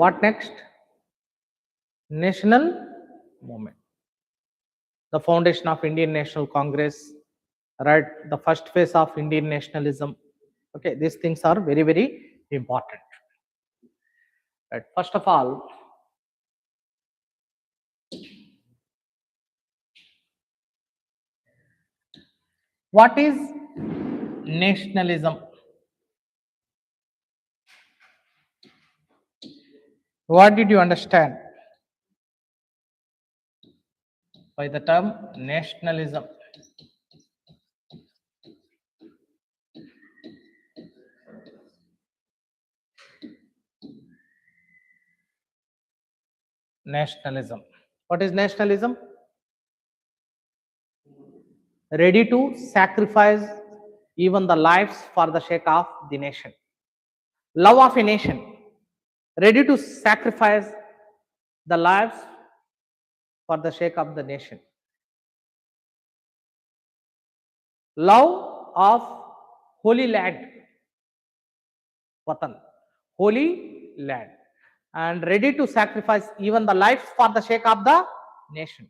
what next? National movement. The foundation of Indian National Congress, right? The first phase of Indian nationalism. Okay, these things are very, very important. Right. First of all, what is nationalism? What did you understand by the term nationalism? Nationalism. What is nationalism? Ready to sacrifice even the lives for the sake of the nation. Love of a nation. Ready to sacrifice the lives for the sake of the nation. Love of holy land, Watan, holy land, and ready to sacrifice even the lives for the sake of the nation,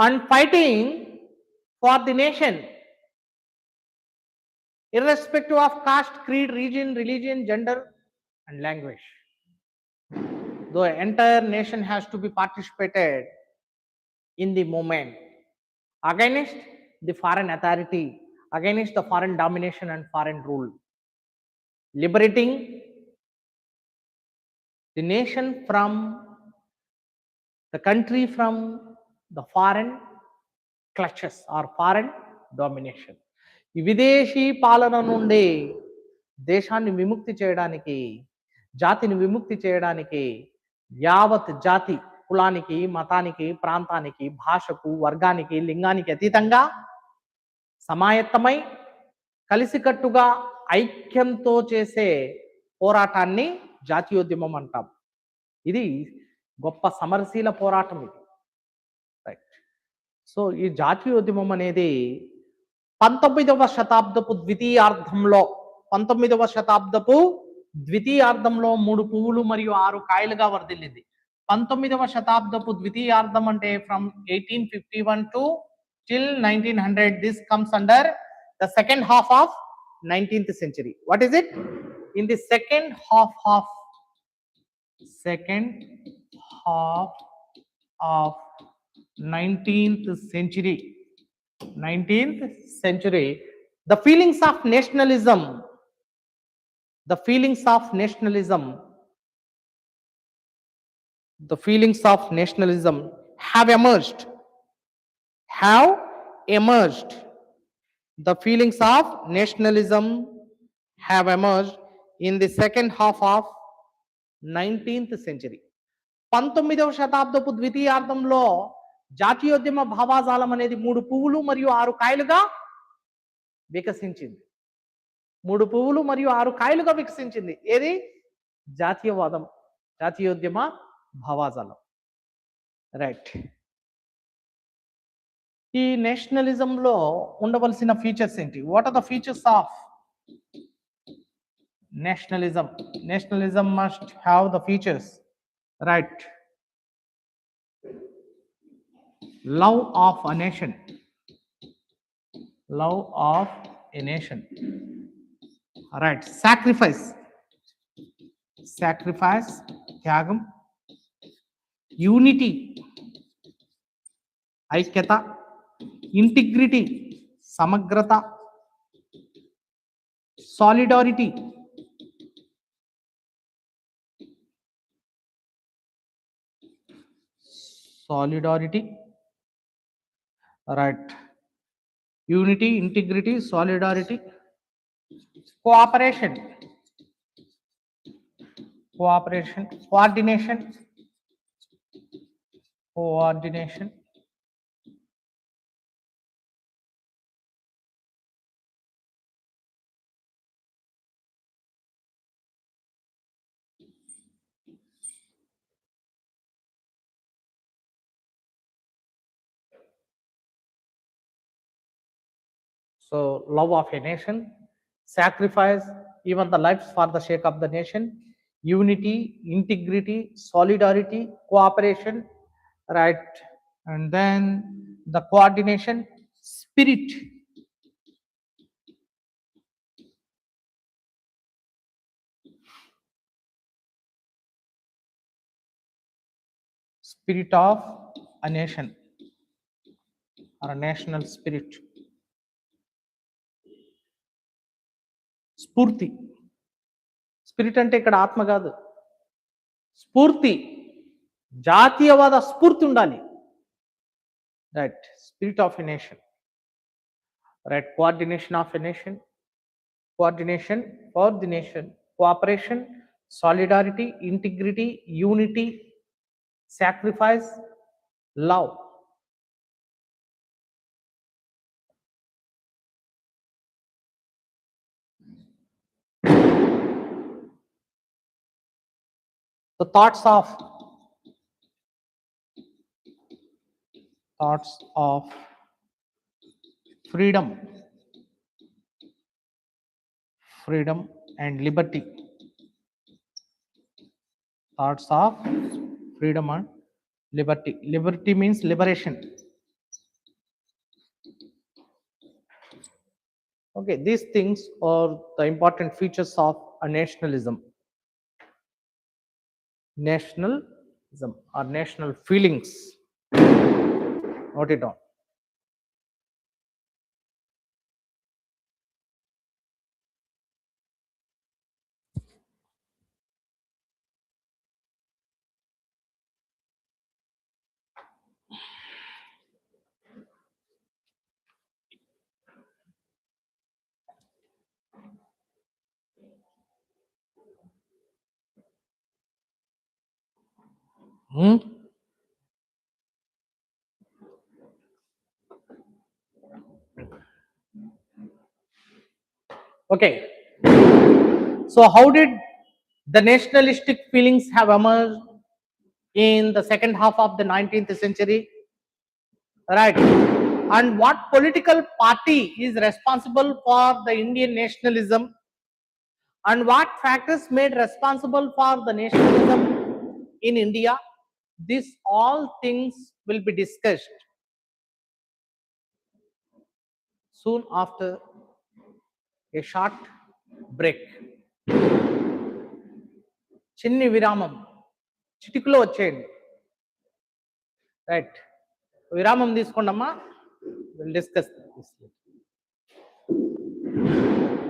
and fighting for the nation, irrespective of caste, creed, region, religion, gender, and language. The entire nation has to be participated in the movement against the foreign authority, against the foreign domination and foreign rule, liberating the nation from the country from the foreign clutches or foreign domination. ఈ విదేశీ పాలన నుండి దేశాన్ని విముక్తి చేయడానికి, జాతిని విముక్తి చేయడానికి యావత్ జాతి కులానికి, మతానికి, ప్రాంతానికి, భాషకు, వర్గానికి, లింగానికి అతీతంగా సమాయత్తమై కలిసికట్టుగా ఐక్యంతో చేసే పోరాటాన్ని జాతీయోద్యమం అంటాం. ఇది గొప్ప సమరశీల పోరాటం ఇది. రైట్. సో ఈ జాతీయోద్యమం అనేది 19వ శతాబ్దపు ద్వితీయార్ధంలో 3 పువ్వులు మరియు 6 కాయలుగా వర్ధిల్లింది. 19వ శతాబ్దపు ద్వితీయార్ధం అంటే from 1851 to till 1900. This comes under the second half of 19th century. What is it? In the second half of 19th century, the feelings of nationalism have emerged. The feelings of nationalism have emerged in the second half of 19th century. 19వ శతాబ్దపు ద్వితీయార్ధంలో జాతీయోద్యమ భావాజాలం అనేది 3 పువ్వులు మరియు 6 కాయలుగా వికసించింది. 3 పువ్వులు మరియు 6 కాయలుగా వికసించింది. ఏది? జాతీయవాదం, జాతీయోద్యమ భావాజాలం. రైట్. ఈ నేషనలిజంలో ఉండవలసిన ఫీచర్స్ ఏంటి? What are the features of nationalism? Nationalism must have the features. Right. Love of a nation. Right. Sacrifice, tyagam. Unity, aikyata. Integrity, samagrata. Solidarity, right. Unity, integrity, solidarity. Cooperation, coordination. So love of a nation, sacrifice even the lives for the sake of the nation, unity, integrity, solidarity, cooperation, right? And then the coordination, spirit. spirit of a nation or a national spirit. స్ఫూర్తి. Spirit అంటే ఇక్కడ ఆత్మ కాదు, స్ఫూర్తి, జాతీయవాద స్ఫూర్తి ఉండాలి. Right, spirit of a nation. Right, coordination of a nation, coordination for the nation, cooperation, solidarity, integrity, unity, sacrifice, love. The thoughts of freedom and liberty. Thoughts of freedom and liberty. Liberty means liberation. Okay, these things are the important features of a nationalism. Nationalism or national feelings. Note it down. Okay, so how did the nationalistic feelings have emerged in the second half of the 19th century? Right, and what political party is responsible for the Indian nationalism, and what factors made responsible for the nationalism in India? These all things will be discussed soon after a short break. చిన్ని విరామం, చిటికలో వచ్చేయండి. Right, విరామం తీసుకోండమ్మా. Will discuss.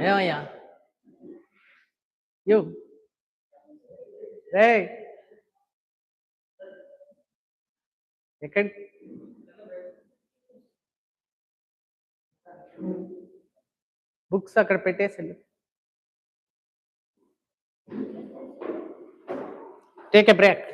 ఏమయ్యా యూ రే ఎక్కడ బుక్స్ అక్కడ పెట్టేసి టేక్ ఎ బ్రేక్.